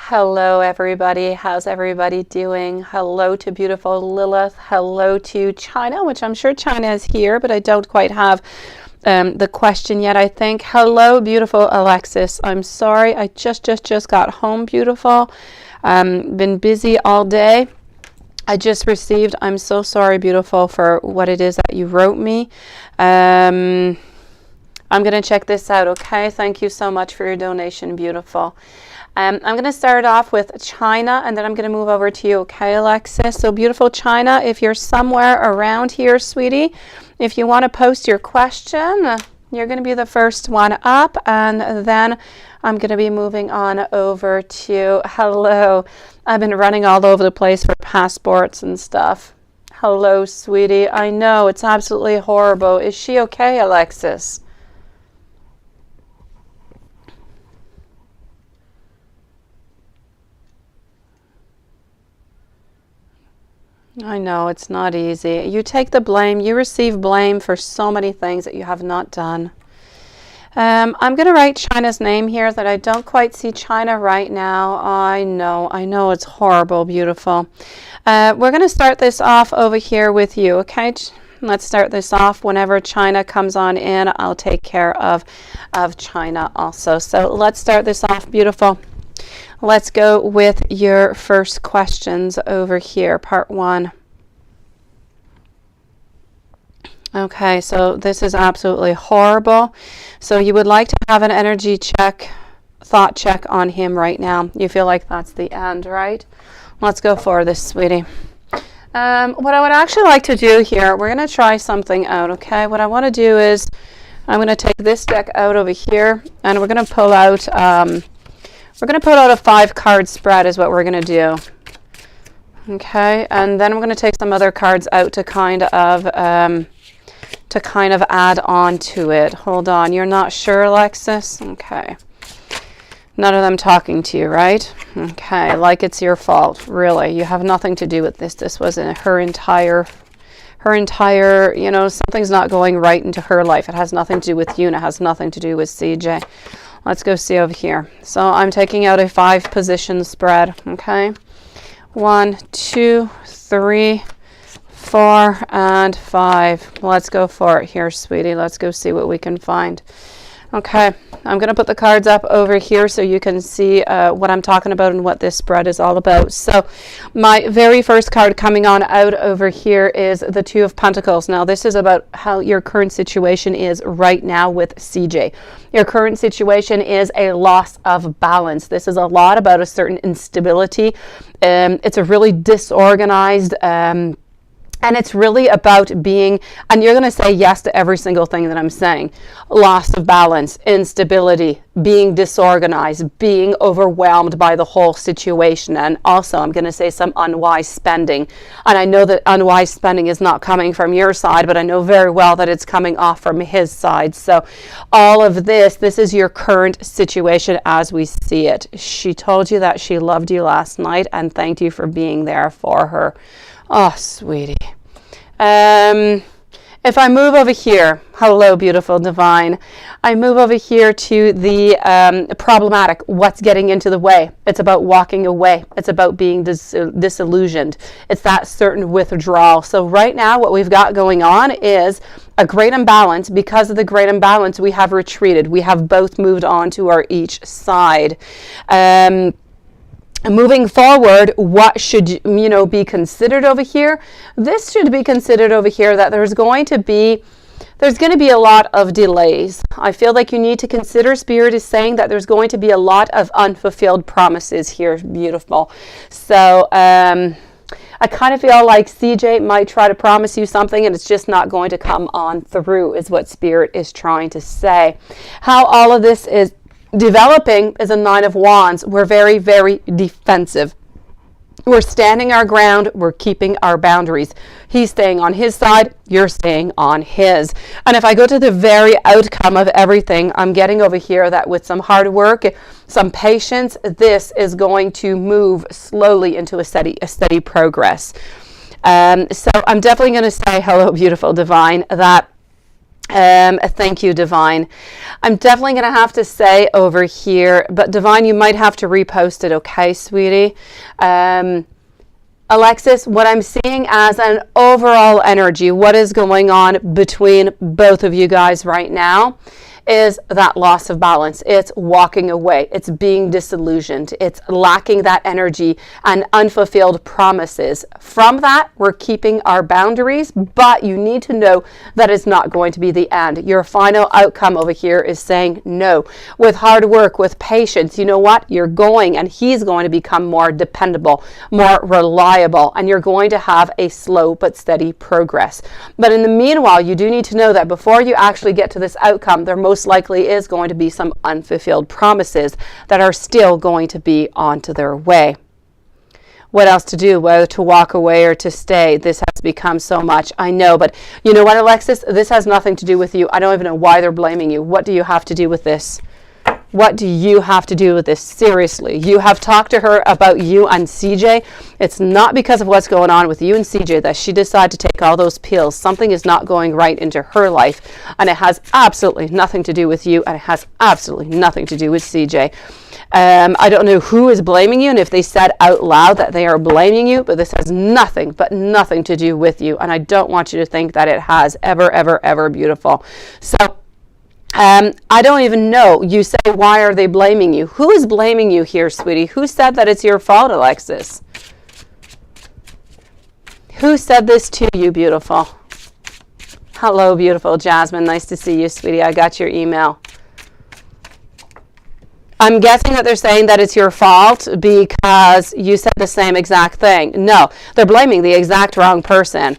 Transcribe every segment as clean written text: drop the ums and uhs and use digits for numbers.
Hello everybody, how's everybody doing? Hello to beautiful Lilith, hello to China, which I'm sure China is here, but I don't quite have the question yet, I think. Hello beautiful Alexis, I'm sorry, I just got home, beautiful. Been busy all day. I just received, I'm so sorry beautiful for what it is that you wrote me. I'm going to check this out, okay? Thank you so much for your donation, beautiful. I'm going to start off with China, and then I'm going to move over to you, okay, Alexis? So, beautiful China, if you're somewhere around here, sweetie, if you want to post your question, you're going to be the first one up, and then I'm going to be moving on over to, hello, I've been running all over the place for passports and stuff. Hello, sweetie. I know, it's absolutely horrible. Is she okay, Alexis? I know, it's not easy. You take the blame. You receive blame for so many things that you have not done. I'm going to write China's name here that I don't quite see China right now. I know it's horrible, beautiful. We're going to start this off over here with you, okay? Let's start this off. Whenever China comes on in, I'll take care of China also. So let's start this off, beautiful. Let's go with your first questions over here, part one. Okay, so this is absolutely horrible. So you would like to have an energy check, thought check on him right now. You feel like that's the end, right? Let's go for this, sweetie. What I would actually like to do here, we're going to try something out, okay? What I want to do is I'm going to take this deck out over here, and we're going to pull out... we're going to put out a 5-card spread is what we're going to do. Okay, and then we're going to take some other cards out to kind of add on to it. Hold on, you're not sure, Alexis? Okay. None of them talking to you, right? Okay, like it's your fault. Really, you have nothing to do with this. This wasn't her entire, you know, something's not going right into her life. It has nothing to do with you, and it has nothing to do with CJ. Let's go see over here. So I'm taking out a 5-position spread, okay? 1, 2, 3, 4, and 5. Let's go for it here, sweetie. Let's go see what we can find. Okay, I'm going to put the cards up over here so you can see what I'm talking about and what this spread is all about. So my very first card coming on out over here is the 2 of Pentacles. Now, this is about how your current situation is right now with CJ. Your current situation is a loss of balance. This is a lot about a certain instability. It's a really disorganized and it's really about being, and you're going to say yes to every single thing that I'm saying. Loss of balance, instability, being disorganized, being overwhelmed by the whole situation. And also I'm going to say some unwise spending. And I know that unwise spending is not coming from your side, but I know very well that it's coming off from his side. So all of this is your current situation as we see it. She told you that she loved you last night and thanked you for being there for her. Oh, sweetie. If I move over here, hello, beautiful divine. I move over here to the problematic, what's getting into the way. It's about walking away. It's about being disillusioned. It's that certain withdrawal. So right now, what we've got going on is a great imbalance. Because of the great imbalance, we have retreated. We have both moved on to our each side. Moving forward, what should be considered over here? This should be considered over here that there's going to be a lot of delays. I feel like you need to consider, Spirit is saying that there's going to be a lot of unfulfilled promises here. Beautiful. So I kind of feel like CJ might try to promise you something and it's just not going to come on through, is what Spirit is trying to say. How all of this is developing is a 9 of Wands. We're very, very defensive. We're standing our ground. We're keeping our boundaries. He's staying on his side. You're staying on his. And if I go to the very outcome of everything, I'm getting over here that with some hard work, some patience, this is going to move slowly into a steady progress. So I'm definitely going to say, hello, beautiful divine, that Thank you, Divine. I'm definitely going to have to say over here, but Divine, you might have to repost it, okay, sweetie? Alexis, what I'm seeing as an overall energy, what is going on between both of you guys right now, is that loss of balance. It's walking away. It's being disillusioned. It's lacking that energy and unfulfilled promises. From that, we're keeping our boundaries, but you need to know that it's not going to be the end. Your final outcome over here is saying no. With hard work, with patience, you know what? You're going, and he's going to become more dependable, more reliable, and you're going to have a slow but steady progress. But in the meanwhile, you do need to know that before you actually get to this outcome, there most likely is going to be some unfulfilled promises that are still going to be onto their way. What else to do, whether to walk away or to stay? This has become so much. I know, but you know what, Alexis? This has nothing to do with you. I don't even know why they're blaming you. What do you have to do with this? What do you have to do with this? Seriously, you have talked to her about you and CJ. It's not because of what's going on with you and CJ that she decided to take all those pills. Something is not going right into her life, and it has absolutely nothing to do with you, and it has absolutely nothing to do with CJ. I don't know who is blaming you, and if they said out loud that they are blaming you, but this has nothing to do with you, and I don't want you to think that it has ever, beautiful. So I don't even know. You say, why are they blaming you? Who is blaming you here, sweetie? Who said that it's your fault, Alexis? Who said this to you, beautiful? Hello, beautiful Jasmine. Nice to see you, sweetie. I got your email. I'm guessing that they're saying that it's your fault because you said the same exact thing. No, they're blaming the exact wrong person.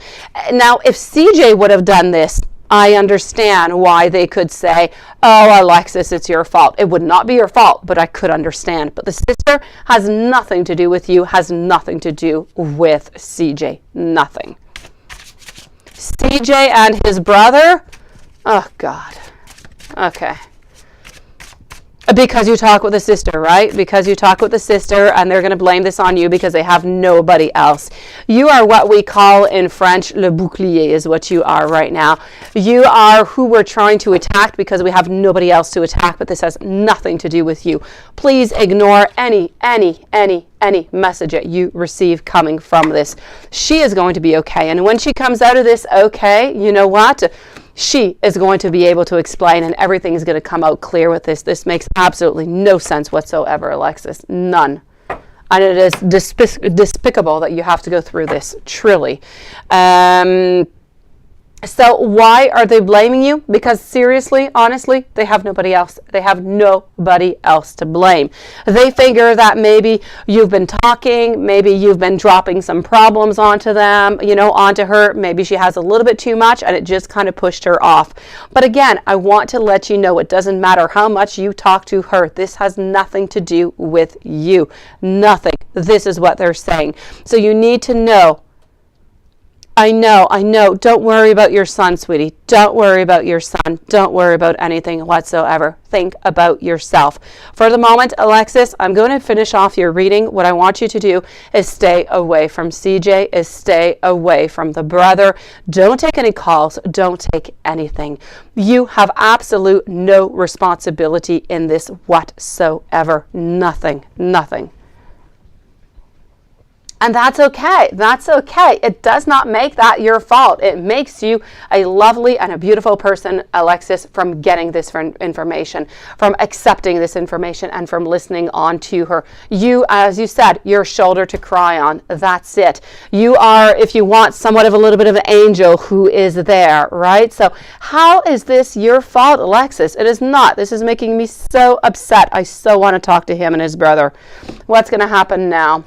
Now, if CJ would have done this, I understand why they could say, oh, Alexis, it's your fault. It would not be your fault, but I could understand. But the sister has nothing to do with you, has nothing to do with CJ. Nothing. CJ and his brother? Oh, God. Okay. Because you talk with the sister, right? Because you talk with the sister, and they're going to blame this on you because they have nobody else. You are what we call in French, le bouclier is what you are right now. You are who we're trying to attack because we have nobody else to attack, but this has nothing to do with you. Please ignore any message that you receive coming from this. She is going to be okay. And when she comes out of this okay, you know what? She is going to be able to explain, and everything is going to come out clear with this. This makes absolutely no sense whatsoever, Alexis. None. And it is despicable that you have to go through this, truly. So why are they blaming you? Because seriously, honestly, they have nobody else. They have nobody else to blame. They figure that maybe you've been talking, maybe you've been dropping some problems onto them, onto her. Maybe she has a little bit too much and it just kind of pushed her off. But again, I want to let you know it doesn't matter how much you talk to her. This has nothing to do with you. Nothing. This is what they're saying. So you need to know. I know. Don't worry about your son, sweetie. Don't worry about your son. Don't worry about anything whatsoever. Think about yourself. For the moment, Alexis, I'm going to finish off your reading. What I want you to do is stay away from CJ, is stay away from the brother. Don't take any calls. Don't take anything. You have absolute no responsibility in this whatsoever. Nothing. And that's okay. That's okay. It does not make that your fault. It makes you a lovely and a beautiful person, Alexis, from getting this information, from accepting this information, and from listening on to her. You, as you said, your shoulder to cry on. That's it. You are, if you want, somewhat of a little bit of an angel who is there, right? So how is this your fault, Alexis? It is not. This is making me so upset. I so want to talk to him and his brother. What's going to happen now?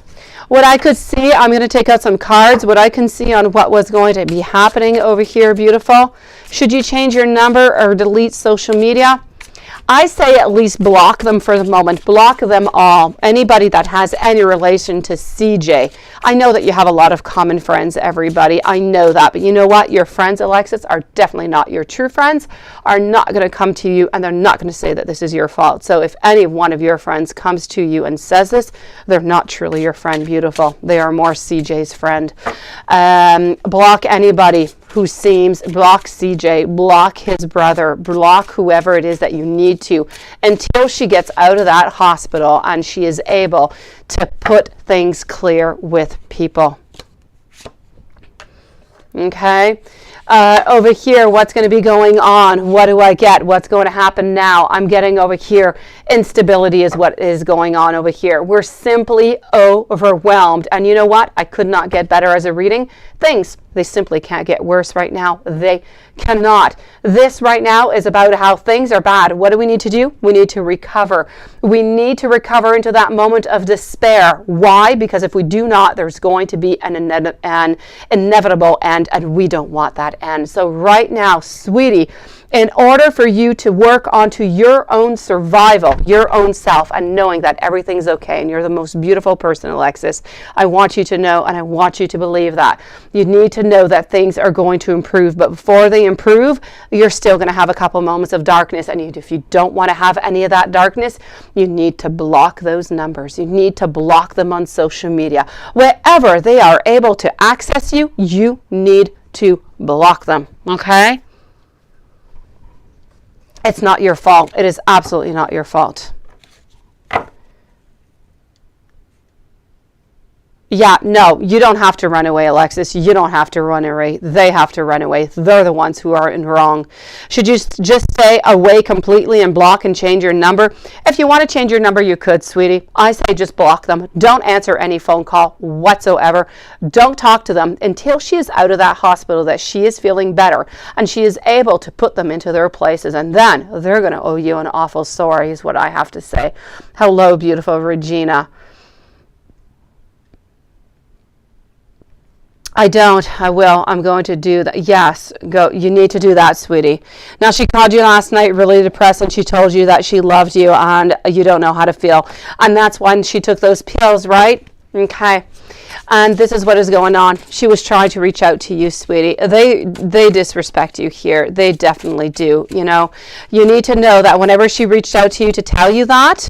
What I could see, I'm going to take out some cards. What I can see on what was going to be happening over here, beautiful. Should you change your number or delete social media? I say at least block them for the moment. Block them all. Anybody that has any relation to CJ. I know that you have a lot of common friends, everybody. I know that. But you know what? Your friends, Alexis, are definitely not your true friends, are not going to come to you, and they're not going to say that this is your fault. So if any one of your friends comes to you and says this, they're not truly your friend, beautiful. They are more CJ's friend. Block anybody who seems, block CJ, block his brother, block whoever it is that you need to, until she gets out of that hospital and she is able to put things clear with people. Okay. Over here, what's going to be going on? What do I get? What's going to happen now? I'm getting over here. Instability is what is going on over here. We're simply overwhelmed. And you know what? I could not get better as a reading. Things, they simply can't get worse right now. They cannot. This right now is about how things are bad. What do we need to do? We need to recover. We need to recover into that moment of despair. Why? Because if we do not, there's going to be an inevitable end, and we don't want that end. So right now, sweetie, in order for you to work onto your own survival, your own self, and knowing that everything's okay and you're the most beautiful person, Alexis, I want you to know, and I want you to believe that. You need to know that things are going to improve, but before they improve, you're still going to have a couple moments of darkness, and if you don't want to have any of that darkness, you need to block those numbers. You need to block them on social media. Wherever they are able to access you, you need to block them, okay? It's not your fault. It is absolutely not your fault. Yeah, no, you don't have to run away, Alexis. You don't have to run away. They have to run away. They're the ones who are in wrong. Should you just stay away completely and block and change your number? If you want to change your number, you could, sweetie. I say just block them. Don't answer any phone call whatsoever. Don't talk to them until she is out of that hospital, that she is feeling better and she is able to put them into their places. And then they're going to owe you an awful sorry, is what I have to say. Hello, beautiful Regina. I don't. I will. I'm going to do that. Yes, go. You need to do that, sweetie. Now, she called you last night really depressed, and she told you that she loved you and you don't know how to feel. And that's when she took those pills, right? Okay. And this is what is going on. She was trying to reach out to you, sweetie. They disrespect you here. They definitely do. You know, you need to know that whenever she reached out to you to tell you that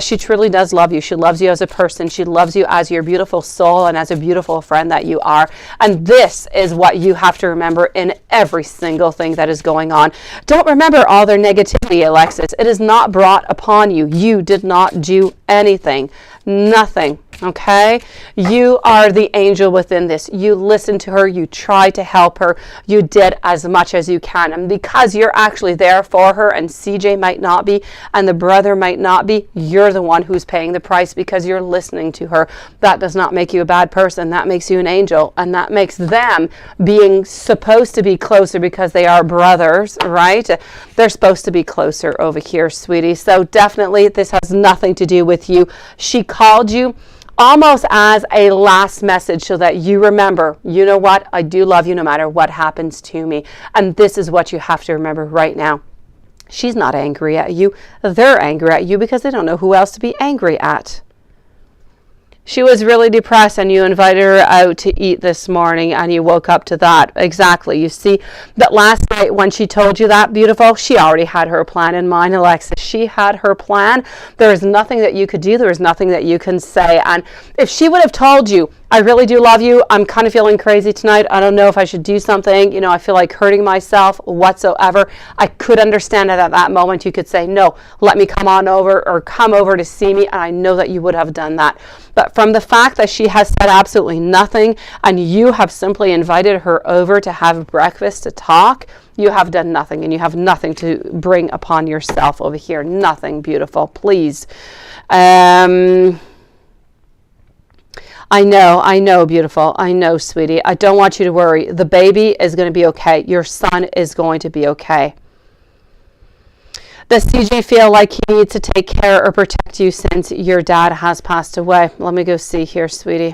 she truly does love you. She loves you as a person. She loves you as your beautiful soul and as a beautiful friend that you are. And this is what you have to remember in every single thing that is going on. Don't remember all their negativity, Alexis. It is not brought upon you. You did not do anything. Nothing. Okay? You are the angel within this. You listened to her. You tried to help her. You did as much as you can. And because you're actually there for her, and CJ might not be, and the brother might not be, you're the one who's paying the price because you're listening to her. That does not make you a bad person. That makes you an angel. And that makes them being supposed to be closer because they are brothers, right? They're supposed to be closer over here, sweetie. So definitely this has nothing to do with you. She called you almost as a last message so that you remember, you know what? I do love you no matter what happens to me. And this is what you have to remember right now. She's not angry at you. They're angry at you because they don't know who else to be angry at. She was really depressed and you invited her out to eat this morning and you woke up to that. Exactly. You see, that last night when she told you that, beautiful, she already had her plan in mind, Alexis. She had her plan. There is nothing that you could do. There is nothing that you can say. And if she would have told you, I really do love you, I'm kind of feeling crazy tonight, I don't know if I should do something, you know, I feel like hurting myself whatsoever, I could understand that at that moment you could say, no, let me come on over or come over to see me, and I know that you would have done that. But from the fact that she has said absolutely nothing and you have simply invited her over to have breakfast, to talk, you have done nothing, and you have nothing to bring upon yourself over here. Nothing, beautiful, please. I know, beautiful. I know, sweetie. I don't want you to worry. The baby is going to be okay. Your son is going to be okay. Does CJ feel like he needs to take care or protect you since your dad has passed away? Let me go see here, sweetie.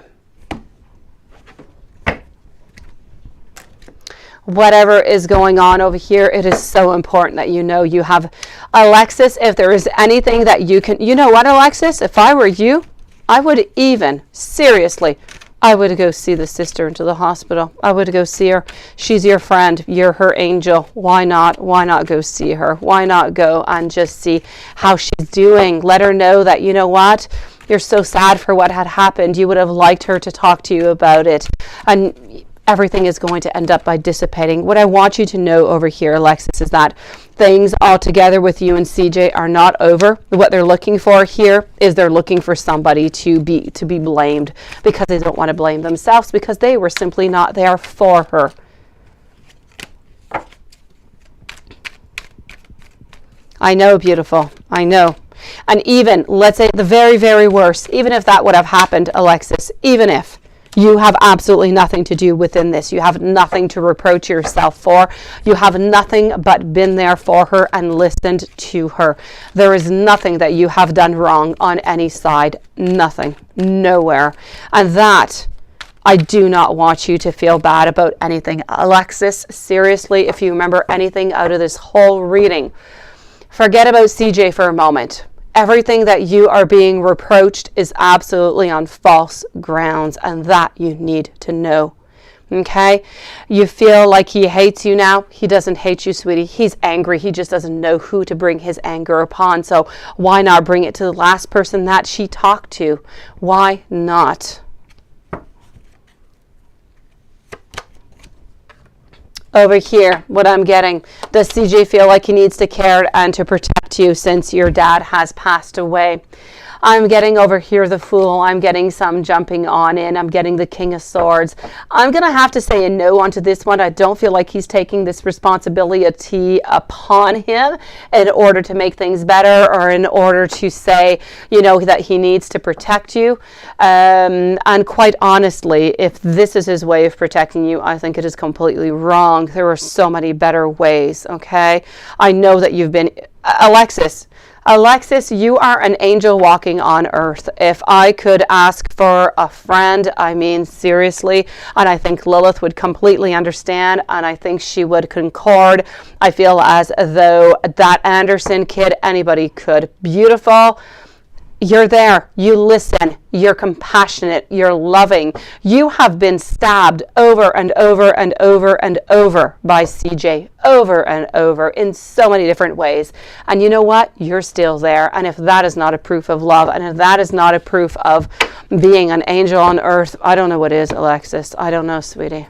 Whatever is going on over here, it is so important that you know you have Alexis. If there is anything that you can, you know what, Alexis, if I were you, I would even, seriously, I would go see the sister into the hospital. I would go see her. She's your friend. You're her angel. Why not? Why not go see her? Why not go and just see how she's doing? Let her know that, you know what? You're so sad for what had happened. You would have liked her to talk to you about it. And everything is going to end up by dissipating. What I want you to know over here, Alexis, is that things altogether with you and CJ are not over. What they're looking for here is they're looking for somebody to be blamed, because they don't want to blame themselves, because they were simply not there for her. I know, beautiful. I know. And even, let's say the very, very worst, even if that would have happened, Alexis, even if you have absolutely nothing to do within this, you have nothing to reproach yourself for, you have nothing but been there for her and listened to her. There is nothing that you have done wrong on any side. Nothing. Nowhere. And that, I do not want you to feel bad about anything. Alexis, seriously, if you remember anything out of this whole reading, forget about CJ for a moment. Everything that you are being reproached is absolutely on false grounds, and that you need to know. Okay? You feel like he hates you now. He doesn't hate you, sweetie. He's angry. He just doesn't know who to bring his anger upon. So why not bring it to the last person that she talked to? Why not? Over here, what I'm getting, does CJ feel like he needs to care and to protect you since your dad has passed away? I'm getting over here the Fool. I'm getting some jumping on in. I'm getting the King of Swords. I'm going to have to say a no onto this one. I don't feel like he's taking this responsibility upon him in order to make things better, or in order to say, you know, that he needs to protect you. And quite honestly, if this is his way of protecting you, I think it is completely wrong. There are so many better ways, okay? I know that you've been... Alexis, you are an angel walking on earth. If I could ask for a friend, I mean, seriously, and I think Lilith would completely understand, and I think she would concord. I feel as though that Anderson kid, anybody could. Beautiful. You're there. You listen. You're compassionate. You're loving. You have been stabbed over and over and over and over by CJ, over and over in so many different ways. And you know what? You're still there. And if that is not a proof of love, and if that is not a proof of being an angel on earth, I don't know what is, Alexis. I don't know, sweetie.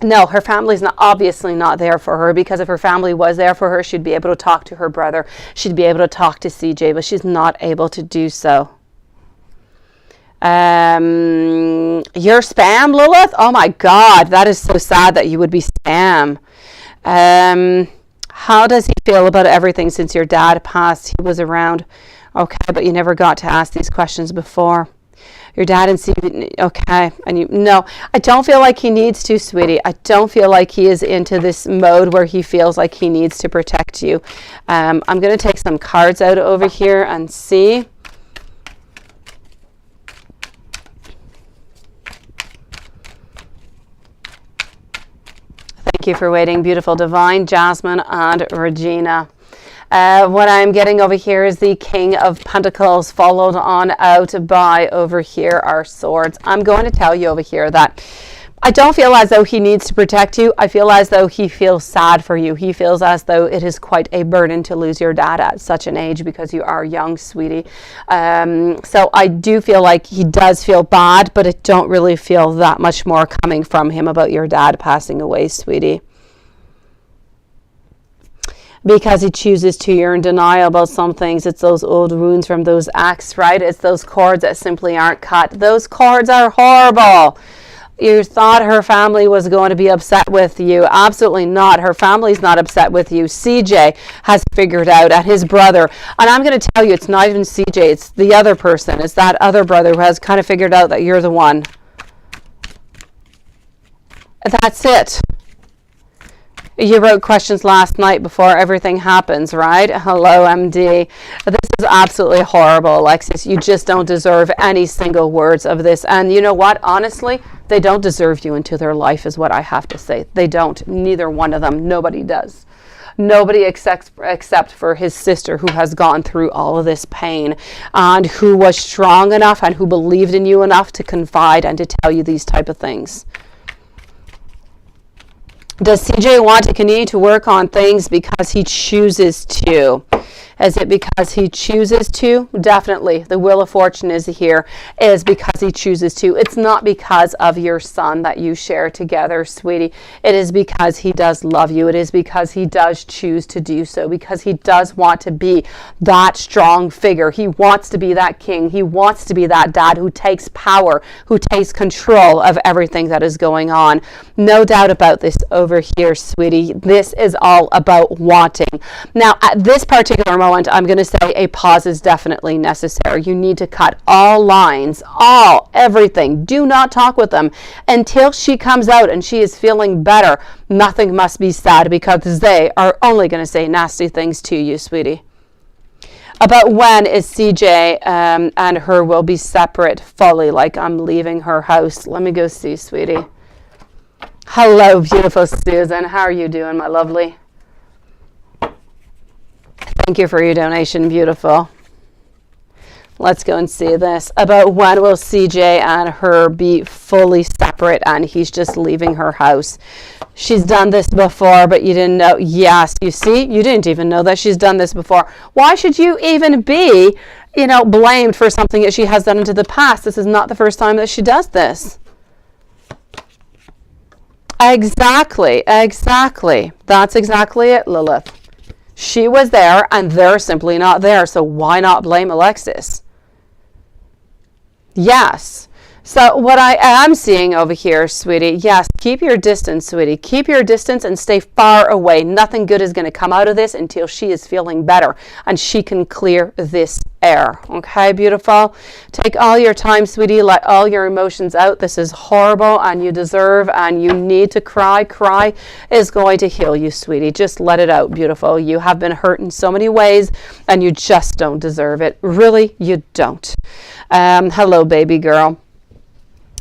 No, her family's not, obviously not there for her, because if her family was there for her, she'd be able to talk to her brother. She'd be able to talk to CJ, but she's not able to do so. You're spam, Lilith? Oh my God, that is so sad that you would be spam. How does he feel about everything since your dad passed? He was around. Okay, but you never got to ask these questions before. Your dad and CJ, okay, and you, no, I don't feel like he needs to, sweetie. I don't feel like he is into this mode where he feels like he needs to protect you. I'm going to take some cards out over here and see. Thank you for waiting, beautiful divine, Jasmine and Regina. What I'm getting over here is the King of Pentacles, followed on out by over here our swords. I'm going to tell you over here that I don't feel as though he needs to protect you. I feel as though he feels sad for you. He feels as though it is quite a burden to lose your dad at such an age, because you are young, sweetie. So I do feel like he does feel bad, but I don't really feel that much more coming from him about your dad passing away, sweetie. Because he chooses to. You're in denial about some things. It's those old wounds from those acts, right? It's those cords that simply aren't cut. Those cords are horrible. You thought her family was going to be upset with you. Absolutely not. Her family's not upset with you. CJ has figured out, and his brother. And I'm going to tell you, it's not even CJ. It's the other person. It's that other brother who has kind of figured out that you're the one. That's it. You wrote questions last night before everything happens, right? Hello, MD. This is absolutely horrible, Alexis. You just don't deserve any single words of this. And you know what? Honestly, they don't deserve you into their life is what I have to say. They don't. Neither one of them. Nobody does. Nobody except for his sister, who has gone through all of this pain and who was strong enough and who believed in you enough to confide and to tell you these type of things. Does CJ want to continue to work on things because he chooses to? Is it because he chooses to? Definitely. The Wheel of Fortune is here, is because he chooses to. It's not because of your son that you share together, sweetie. It is because he does love you. It is because he does choose to do so, because he does want to be that strong figure. He wants to be that king. He wants to be that dad who takes power, who takes control of everything that is going on. No doubt about this over here, sweetie. This is all about wanting. Now, at this particular moment, I'm going to say a pause is definitely necessary. You need to cut all lines, everything. Do not talk with them until she comes out and she is feeling better. Nothing must be said, because they are only going to say nasty things to you, sweetie. About when is CJ and her will be separate fully, like I'm leaving her house. Let me go see, sweetie. Hello, beautiful Susan. How are you doing, my lovely? Thank you for your donation, beautiful. Let's go and see this. About when will CJ and her be fully separate and he's just leaving her house? She's done this before, but you didn't know. Yes, you see, you didn't even know that she's done this before. Why should you even be, blamed for something that she has done into the past? This is not the first time that she does this. Exactly. That's exactly it, Lilith. She was there and they're simply not there. So why not blame Alexis? Yes. So what I am seeing over here, sweetie, yes, keep your distance, sweetie. Keep your distance and stay far away. Nothing good is going to come out of this until she is feeling better and she can clear this air. Okay, beautiful? Take all your time, sweetie. Let all your emotions out. This is horrible and you deserve and you need to cry. Cry is going to heal you, sweetie. Just let it out, beautiful. You have been hurt in so many ways and you just don't deserve it. Really, you don't. Hello, baby girl.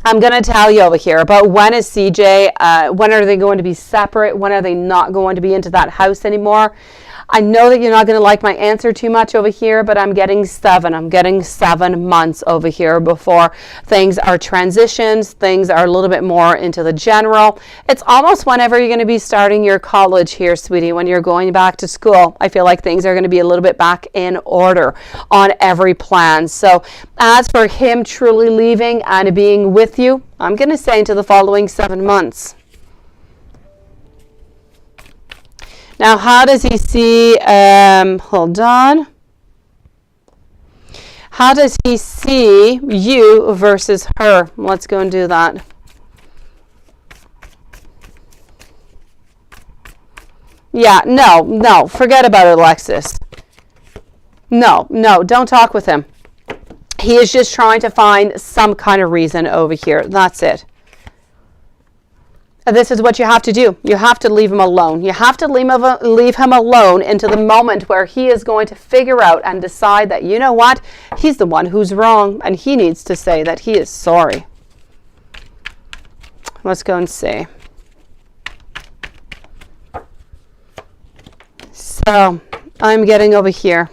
I'm going to tell you over here about when is CJ, when are they going to be separate? When are they not going to be into that house anymore? I know that you're not going to like my answer too much over here, but I'm getting 7. I'm getting 7 months over here before things are transitions. Things are a little bit more into the general. It's almost whenever you're going to be starting your college here, sweetie, when you're going back to school. I feel like things are going to be a little bit back in order on every plan. So as for him truly leaving and being with you, I'm going to say into the following 7 months. Now, how does he see, hold on. How does he see you versus her? Let's go and do that. Yeah, no, forget about it, Alexis. No, don't talk with him. He is just trying to find some kind of reason over here. That's it. This is what you have to do. You have to leave him alone. You have to leave him alone into the moment where he is going to figure out and decide that, you know what, he's the one who's wrong and he needs to say that he is sorry. Let's go and see. So I'm getting over here.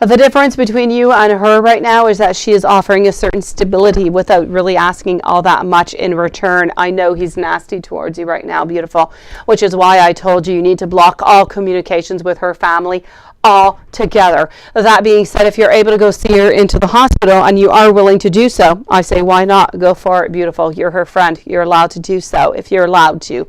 The difference between you and her right now is that she is offering a certain stability without really asking all that much in return. I know he's nasty towards you right now, beautiful, which is why I told you need to block all communications with her family all together. That being said, if you're able to go see her into the hospital and you are willing to do so, I say why not? Go for it, beautiful. You're her friend. You're allowed to do so if you're allowed to.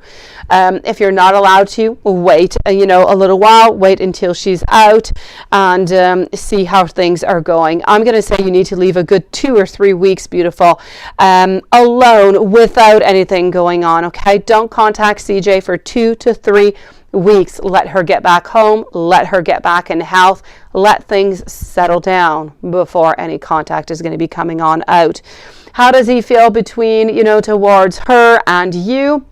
If you're not allowed to, wait a little while. Wait until she's out and see how things are going. I'm going to say you need to leave a good 2 or 3 weeks, beautiful, alone without anything going on. Okay, don't contact CJ for 2 to 3 weeks. Let her get back home. Let her get back in health. Let things settle down before any contact is going to be coming on out. How does he feel between, towards her and you?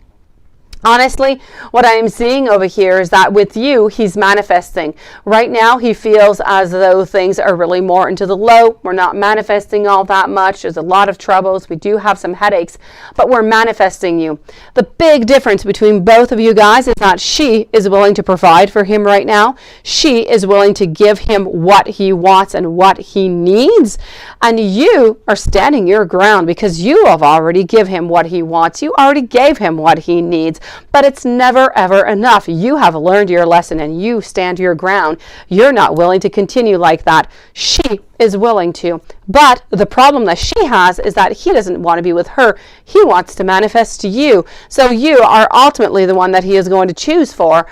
Honestly, what I am seeing over here is that with you, he's manifesting. Right now, he feels as though things are really more into the low. We're not manifesting all that much. There's a lot of troubles. We do have some headaches, but we're manifesting you. The big difference between both of you guys is that she is willing to provide for him right now. She is willing to give him what he wants and what he needs. And you are standing your ground because you have already given him what he wants. You already gave him what he needs. but it's never ever enough. You have learned your lesson and you stand your ground. You're not willing to continue like that. She is willing to, but the problem that she has is that he doesn't want to be with her. He wants to manifest you. So you are ultimately the one that he is going to choose for,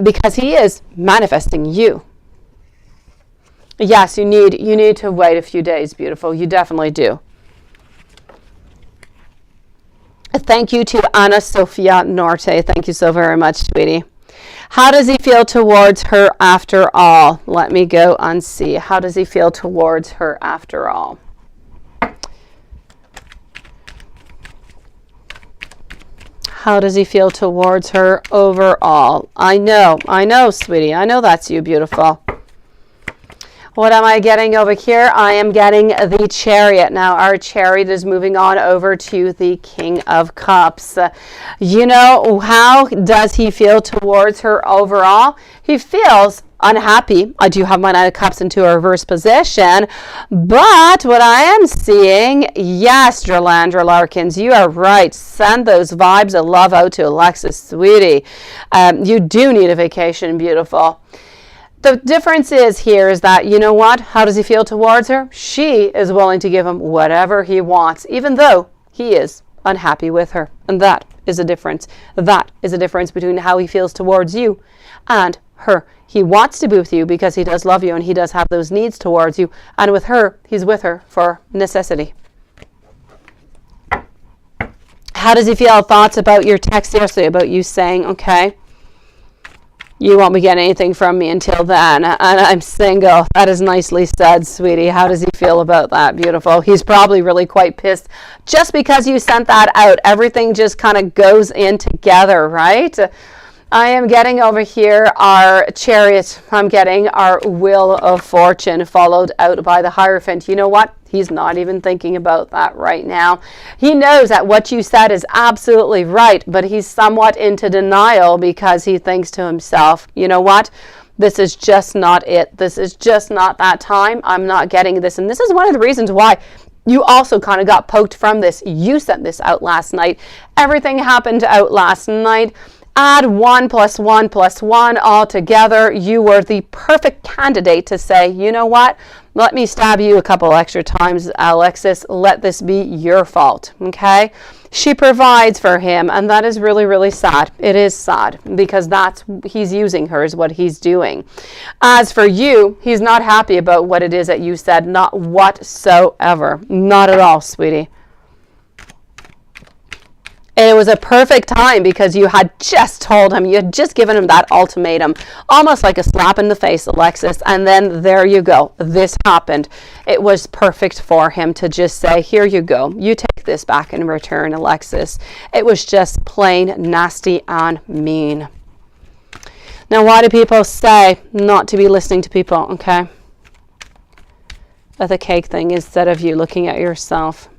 because he is manifesting you. Yes, you need to wait a few days, beautiful. You definitely do. Thank you to Ana Sofia Norte. Thank you so very much, sweetie. How does he feel towards her after all? Let me go and see. How does he feel towards her after all? How does he feel towards her overall? I know, sweetie. I know that's you, beautiful. What am I getting over here? I am getting the Chariot. Now, our Chariot is moving on over to the King of Cups. You know, how does he feel towards her overall? He feels unhappy. I do have my Knight of Cups into a reverse position, but what I am seeing, yes, Dralandra Larkins, you are right. Send those vibes of love out to Alexis, sweetie. You do need a vacation, beautiful. The difference is here is that, you know what? How does he feel towards her? She is willing to give him whatever he wants, even though he is unhappy with her. And that is a difference. That is a difference between how he feels towards you and her. He wants to be with you because he does love you and he does have those needs towards you. And with her, he's with her for necessity. How does he feel? Thoughts about your text yesterday about you saying, okay, you won't be getting anything from me until then, and I'm single. That is nicely said, sweetie. How does he feel about that? Beautiful. He's probably really quite pissed just because you sent that out. Everything just kind of goes in together, right? I am getting over here our Chariot. I'm getting our Wheel of Fortune followed out by the Hierophant. You know what? He's not even thinking about that right now. He knows that what you said is absolutely right, but he's somewhat into denial because he thinks to himself, you know what? This is just not it. This is just not that time. I'm not getting this. And this is one of the reasons why you also kind of got poked from this. You sent this out last night. Everything happened out last night. Add 1 + 1 + 1 all together. You were the perfect candidate to say, you know what? Let me stab you a couple extra times, Alexis. Let this be your fault, okay? She provides for him, and that is really, really sad. It is sad because he's using her is what he's doing. As for you, he's not happy about what it is that you said, not whatsoever. Not at all, sweetie. And it was a perfect time because you had just told him, you had just given him that ultimatum, almost like a slap in the face, Alexis. And then there you go. This happened. It was perfect for him to just say, here you go. You take this back in return, Alexis. It was just plain nasty and mean. Now, why do people say not to be listening to people, okay? At the cake thing instead of you looking at yourself.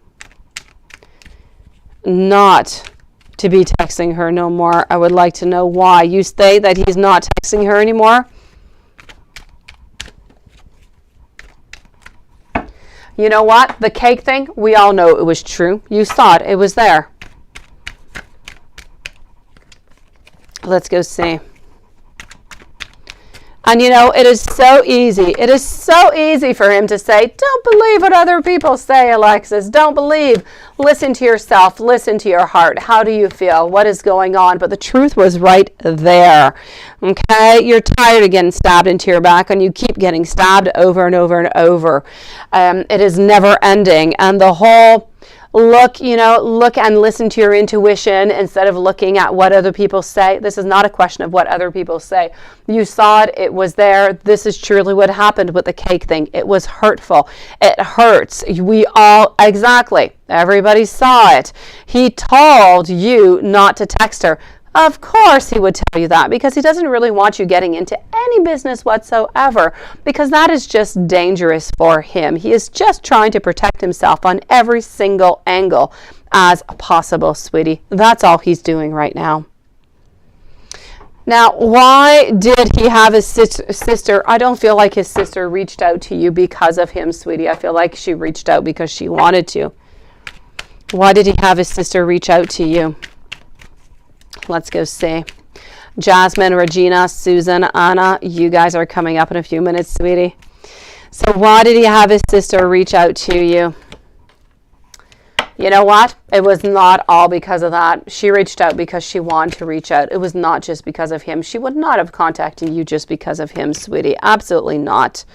Not to be texting her no more. I would like to know why. You say that he's not texting her anymore. You know what? The cake thing, we all know it was true. You saw it. It was there. Let's go see. And you know, it is so easy. It is so easy for him to say, don't believe what other people say, Alexis. Don't believe. Listen to yourself. Listen to your heart. How do you feel? What is going on? But the truth was right there. Okay? You're tired of getting stabbed into your back, and you keep getting stabbed over and over and over. It is never ending. And the whole look and listen to your intuition instead of looking at what other people say. This is not a question of what other people say. You saw it. It was there. This is truly what happened with the cake thing. It was hurtful. It hurts. Exactly. Everybody saw it. He told you not to text her. Of course he would tell you that because he doesn't really want you getting into any business whatsoever because that is just dangerous for him. He is just trying to protect himself on every single angle as possible, sweetie. That's all he's doing right now. Now, why did he have his sister? I don't feel like his sister reached out to you because of him, sweetie. I feel like she reached out because she wanted to. Why did he have his sister reach out to you? Let's go see. Jasmine, Regina, Susan, Anna, you guys are coming up in a few minutes, sweetie. So why did he have his sister reach out to you? You know what? It was not all because of that. She reached out because she wanted to reach out. It was not just because of him. She would not have contacted you just because of him, sweetie. Absolutely not.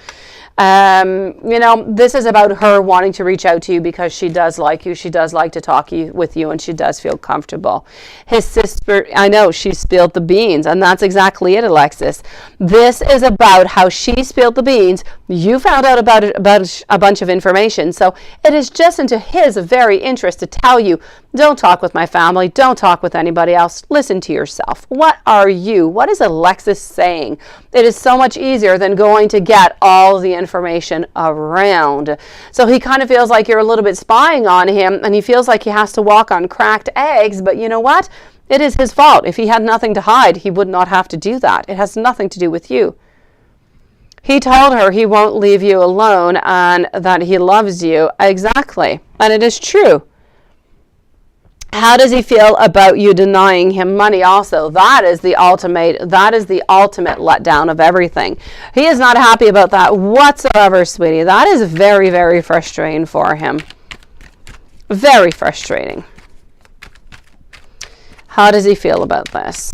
You know, this is about her wanting to reach out to you because she does like you. She does like to talk with you, and she does feel comfortable. His sister, I know, she spilled the beans, and that's exactly it, Alexis. This is about how she spilled the beans. You found out about it, about a bunch of information, so it is just into his very interest to tell you, don't talk with my family, don't talk with anybody else, listen to yourself. What are you? What is Alexis saying? It is so much easier than going to get all the information around. So he kind of feels like you're a little bit spying on him, and he feels like he has to walk on cracked eggs, but you know what? It is his fault. If he had nothing to hide, he would not have to do that. It has nothing to do with you. He told her he won't leave you alone and that he loves you. Exactly. And it is true. How does he feel about you denying him money also? That is the ultimate letdown of everything. He is not happy about that whatsoever, sweetie. That is very, very frustrating for him. Very frustrating. How does he feel about this?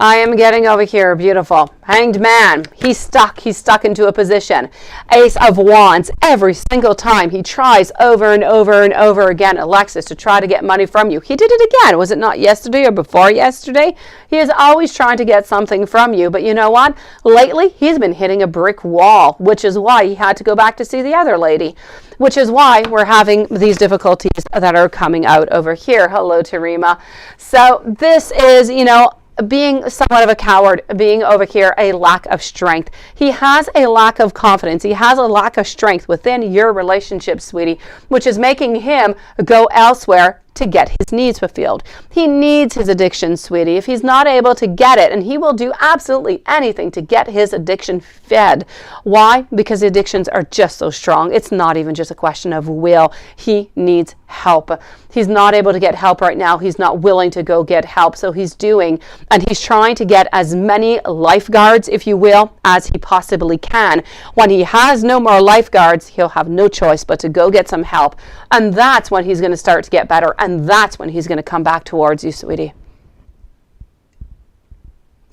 I am getting over here, beautiful. Hanged man, he's stuck into a position. Ace of Wands, every single time he tries over and over and over again, Alexis, to try to get money from you. He did it again. Was it not yesterday or before yesterday? He is always trying to get something from you, but you know what? Lately, he's been hitting a brick wall, which is why he had to go back to see the other lady, which is why we're having these difficulties that are coming out over here. Hello, Tarima. So this is, you know, being somewhat of a coward, being over here a lack of strength. He has a lack of confidence. He has a lack of strength within your relationship, sweetie, which is making him go elsewhere to get his needs fulfilled. He needs his addiction, sweetie. If he's not able to get it, and he will do absolutely anything to get his addiction fed. Why? Because the addictions are just so strong. It's not even just a question of will. He needs help. He's not able to get help right now. He's not willing to go get help. So he's trying to get as many lifeguards, if you will, as he possibly can. When he has no more lifeguards, he'll have no choice but to go get some help. And that's when he's going to start to get better. And that's when he's going to come back towards you, sweetie.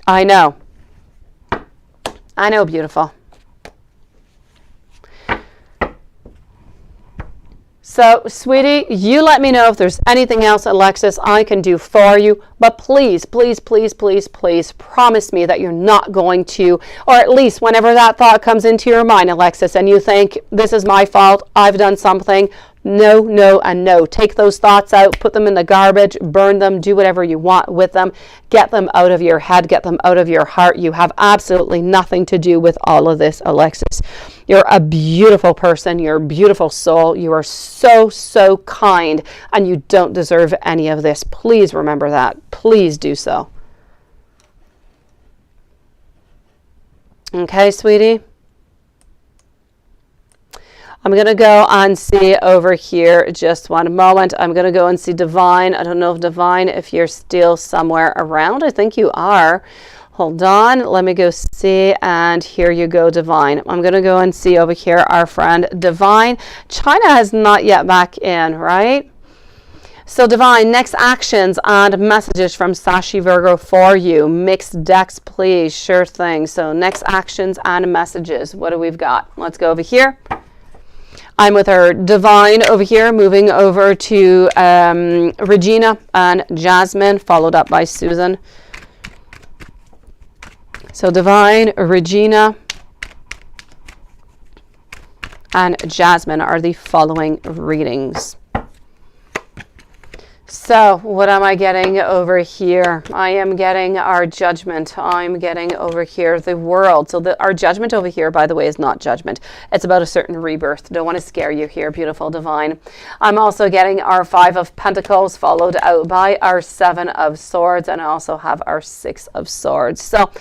I know. I know, beautiful. So, sweetie, you let me know if there's anything else, Alexis, I can do for you. But please, please, please, please, please promise me that you're not going to, or at least whenever that thought comes into your mind, Alexis, and you think, this is my fault, I've done something. No, no, and no. Take those thoughts out, put them in the garbage, burn them, do whatever you want with them. Get them out of your head, get them out of your heart. You have absolutely nothing to do with all of this, Alexis. You're a beautiful person. You're a beautiful soul. You are so, so kind, and you don't deserve any of this. Please remember that. Please do so. Okay, sweetie? I'm going to go and see over here just one moment. I'm going to go and see Divine. I don't know if Divine, if you're still somewhere around. I think you are. Hold on. Let me go see. And here you go, Divine. I'm going to go and see over here our friend Divine. China has not yet back in, right? So Divine, next actions and messages from Sashi Virgo for you. Mixed decks, please. Sure thing. So next actions and messages. What do we've got? Let's go over here. I'm with her Divine over here, moving over to Regina and Jasmine, followed up by Susan. So Divine, Regina, and Jasmine are the following readings. So what am I getting over here? I am getting our judgment. I'm getting over here the world. So our judgment over here, by the way, is not judgment. It's about a certain rebirth. Don't want to scare you here, beautiful Divine. I'm also getting our 5 of Pentacles, followed out by our 7 of Swords, and I also have our 6 of Swords. So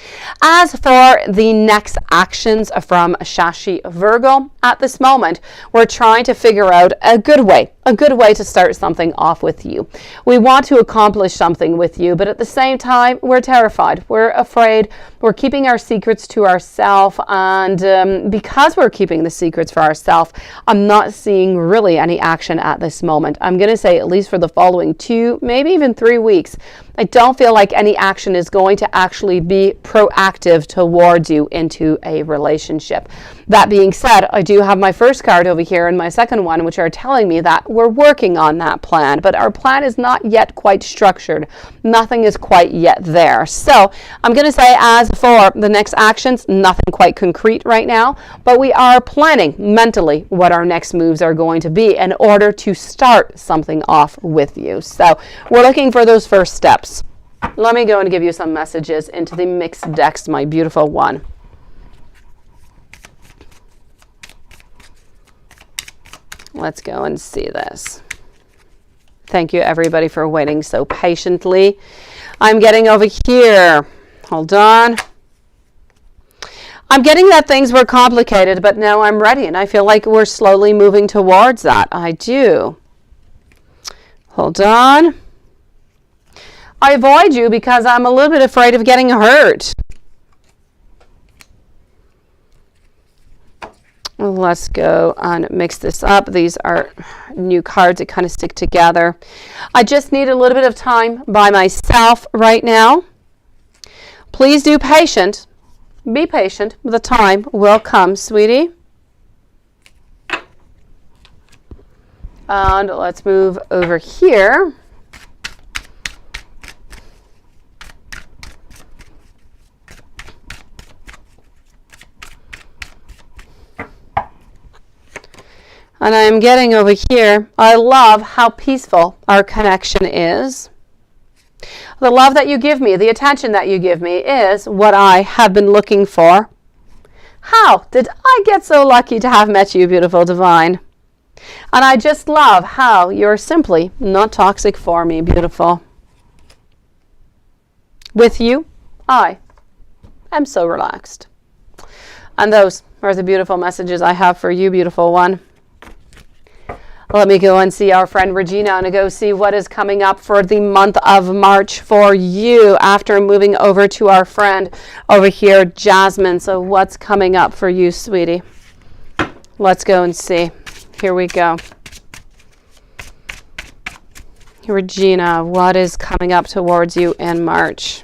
as for the next actions from Sashi Virgo, at this moment, we're trying to figure out a good way a good way to start something off with you. We want to accomplish something with you, but at the same time, we're terrified. We're afraid. We're keeping our secrets to ourselves. And because we're keeping the secrets for ourselves, I'm not seeing really any action at this moment. I'm going to say at least for the following 2, maybe even 3 weeks, I don't feel like any action is going to actually be proactive towards you into a relationship. That being said, I do have my first card over here and my second one, which are telling me that we're working on that plan, but our plan is not yet quite structured. Nothing is quite yet there. So I'm going to say, as for the next actions, nothing quite concrete right now, but we are planning mentally what our next moves are going to be in order to start something off with you. So we're looking for those first steps. Let me go and give you some messages into the mixed decks, my beautiful one. Let's go and see this. Thank you, everybody, for waiting so patiently. I'm getting over here. Hold on. I'm getting that things were complicated, but now I'm ready, and I feel like we're slowly moving towards that. I do. Hold on. I avoid you because I'm a little bit afraid of getting hurt. Let's go and mix this up. These are new cards that kind of stick together. I just need a little bit of time by myself right now. Please be patient. The time will come, sweetie. And let's move over here. And I'm getting over here. I love how peaceful our connection is. The love that you give me, the attention that you give me is what I have been looking for. How did I get so lucky to have met you, beautiful divine? And I just love how you're simply not toxic for me, beautiful. With you, I am so relaxed. And those are the beautiful messages I have for you, beautiful one. Let me go and see our friend Regina and go see what is coming up for the month of March for you after moving over to our friend over here, Jasmine. So what's coming up for you, sweetie? Let's go and see. Here we go. Regina, what is coming up towards you in March?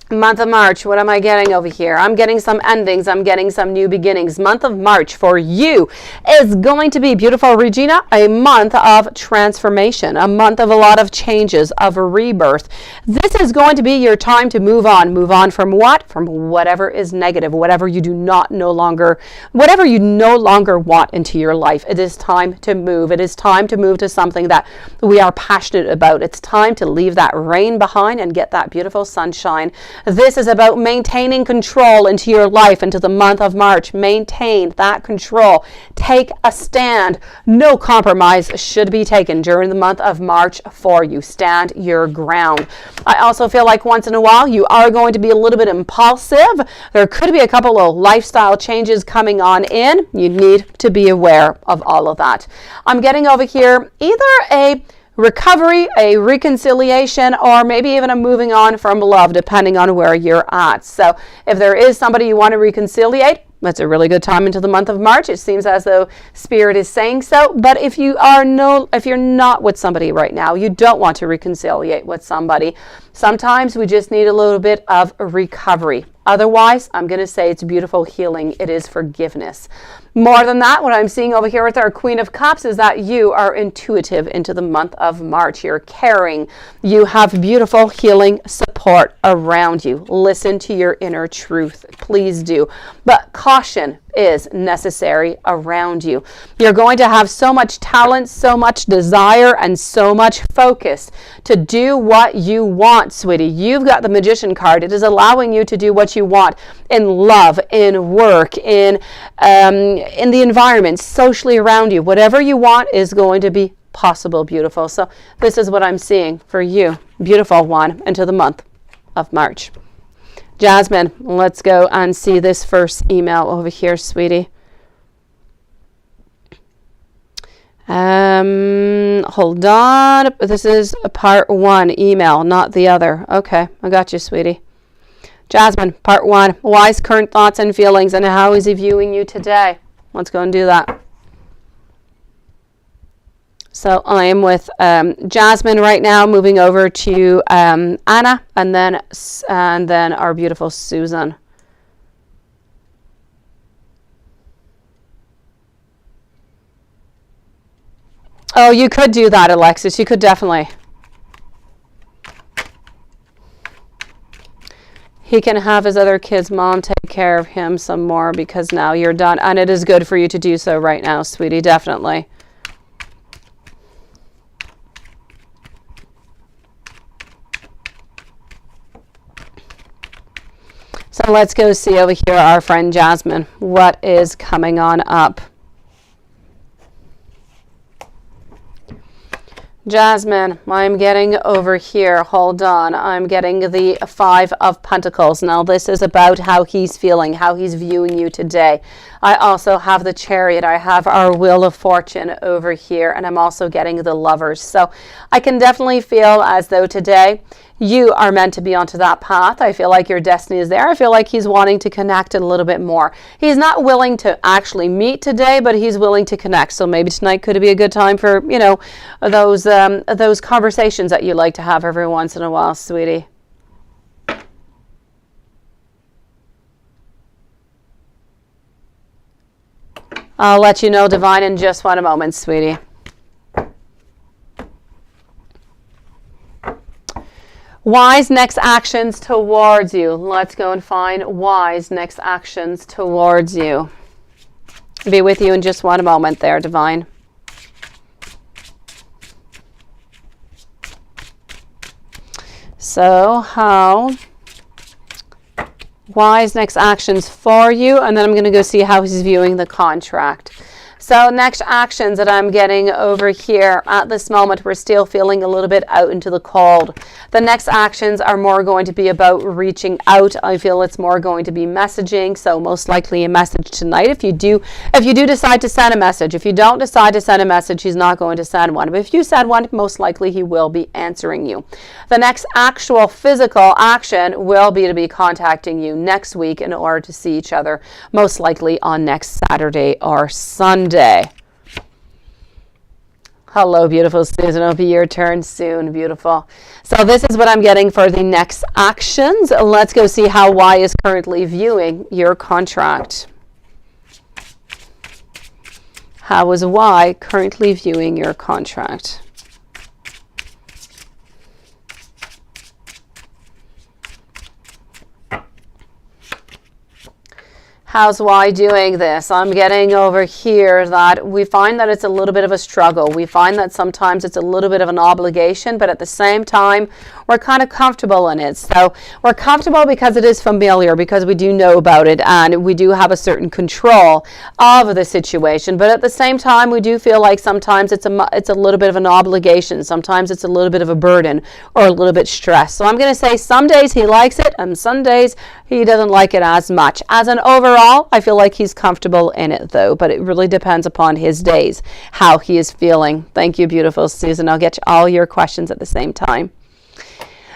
Month of March, what am I getting over here? I'm getting some endings. I'm getting some new beginnings. Month of March for you is going to be, beautiful Regina, a month of transformation, a month of a lot of changes, of a rebirth. This is going to be your time to move on. Move on from what? From whatever is negative, whatever you no longer want into your life. It is time to move. It is time to move to something that we are passionate about. It's time to leave that rain behind and get that beautiful sunshine. This is about maintaining control into your life into the month of March. Maintain that control. Take a stand. No compromise should be taken during the month of March for you. Stand your ground. I also feel like once in a while you are going to be a little bit impulsive. There could be a couple of lifestyle changes coming on in. You need to be aware of all of that. I'm getting over here either a recovery, a reconciliation, or maybe even a moving on from love, depending on where you're at. So if there is somebody you want to reconciliate, that's a really good time into the month of March. It seems as though Spirit is saying so. But if you're not with somebody right now, you don't want to reconciliate with somebody, sometimes we just need a little bit of recovery. Otherwise, I'm going to say it's beautiful healing. It is forgiveness. More than that, what I'm seeing over here with our Queen of Cups is that you are intuitive into the month of March. You're caring. You have beautiful healing support around you. Listen to your inner truth. Please do. But caution is necessary around you. You're going to have so much talent, so much desire, and so much focus to do what you want, sweetie. You've got the Magician card. It is allowing you to do what you want in love, in work, in the environment, socially around you. Whatever you want is going to be possible, beautiful. So this is what I'm seeing for you, beautiful one, into the month of March. Jasmine, let's go and see this first email over here, sweetie. Hold on. This is a part 1 email, not the other. Okay, I got you, sweetie. Jasmine, part 1. Why's current thoughts and feelings, and how is he viewing you today? Let's go and do that. So I am with Jasmine right now, moving over to Anna, and then our beautiful Susan. Oh, you could do that, Alexis. You could definitely. He can have his other kid's mom take care of him some more because now you're done. And it is good for you to do so right now, sweetie. Definitely. So let's go see over here our friend Jasmine. What is coming on up? Jasmine, I'm getting over here. Hold on. I'm getting the 5 of Pentacles. Now, this is about how he's feeling, how he's viewing you today. I also have the Chariot. I have our Wheel of Fortune over here, and I'm also getting the Lovers. So I can definitely feel as though today you are meant to be onto that path. I feel like your destiny is there. I feel like he's wanting to connect a little bit more. He's not willing to actually meet today, but he's willing to connect. So maybe tonight could be a good time for, you know, those conversations that you like to have every once in a while, sweetie. I'll let you know, Divine, in just one moment, sweetie. Wise next actions towards you. Let's go and find wise next actions towards you. Be with you in just one moment there, Divine. So, how wise next actions for you, and then I'm going to go see how he's viewing the contract. So next actions that I'm getting over here at this moment, we're still feeling a little bit out into the cold. The next actions are more going to be about reaching out. I feel it's more going to be messaging. So most likely a message tonight. If you do decide to send a message, if you don't decide to send a message, he's not going to send one. But if you send one, most likely he will be answering you. The next actual physical action will be to be contacting you next week in order to see each other, most likely on next Saturday or Sunday. Hello, beautiful Susan. It'll be your turn soon, beautiful. So this is what I'm getting for the next actions. Let's go see how Y is currently viewing your contract. How is Y currently viewing your contract? How's Y doing this? I'm getting over here that we find that it's a little bit of a struggle. We find that sometimes it's a little bit of an obligation, but at the same time, we're kind of comfortable in it. So we're comfortable because it is familiar, because we do know about it, and we do have a certain control of the situation. But at the same time, we do feel like sometimes it's a little bit of an obligation. Sometimes it's a little bit of a burden or a little bit stress. So I'm going to say some days he likes it, and some days he doesn't like it as much. As an overall, I feel like he's comfortable in it, though, but it really depends upon his days, how he is feeling. Thank you, beautiful Susan. I'll get to all your questions at the same time.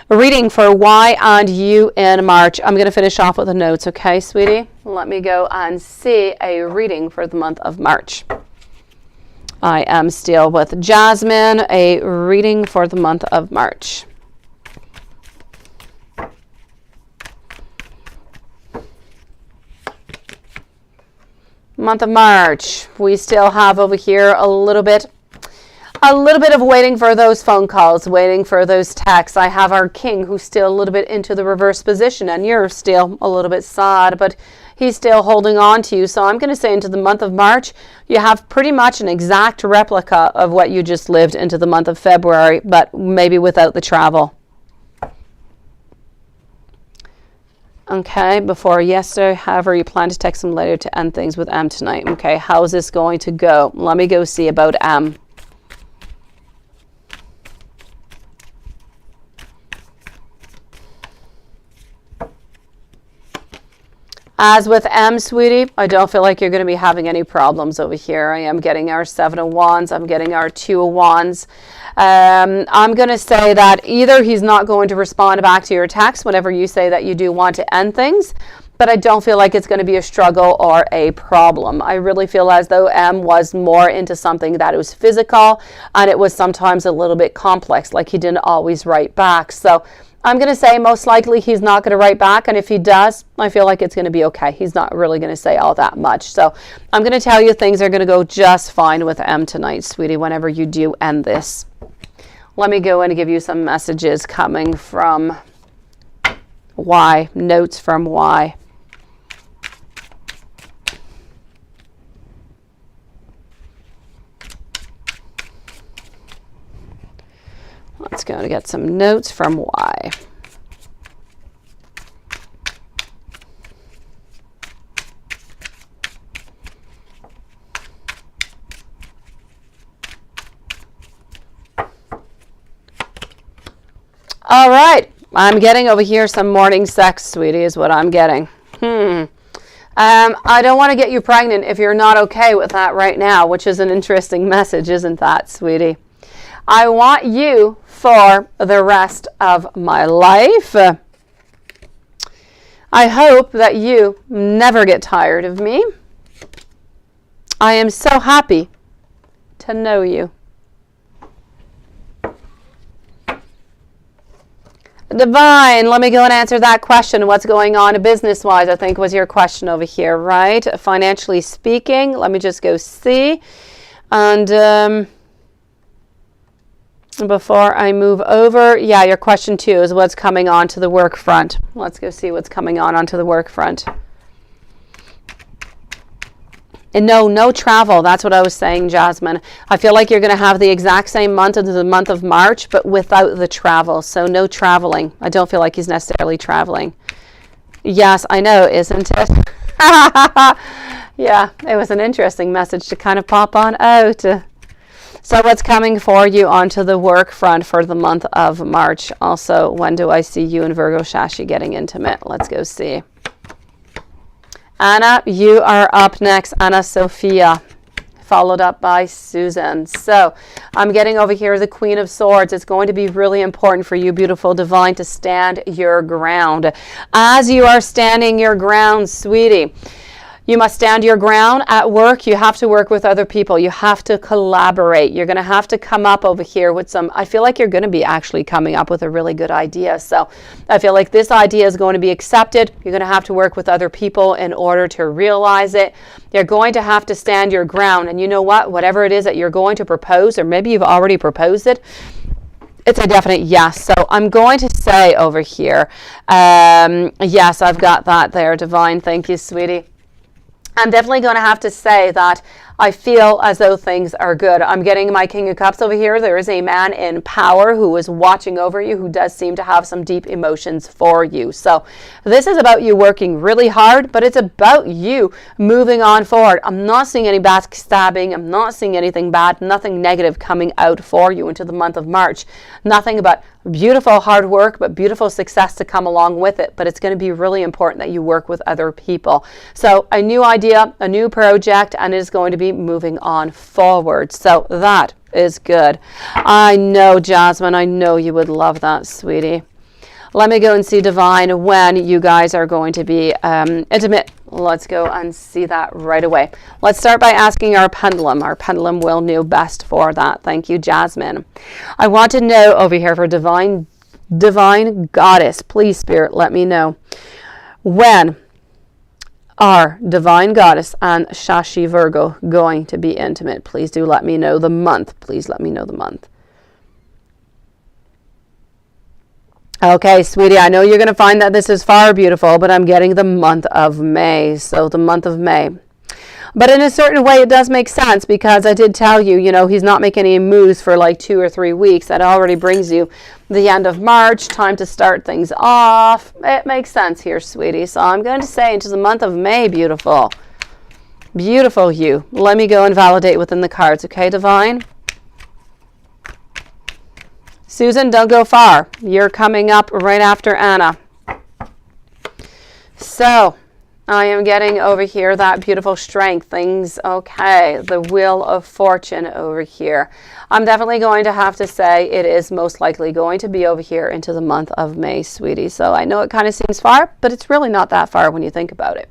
A reading for Y and you in March. I'm going to finish off with the notes, okay, sweetie? Let me go and see a reading for the month of March. I am still with Jasmine, a reading for the month of March. Month of March, we still have over here a little bit of waiting for those phone calls, waiting for those texts. I have our king who's still a little bit into the reverse position, and you're still a little bit sad, but he's still holding on to you. So I'm going to say into the month of March, you have pretty much an exact replica of what you just lived into the month of February, but maybe without the travel. Okay, before yesterday, however, you plan to text him later to end things with M tonight. Okay, how is this going to go? Let me go see about M. As with M, sweetie, I don't feel like you're going to be having any problems over here. I am getting our 7 of Wands. I'm getting our 2 of Wands. I'm going to say that either he's not going to respond back to your text whenever you say that you do want to end things, but I don't feel like it's going to be a struggle or a problem. I really feel as though M was more into something that was physical, and it was sometimes a little bit complex, like he didn't always write back. So I'm going to say most likely he's not going to write back, and if he does, I feel like it's going to be okay. He's not really going to say all that much. So I'm going to tell you things are going to go just fine with M tonight, sweetie, whenever you do end this. Let me go in and give you some messages coming from Y, notes from Y. Let's go and get some notes from Y. All right, I'm getting over here some morning sex, sweetie, is what I'm getting. I don't want to get you pregnant if you're not okay with that right now, which is an interesting message, isn't that, sweetie? I want you for the rest of my life. I hope that you never get tired of me. I am so happy to know you. Divine, let me go and answer that question. What's going on business-wise, I think was your question over here, right? Financially speaking, let me just go see. And before I move over, yeah, your question too is what's coming on to the work front. Let's go see what's coming on onto the work front. And no travel. That's what I was saying, Jasmine. I feel like you're going to have the exact same month as the month of March, but without the travel. So no traveling. I don't feel like he's necessarily traveling. Yes, I know, isn't it? Yeah, it was an interesting message to kind of pop on out. So what's coming for you onto the work front for the month of March? Also, when do I see you and Virgo Shashi getting intimate? Let's go see. Anna, you are up next. Anna Sophia, followed up by Susan. So I'm getting over here the Queen of Swords. It's going to be really important for you, beautiful divine, to stand your ground. As you are standing your ground, sweetie, you must stand your ground at work. You have to work with other people. You have to collaborate. You're going to have to come up over here with some, I feel like you're going to be actually coming up with a really good idea. So I feel like this idea is going to be accepted. You're going to have to work with other people in order to realize it. You're going to have to stand your ground. And you know what? Whatever it is that you're going to propose, or maybe you've already proposed it, it's a definite yes. So I'm going to say over here, yes, I've got that there, divine. Thank you, sweetie. I'm definitely going to have to say that I feel as though things are good. I'm getting my King of Cups over here. There is a man in power who is watching over you, who does seem to have some deep emotions for you. So this is about you working really hard, but it's about you moving on forward. I'm not seeing any backstabbing. I'm not seeing anything bad, nothing negative coming out for you into the month of March. Nothing but beautiful hard work, but beautiful success to come along with it. But it's going to be really important that you work with other people. So a new idea, a new project, and it is going to be moving on forward. So that is good. I know, Jasmine, I know you would love that, sweetie. Let me go and see, divine, when you guys are going to be intimate. Let's go and see that right away. Let's start by asking our pendulum. Our pendulum will know best for that. Thank you, Jasmine. I want to know over here for divine goddess. Please, Spirit, let me know. When are divine goddess and Shashi Virgo going to be intimate? Please do let me know the month. Please let me know the month. Okay, sweetie, I know you're going to find that this is far beautiful, but I'm getting the month of May. So the month of May. But in a certain way, it does make sense, because I did tell you, you know, he's not making any moves for like 2 or 3 weeks. That already brings you the end of March, time to start things off. It makes sense here, sweetie. So I'm going to say into the month of May, beautiful. Beautiful you. Let me go and validate within the cards, okay, divine? Susan, don't go far. You're coming up right after Anna. So I am getting over here that beautiful strength. Things, okay, the wheel of fortune over here. I'm definitely going to have to say it is most likely going to be over here into the month of May, sweetie. So I know it kind of seems far, but it's really not that far when you think about it.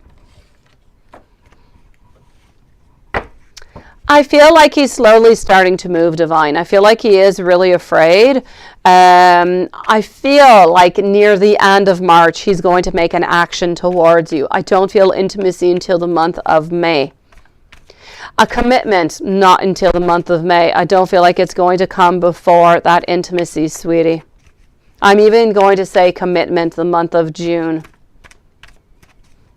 I feel like he's slowly starting to move, Divine. I feel like he is really afraid. I feel like near the end of March, he's going to make an action towards you. I don't feel intimacy until the month of May. A commitment, not until the month of May. I don't feel like it's going to come before that intimacy, sweetie. I'm even going to say commitment the month of June.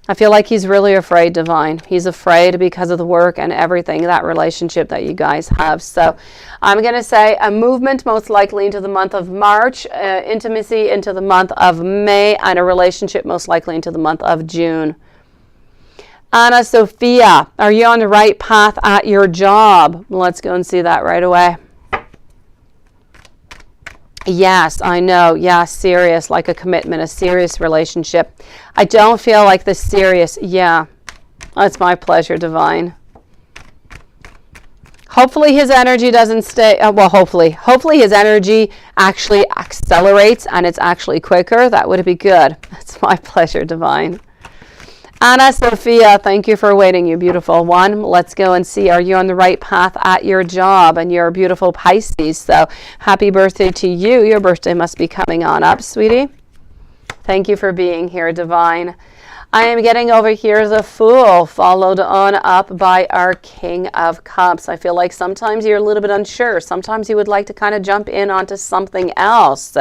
I feel like he's really afraid, Divine. He's afraid because of the work and everything, that relationship that you guys have. So I'm going to say a movement most likely into the month of March, intimacy into the month of May, and a relationship most likely into the month of June. Anna Sophia, are you on the right path at your job? Let's go and see that right away. Yes, I know. Yeah, serious, like a commitment, a serious relationship. I don't feel like the serious. Yeah, it's my pleasure, Divine. Hopefully his energy doesn't stay. Well, hopefully his energy actually accelerates and it's actually quicker. That would be good. It's my pleasure, Divine. Anna Sophia, thank you for waiting, you beautiful one. Let's go and see, are you on the right path at your job? And you're a beautiful Pisces, so happy birthday to you. Your birthday must be coming on up, sweetie. Thank you for being here, Divine. I am getting over here the Fool, followed on up by our King of Cups. I feel like sometimes you're a little bit unsure. Sometimes you would like to kind of jump in onto something else.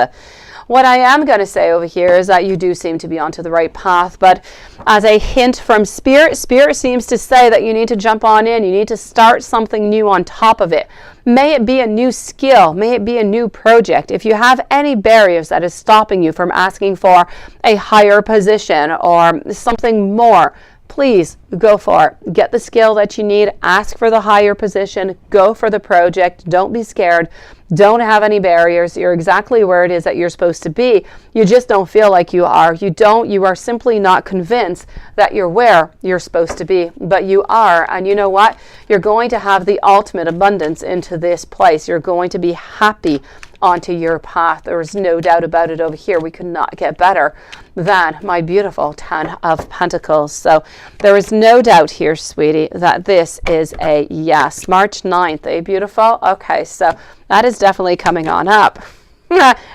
What I am going to say over here is that you do seem to be onto the right path, but as a hint from Spirit, Spirit seems to say that you need to jump on in. You need to start something new on top of it. May it be a new skill. May it be a new project. If you have any barriers that is stopping you from asking for a higher position or something more, please go for it. Get the skill that you need. Ask for the higher position. Go for the project. Don't be scared. Don't have any barriers. You're exactly where it is that you're supposed to be. You just don't feel like you are. You are simply not convinced that you're where you're supposed to be, but you are. And you know what? You're going to have the ultimate abundance into this place. You're going to be happy onto your path. There is no doubt about it over here. We could not get better than my beautiful Ten of Pentacles. So there is no doubt here, sweetie, that this is a yes. March 9th, eh, beautiful? Okay, so that is definitely coming on up.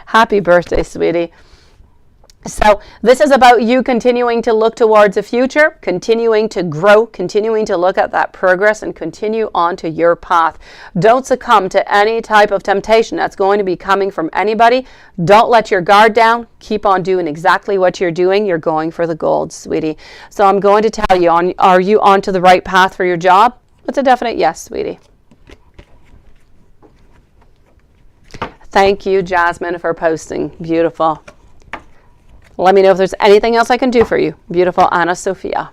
Happy birthday, sweetie. So this is about you continuing to look towards the future, continuing to grow, continuing to look at that progress and continue on to your path. Don't succumb to any type of temptation that's going to be coming from anybody. Don't let your guard down. Keep on doing exactly what you're doing. You're going for the gold, sweetie. So I'm going to tell you, are you onto the right path for your job? It's a definite yes, sweetie. Thank you, Jasmine, for posting. Beautiful. Let me know if there's anything else I can do for you. Beautiful Anna Sophia.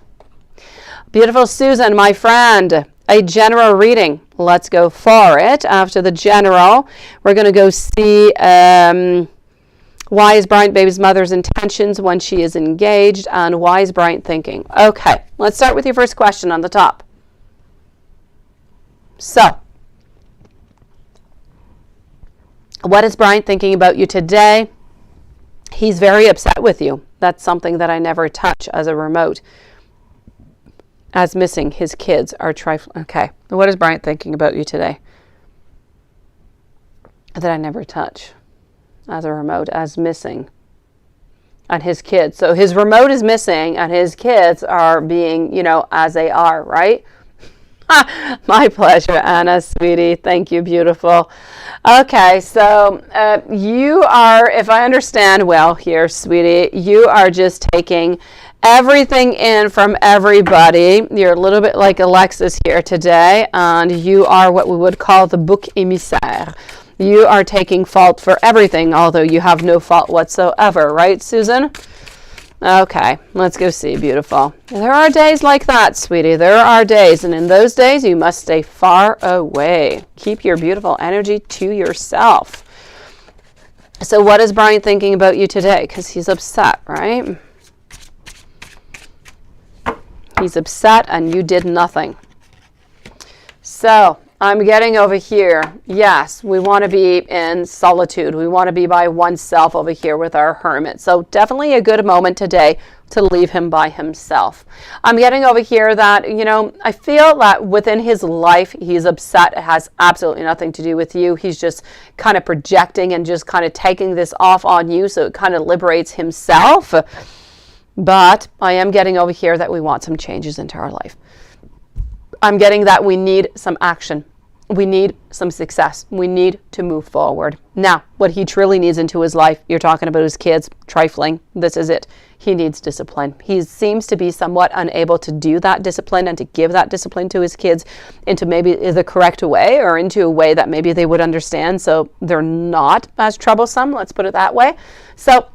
Beautiful Susan, my friend. A general reading. Let's go for it. After the general, we're going to go see why is Bryant Baby's mother's intentions when she is engaged, and why is Bryant thinking? Okay, let's start with your first question on the top. So, what is Bryant thinking about you today? He's very upset with you. That's something that I never touch as a remote. As missing, his kids are trifling. Okay. What is Bryant thinking about you today? That I never touch as a remote, as missing. And his kids. So his remote is missing and his kids are being, as they are, right? My pleasure, Anna, sweetie. Thank you, beautiful. Okay, so you are, if I understand well here, sweetie, you are just taking everything in from everybody. You're a little bit like Alexis here today, and you are what we would call the bouc émissaire. You are taking fault for everything, although you have no fault whatsoever, right, Susan? Okay, let's go see, beautiful. There are days like that, sweetie. There are days, and in those days, you must stay far away. Keep your beautiful energy to yourself. So what is Brian thinking about you today? Because he's upset, right? He's upset and you did nothing. So I'm getting over here, yes, we want to be in solitude. We want to be by oneself over here with our hermit. So definitely a good moment today to leave him by himself. I'm getting over here that, you know, I feel that within his life, he's upset. It has absolutely nothing to do with you. He's just kind of projecting and just kind of taking this off on you. So it kind of liberates himself. But I am getting over here that we want some changes into our life. I'm getting that we need some action. We need some success. We need to move forward. Now, what he truly needs into his life, you're talking about his kids, trifling. This is it. He needs discipline. He seems to be somewhat unable to do that discipline and to give that discipline to his kids into maybe the correct way or into a way that maybe they would understand so they're not as troublesome. Let's put it that way. So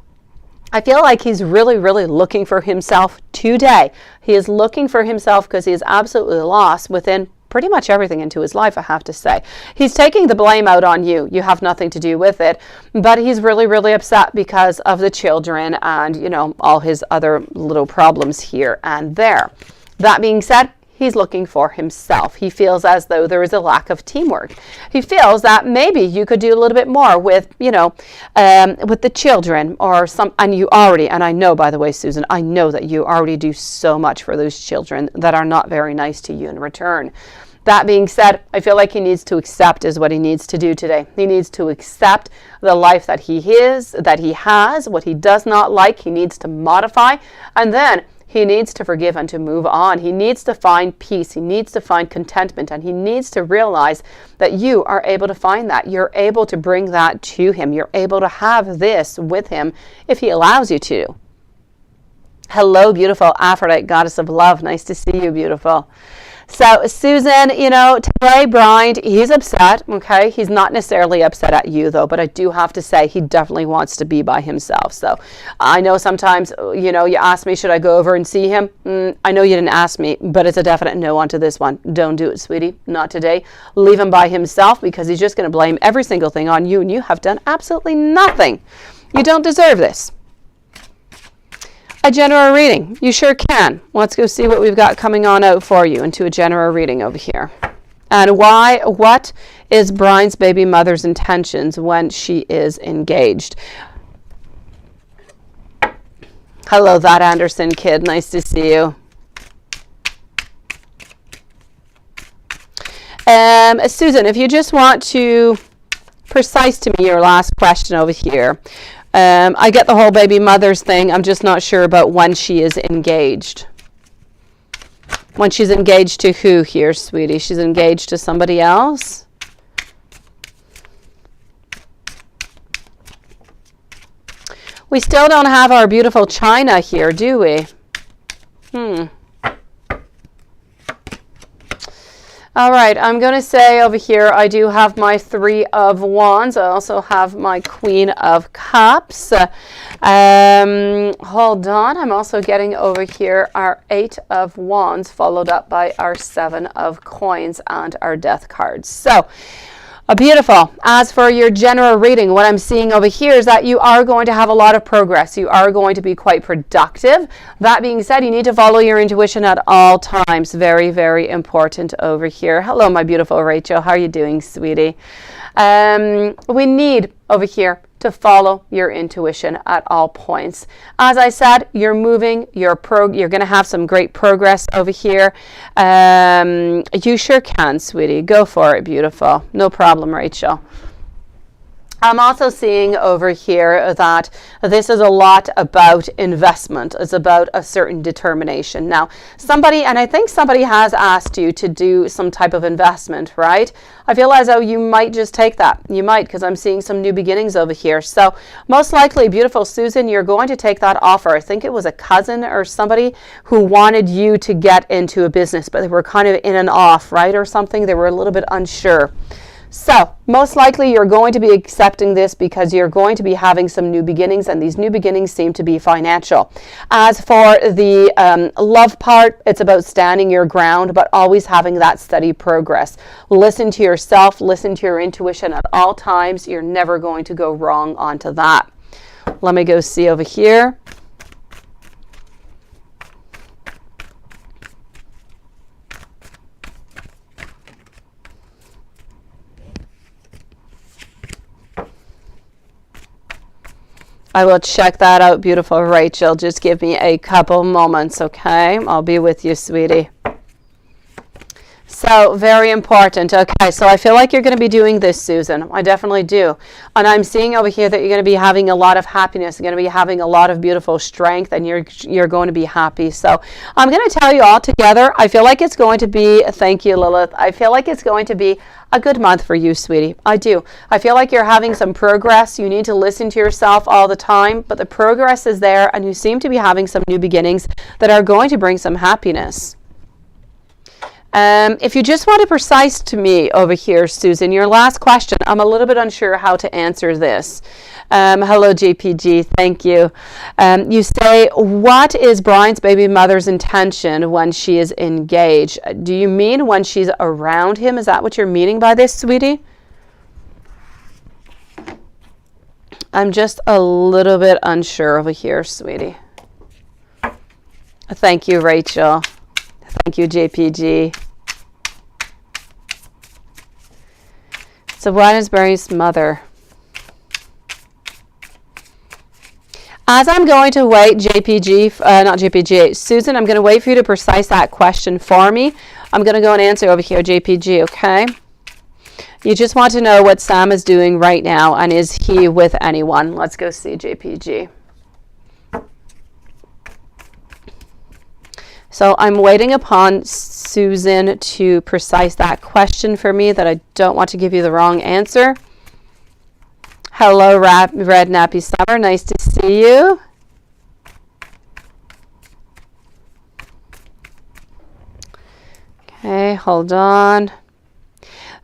I feel like he's really, really looking for himself today. He is looking for himself because he is absolutely lost within pretty much everything into his life, I have to say. He's taking the blame out on you. You have nothing to do with it. But he's really, really upset because of the children and, you know, all his other little problems here and there. That being said, he's looking for himself. He feels as though there is a lack of teamwork. He feels that maybe you could do a little bit more with, you know, with the children or some, and you already, and I know, by the way, Susan, I know that you already do so much for those children that are not very nice to you in return. That being said, I feel like he needs to accept is what he needs to do today. He needs to accept the life that he is, that he has, what he does not like, he needs to modify, and then he needs to forgive and to move on. He needs to find peace. He needs to find contentment. And he needs to realize that you are able to find that. You're able to bring that to him. You're able to have this with him if he allows you to. Hello, beautiful Aphrodite, goddess of love. Nice to see you, beautiful. So Susan, you know, today, Brian, he's upset, okay? He's not necessarily upset at you, though, but I do have to say he definitely wants to be by himself. So I know sometimes, you know, you ask me, should I go over and see him? I know you didn't ask me, but it's a definite no onto this one. Don't do it, sweetie. Not today. Leave him by himself because he's just going to blame every single thing on you, and you have done absolutely nothing. You don't deserve this. A general reading. You sure can. Let's go see what we've got coming on out for you into a general reading over here. And what is Brian's baby mother's intentions when she is engaged? Hello, that Anderson kid. Nice to see you. Susan, if you just want to precise to me your last question over here. I get the whole baby mother's thing. I'm just not sure about when she is engaged. When she's engaged to who here, sweetie? She's engaged to somebody else? We still don't have our beautiful China here, do we? All right, I'm going to say over here, I do have my Three of Wands. I also have my Queen of Cups. Hold on. I'm also getting over here our Eight of Wands, followed up by our Seven of Coins and our Death cards. So, beautiful. As for your general reading, what I'm seeing over here is that you are going to have a lot of progress. You are going to be quite productive. That being said, you need to follow your intuition at all times. Very, very important over here. Hello, my beautiful Rachel. How are you doing, sweetie? We need over here to follow your intuition at all points. As I said, you're moving, you're going to have some great progress over here. You sure can, sweetie. Go for it, beautiful. No problem, Rachel. I'm also seeing over here that this is a lot about investment. It's about a certain determination. Now, somebody, and I think somebody has asked you to do some type of investment, right? I feel as though you might just take that. You might, because I'm seeing some new beginnings over here. So most likely, beautiful Susan, you're going to take that offer. I think it was a cousin or somebody who wanted you to get into a business, but they were kind of in and off, right? Or something. They were a little bit unsure. So, most likely you're going to be accepting this because you're going to be having some new beginnings, and these new beginnings seem to be financial. As for the love part, it's about standing your ground, but always having that steady progress. Listen to yourself, listen to your intuition at all times. You're never going to go wrong onto that. Let me go see over here. I will check that out, beautiful Rachel. Just give me a couple moments, okay? I'll be with you, sweetie. So, very important. Okay, so I feel like you're going to be doing this, Susan. I definitely do. And I'm seeing over here that you're going to be having a lot of happiness. You're going to be having a lot of beautiful strength, and you're going to be happy. So, I'm going to tell you all together, I feel like it's going to be, thank you, Lilith. I feel like it's going to be a good month for you, sweetie. I do. I feel like you're having some progress. You need to listen to yourself all the time, but the progress is there, and you seem to be having some new beginnings that are going to bring some happiness. If you just want to precise to me over here, Susan, your last question, I'm a little bit unsure how to answer this. Hello, JPG. Thank you. You say, what is Brian's baby mother's intention when she is engaged? Do you mean when she's around him? Is that what you're meaning by this, sweetie? I'm just a little bit unsure over here, sweetie. Thank you, Rachel. Thank you, JPG. So what is Barry's mother? As I'm going to wait, not JPG, Susan, I'm going to wait for you to precise that question for me. I'm going to go and answer over here, JPG, okay? You just want to know what Sam is doing right now, and is he with anyone? Let's go see JPG. So I'm waiting upon Susan to precise that question for me, that I don't want to give you the wrong answer. Hello, Red Nappy Summer. Nice to see you. Okay, hold on.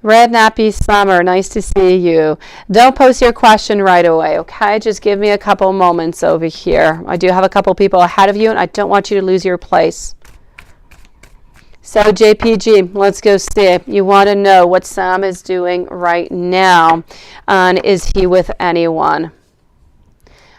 Red Nappy Summer, nice to see you. Don't post your question right away, okay? Just give me a couple moments over here. I do have a couple people ahead of you, and I don't want you to lose your place. So JPG, let's go see. You want to know what Sam is doing right now, and is he with anyone?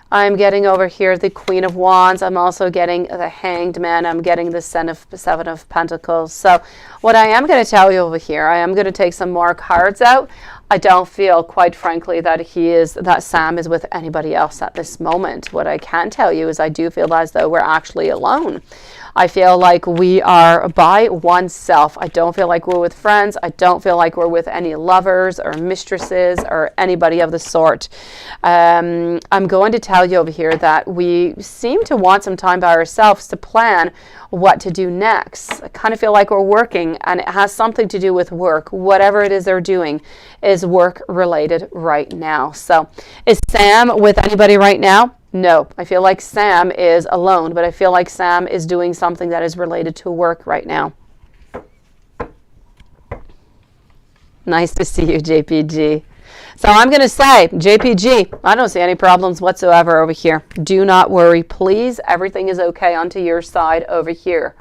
I'm getting over here the Queen of Wands. I'm also getting the Hanged Man. I'm getting the Seven of Pentacles. So what I am going to tell you over here, I am going to take some more cards out. I don't feel, quite frankly, that Sam is with anybody else at this moment. What I can tell you is I do feel as though we're actually alone. I feel like we are by oneself. I don't feel like we're with friends. I don't feel like we're with any lovers or mistresses or anybody of the sort. I'm going to tell you over here that we seem to want some time by ourselves to plan what to do next. I kind of feel like we're working, and it has something to do with work. Whatever it is they're doing is work related right now. So is Sam with anybody right now? No, I feel like Sam is alone, but I feel like Sam is doing something that is related to work right now. Nice to see you, JPG. So I'm going to say, JPG, I don't see any problems whatsoever over here. Do not worry, please. Everything is okay onto your side over here.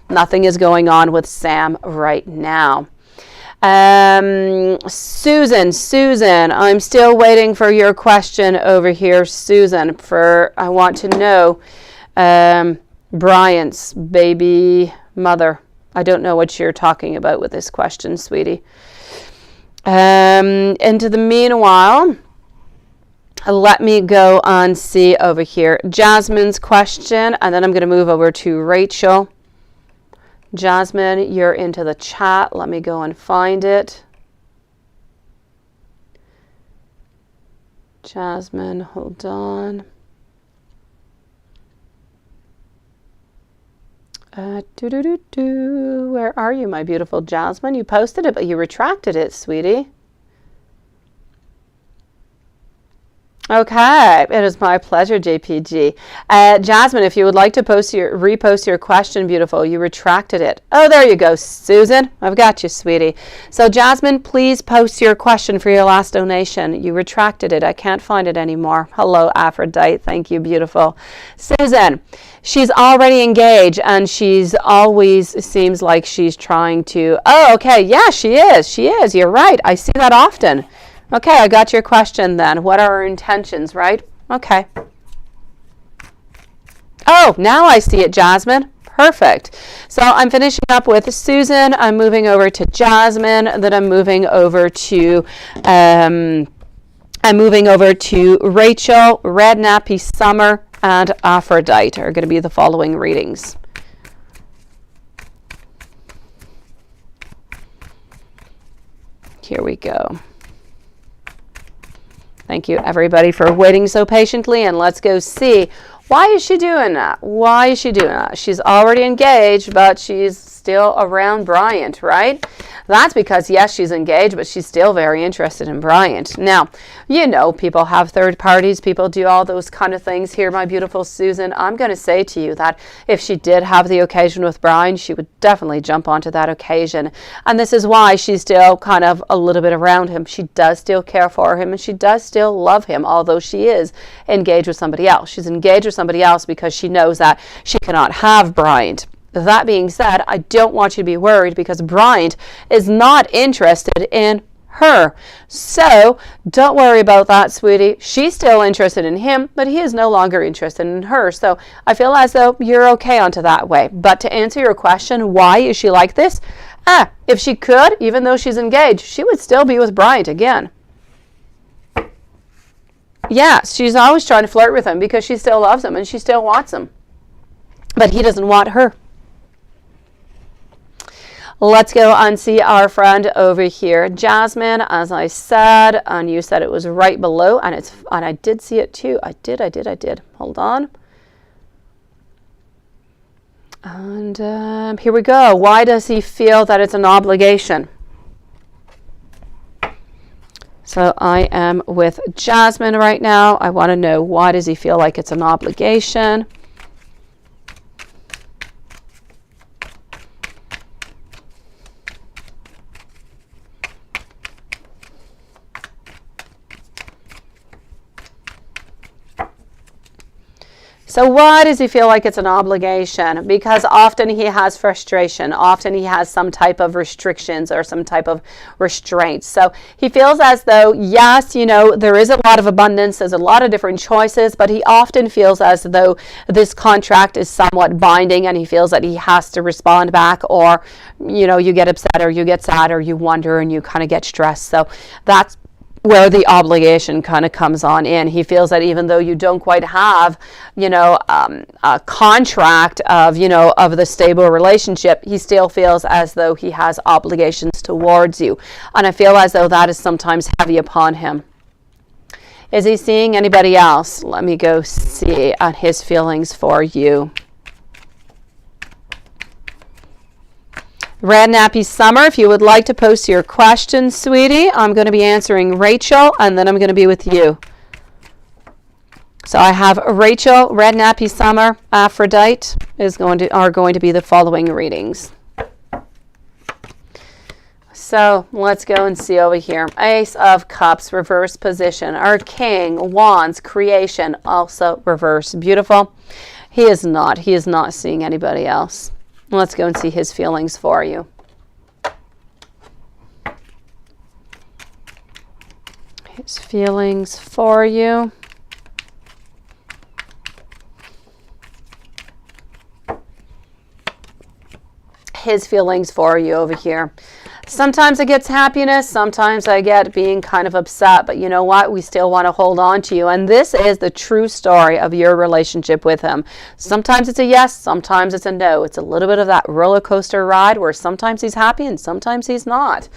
Nothing is going on with Sam right now. Susan, I'm still waiting for your question over here, Susan. I want to know Brian's baby mother. I don't know what you're talking about with this question, sweetie. Into the meanwhile, let me go on see over here Jasmine's question, and then I'm going to move over to Rachel. Jasmine, you're into the chat. Let me go and find it. Jasmine, hold on. Where are you, my beautiful Jasmine? You posted it, but you retracted it, sweetie. Okay, it is my pleasure, JPG. Jasmine, if you would like to repost your question, beautiful, you retracted it. Oh, there you go, Susan. I've got you, sweetie. So, Jasmine, please post your question for your last donation. You retracted it. I can't find it anymore. Hello, Aphrodite. Thank you, beautiful. Susan, she's already engaged, and she's always seems like she's trying to... Oh, okay. Yeah, she is. She is. You're right. I see that often. Okay, I got your question then. What are her intentions, right? Okay. Oh, now I see it, Jasmine. Perfect. So I'm finishing up with Susan. I'm moving over to Jasmine. Then I'm moving over to And moving over to Rachel, Red Nappy Summer, and Aphrodite are going to be the following readings. Here we go. Thank you, everybody, for waiting so patiently. And let's go see. Why is she doing that? Why is she doing that? She's already engaged, but she's still around Bryant, right? That's because, yes, she's engaged, but she's still very interested in Bryant. Now, you know, people have third parties. People do all those kind of things. Here, my beautiful Susan, I'm going to say to you that if she did have the occasion with Bryant, she would definitely jump onto that occasion. And this is why she's still kind of a little bit around him. She does still care for him, and she does still love him, although she is engaged with somebody else. She's engaged with somebody else because she knows that she cannot have Bryant. That being said, I don't want you to be worried because Bryant is not interested in her. So don't worry about that, sweetie. She's still interested in him, but he is no longer interested in her. So I feel as though you're okay onto that way. But to answer your question, why is she like this? If she could, even though she's engaged, she would still be with Bryant again. Yes, she's always trying to flirt with him because she still loves him and she still wants him. But he doesn't want her. Let's go and see our friend over here, Jasmine, as I said, and you said it was right below, and I did see it too. I did. Hold on. And here we go. Why does he feel that it's an obligation? So I am with Jasmine right now. I want to know, why does he feel like it's an obligation? So why does he feel like it's an obligation? Because often he has frustration. Often he has some type of restrictions or some type of restraints. So he feels as though, yes, you know, there is a lot of abundance. There's a lot of different choices, but he often feels as though this contract is somewhat binding and he feels that he has to respond back, or, you know, you get upset or you get sad or you wonder and you kind of get stressed. So that's where the obligation kind of comes on in. He feels that even though you don't quite have, you know, a contract of, you know, of the stable relationship, he still feels as though he has obligations towards you. And I feel as though that is sometimes heavy upon him. Is he seeing anybody else? Let me go see on his feelings for you. Red Nappy Summer, if you would like to post your questions, sweetie, I'm going to be answering Rachel, and then I'm going to be with you. So I have Rachel, Red Nappy Summer, Aphrodite are going to be the following readings. So let's go and see over here. Ace of Cups, reverse position. Our King, Wands, creation, also reverse. Beautiful. He is not seeing anybody else. Let's go and see his feelings for you. His feelings for you. His feelings for you over here. Sometimes I get happiness, sometimes I get being kind of upset, but you know what? We still want to hold on to you. And this is the true story of your relationship with him. Sometimes it's a yes, sometimes it's a no. It's a little bit of that roller coaster ride where sometimes he's happy and sometimes he's not.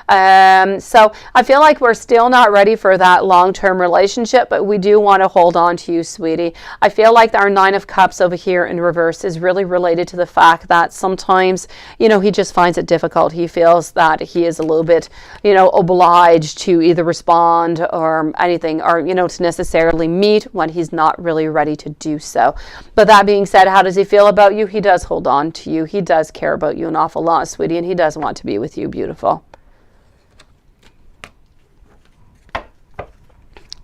So I feel like we're still not ready for that long-term relationship, but we do want to hold on to you, sweetie. I feel like our Nine of Cups over here in reverse is really related to the fact that sometimes, you know, he just finds it difficult. He feels that he is a little bit, you know, obliged to either respond or anything, or, you know, to necessarily meet when he's not really ready to do so. But that being said, how does he feel about you? He does hold on to you. He does care about you an awful lot, sweetie, and he does want to be with you, beautiful.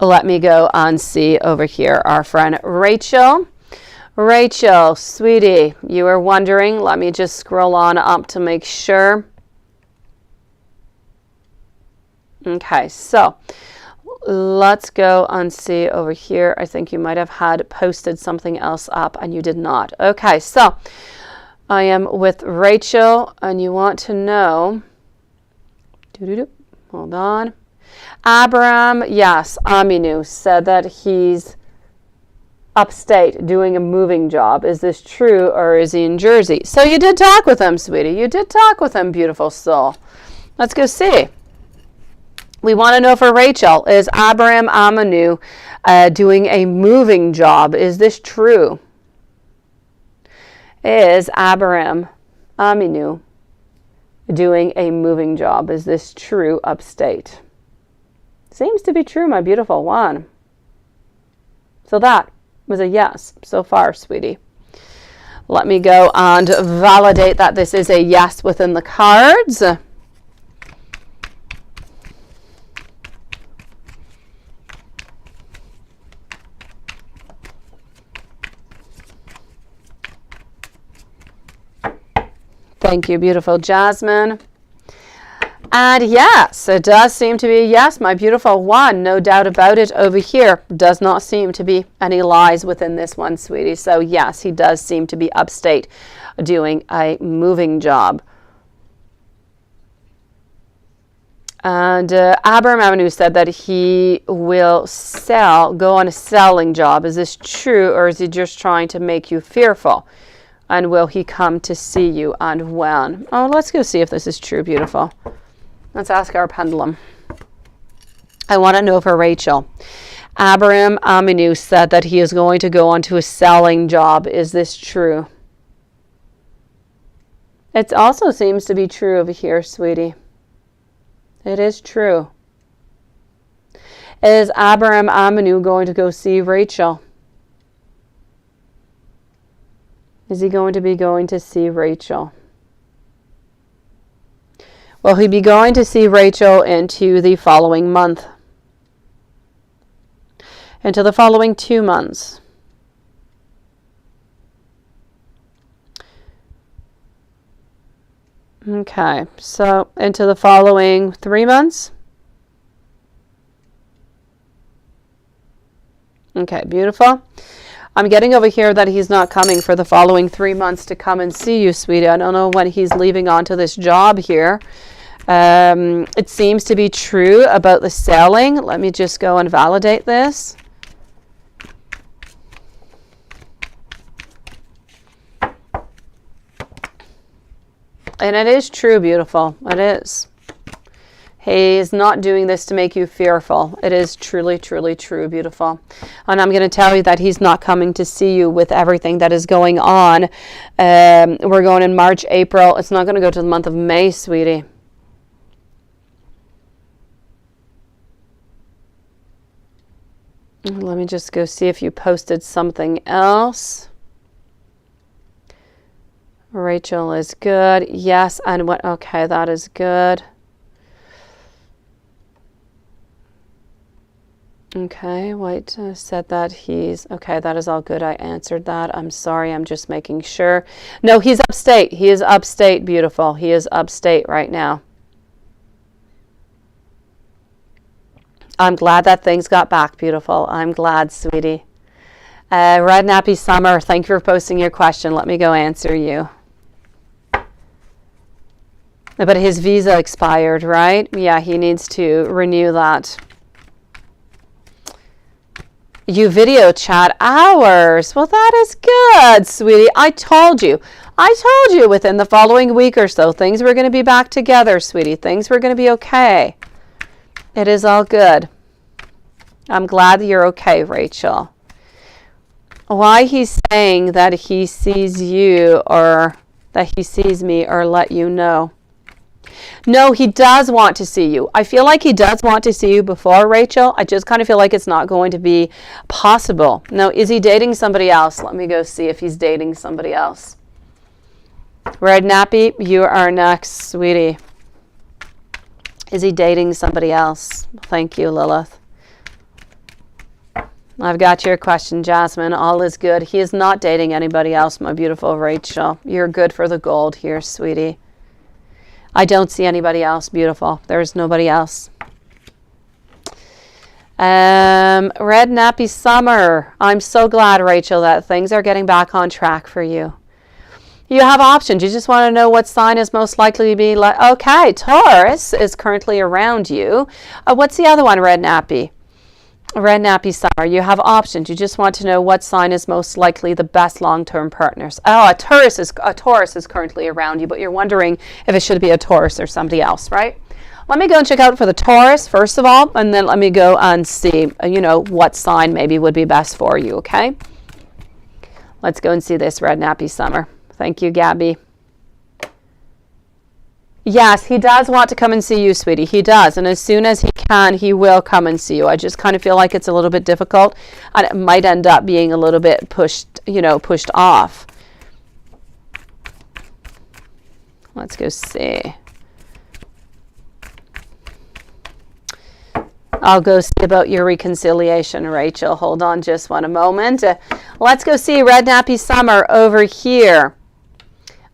Let me go and see over here our friend Rachel. Rachel, sweetie, you were wondering. Let me just scroll on up to make sure. Okay, so let's go and see over here. I think you might have had posted something else up and you did not. Okay, so I am with Rachel and you want to know, hold on. Abraham, yes, Aminu said that he's upstate doing a moving job. Is this true, or is he in Jersey? So you did talk with him, sweetie. You did talk with him, beautiful soul. Let's go see. We want to know for Rachel, is Abraham Aminu doing a moving job? Is this true? Is Abraham Aminu doing a moving job? Is this true upstate? Seems to be true, my beautiful one. So that was a yes so far, sweetie. Let me go and validate that this is a yes within the cards. Thank you, beautiful Jasmine. And yes, it does seem to be a yes, my beautiful one. No doubt about it over here. Does not seem to be any lies within this one, sweetie. So yes, he does seem to be upstate doing a moving job. And Abraham Aminu said that he will go on a selling job. Is this true, or is he just trying to make you fearful? And will he come to see you, and when? Oh, let's go see if this is true, beautiful. Let's ask our pendulum. I want to know for Rachel. Abraham Aminu said that he is going to go onto a selling job. Is this true? It also seems to be true over here, sweetie. It is true. Is Abraham Aminu going to go see Rachel? Is he going to see Rachel? Will he be going to see Rachel into the following month? Into the following 2 months? Okay, so into the following 3 months? Okay, beautiful. I'm getting over here that he's not coming for the following 3 months to come and see you, sweetie. I don't know when he's leaving onto this job here. It seems to be true about the selling. Let me just go and validate this. And it is true, beautiful. It is. He is not doing this to make you fearful. It is truly, truly true, beautiful. And I'm going to tell you that he's not coming to see you with everything that is going on. We're going in March, April. It's not going to go to the month of May, sweetie. Let me just go see if you posted something else. Rachel is good. Yes, and what? Okay, that is good. Okay, White said that he's... Okay, that is all good. I answered that. I'm sorry. I'm just making sure. No, he's upstate. He is upstate, beautiful. He is upstate right now. I'm glad that things got back, beautiful. I'm glad, sweetie. Red Nappy Summer, thank you for posting your question. Let me go answer you. But his visa expired, right? Yeah, he needs to renew that. You video chat hours. Well, that is good, sweetie. I told you within the following week or so, things were going to be back together, sweetie. Things were going to be okay. It is all good. I'm glad that you're okay, Rachel. Why he's saying that he sees you or that he sees me or let you know. No, he does want to see you. I feel like he does want to see you before, Rachel. I just kind of feel like it's not going to be possible. Now, is he dating somebody else? Let me go see if he's dating somebody else. Red Nappy, you are next, sweetie. Is he dating somebody else? Thank you, Lilith. I've got your question, Jasmine. All is good. He is not dating anybody else, my beautiful Rachel. You're good for the gold here, sweetie. I don't see anybody else, beautiful. There is nobody else. Red Nappy Summer. I'm so glad, Rachel, that things are getting back on track for you. You have options. You just want to know what sign is most likely to be like. Okay, Taurus is currently around you. What's the other one, Red Nappy? Red Nappy Summer. You have options. You just want to know what sign is most likely the best long-term partners. Oh, a Taurus is currently around you, but you're wondering if it should be a Taurus or somebody else, right? Let me go and check out for the Taurus first of all, and then let me go and see, you know, what sign maybe would be best for you, okay? Let's go and see this, Red Nappy Summer. Thank you, Gabby. Yes, he does want to come and see you, sweetie. He does. And as soon as he can, he will come and see you. I just kind of feel like it's a little bit difficult and it might end up being a little bit pushed, you know, pushed off. Let's go see. I'll go see about your reconciliation, Rachel. Hold on just one moment. Let's go see Red Nappy Summer over here.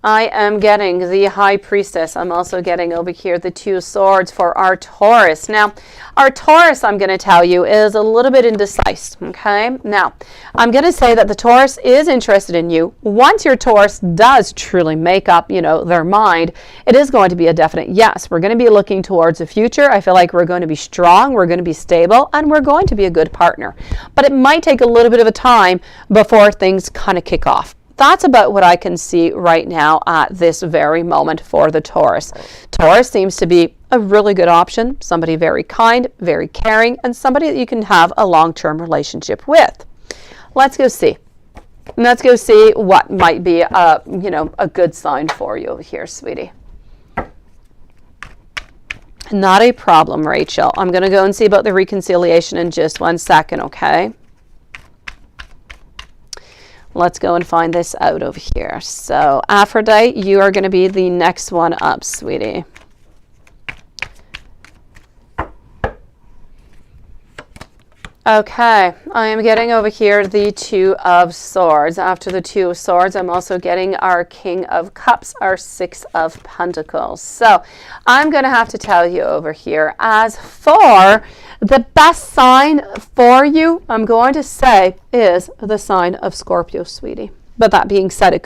I am getting the High Priestess. I'm also getting over here the Two of Swords for our Taurus. Now, our Taurus, I'm going to tell you, is a little bit indecisive, okay? Now, I'm going to say that the Taurus is interested in you. Once your Taurus does truly make up, you know, their mind, it is going to be a definite yes. We're going to be looking towards the future. I feel like we're going to be strong, we're going to be stable, and we're going to be a good partner. But it might take a little bit of a time before things kind of kick off. That's about what I can see right now at this very moment for the Taurus. Taurus seems to be a really good option, somebody very kind, very caring, and somebody that you can have a long-term relationship with. Let's go see. Let's go see what might be a, you know, a good sign for you over here, sweetie. Not a problem, Rachel. I'm going to go and see about the reconciliation in just 1 second, okay? Let's go and find this out over here. So, Aphrodite, you are going to be the next one up, sweetie. Okay, I am getting over here the Two of Swords. After the Two of Swords, I'm also getting our King of Cups, our Six of Pentacles. So, I'm going to have to tell you over here, as for the best sign for you, I'm going to say, is the sign of Scorpio, sweetie. But that being said, it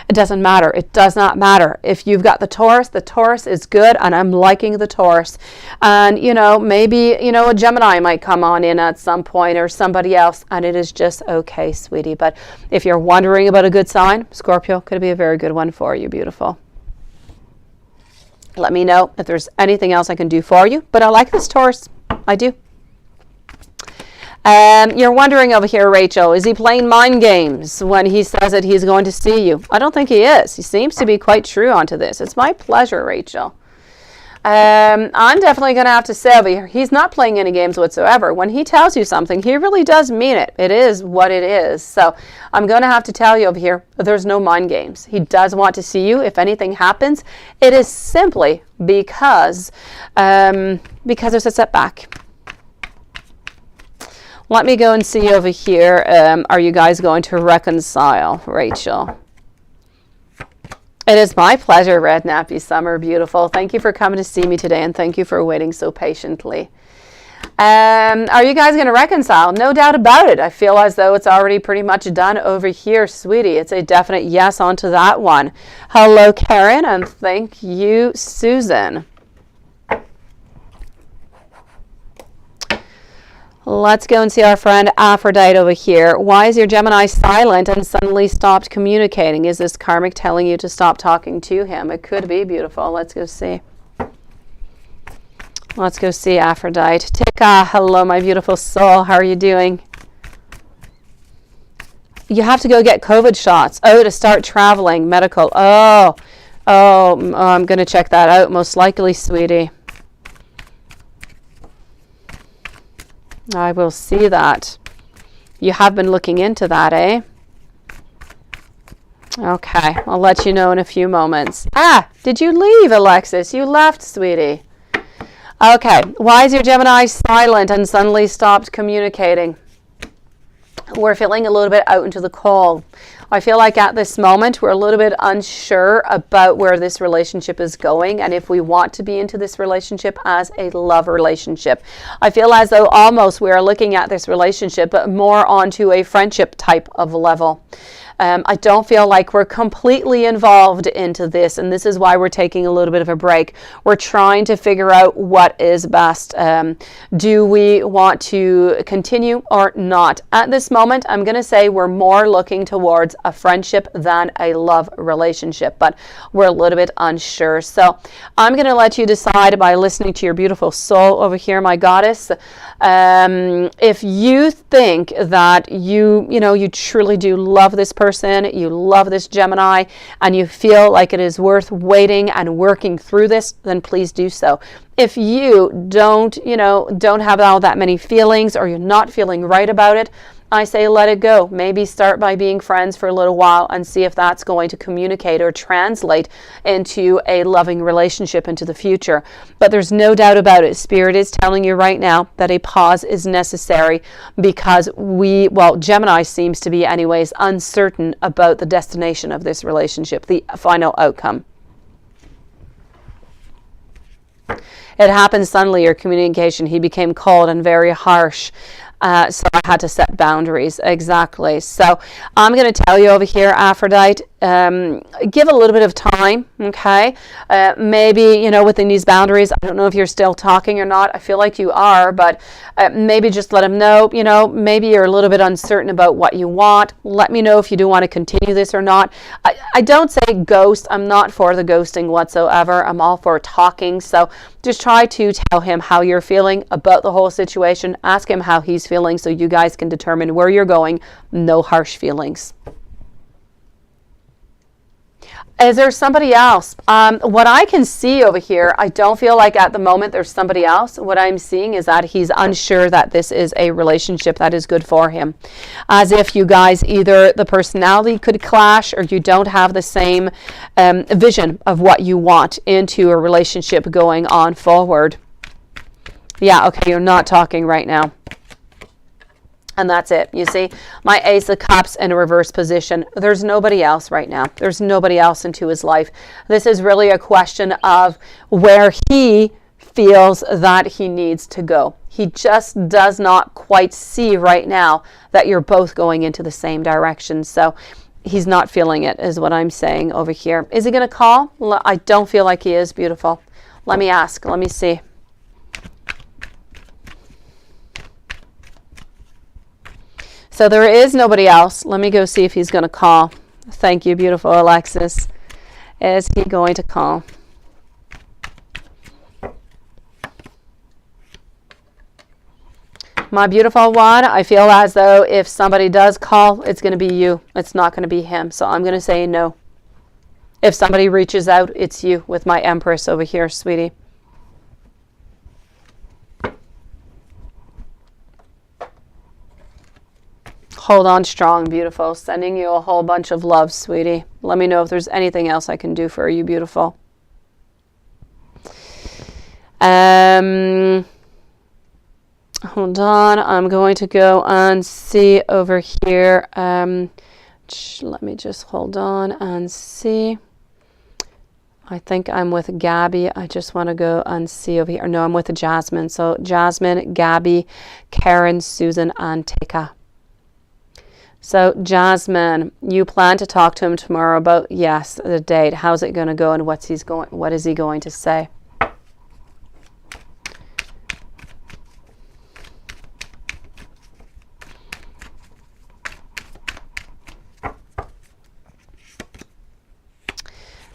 doesn't matter. It does not matter. If you've got the Taurus is good, and I'm liking the Taurus. And, you know, maybe, you know, a Gemini might come on in at some point or somebody else, and it is just okay, sweetie. But if you're wondering about a good sign, Scorpio could be a very good one for you, beautiful. Let me know if there's anything else I can do for you. But I like this Taurus. I do. You're wondering over here, Rachel, is he playing mind games when he says that he's going to see you? I don't think he is. He seems to be quite true onto this. It's my pleasure, Rachel. I'm definitely going to have to say over here, he's not playing any games whatsoever. When he tells you something, he really does mean it. It is what it is. So I'm going to have to tell you over here, there's no mind games. He does want to see you. If anything happens, it is simply because there's a setback. Let me go and see over here. Are you guys going to reconcile, Rachel? It is my pleasure, Red Nappy Summer, beautiful. Thank you for coming to see me today, and thank you for waiting so patiently. Are you guys going to reconcile? No doubt about it. I feel as though it's already pretty much done over here, sweetie. It's a definite yes onto that one. Hello, Karen, and thank you, Susan. Let's go and see our friend Aphrodite over here. Why is your Gemini silent and suddenly stopped communicating? Is this karmic telling you to stop talking to him? It could be, beautiful. Let's go see. Let's go see Aphrodite. Tika, hello, my beautiful soul. How are you doing? You have to go get COVID shots. Oh, to start traveling, medical. Oh, I'm going to check that out, most likely, sweetie. I will see that. You have been looking into that, eh? Okay, I'll let you know in a few moments. Ah, did you leave, Alexis? You left, sweetie. Okay, why is your Gemini silent and suddenly stopped communicating? We're feeling a little bit out into the cold. I feel like at this moment, we're a little bit unsure about where this relationship is going and if we want to be into this relationship as a love relationship. I feel as though almost we are looking at this relationship but more onto a friendship type of level. I don't feel like we're completely involved into this, and this is why we're taking a little bit of a break. We're trying to figure out what is best. Do we want to continue or not? At this moment, I'm going to say we're more looking towards a friendship than a love relationship, but we're a little bit unsure. So I'm going to let you decide by listening to your beautiful soul over here, my goddess. If you think that you truly do love this person, you love this Gemini, and you feel like it is worth waiting and working through this, then please do so. If you don't have all that many feelings, or you're not feeling right about it, I say let it go. Maybe start by being friends for a little while and see if that's going to communicate or translate into a loving relationship into the future. But there's no doubt about it. Spirit is telling you right now that a pause is necessary because Gemini seems to be anyways uncertain about the destination of this relationship, the final outcome. It happened suddenly, your communication. He became cold and very harsh. So I had to set boundaries. Exactly. So I'm going to tell you over here, Aphrodite, give a little bit of time. Okay. Maybe, within these boundaries, I don't know if you're still talking or not. I feel like you are, but maybe just let him know, maybe you're a little bit uncertain about what you want. Let me know if you do want to continue this or not. I don't say ghost. I'm not for the ghosting whatsoever. I'm all for talking. So just try to tell him how you're feeling about the whole situation. Ask him how he's feeling so you guys can determine where you're going. No harsh feelings. Is there somebody else? What I can see over here, I don't feel like at the moment there's somebody else. What I'm seeing is that he's unsure that this is a relationship that is good for him. As if you guys, either the personality could clash or you don't have the same vision of what you want into a relationship going on forward. Yeah, okay, you're not talking right now. And that's it. You see, my Ace of Cups in a reverse position. There's nobody else right now. There's nobody else into his life. This is really a question of where he feels that he needs to go. He just does not quite see right now that you're both going into the same direction. So he's not feeling it, is what I'm saying over here. Is he going to call? I don't feel like he is, beautiful. Let me ask. Let me see. So there is nobody else. Let me go see if he's going to call. Thank you, beautiful Alexis. Is he going to call? My beautiful one, I feel as though if somebody does call, it's going to be you. It's not going to be him. So I'm going to say no. If somebody reaches out, it's you with my Empress over here, sweetie. Hold on strong, beautiful. Sending you a whole bunch of love, sweetie. Let me know if there's anything else I can do for you, beautiful. Hold on. I'm going to go and see over here. Let me just hold on and see. I think I'm with Gabby. I just want to go and see over here. No, I'm with Jasmine. So Jasmine, Gabby, Karen, Susan, and Tika. So Jasmine, you plan to talk to him tomorrow about, yes, the date. How's it going to go and what is he going to say?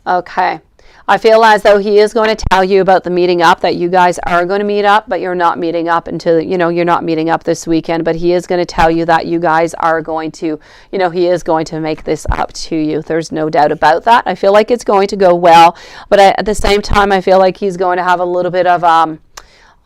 Okay. I feel as though he is going to tell you about the meeting up, that you guys are going to meet up, but you're not meeting up until, you're not meeting up this weekend, but he is going to tell you that you guys are going to, he is going to make this up to you. There's no doubt about that. I feel like it's going to go well, but at the same time, I feel like he's going to have a little bit of,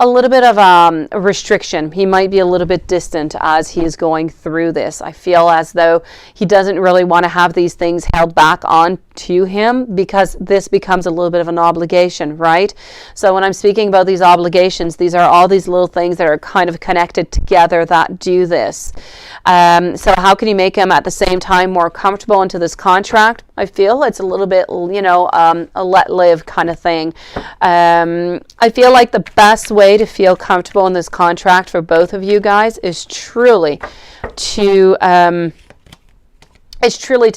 a little bit of a restriction. He might be a little bit distant as he is going through this. I feel as though he doesn't really want to have these things held back on to him, because this becomes a little bit of an obligation, right? So when I'm speaking about these obligations, these are all these little things that are kind of connected together that do this. So how can you make him at the same time more comfortable into this contract? I feel it's a little bit, you know, a let live kind of thing. I feel like the best way to feel comfortable in this contract for both of you guys is truly to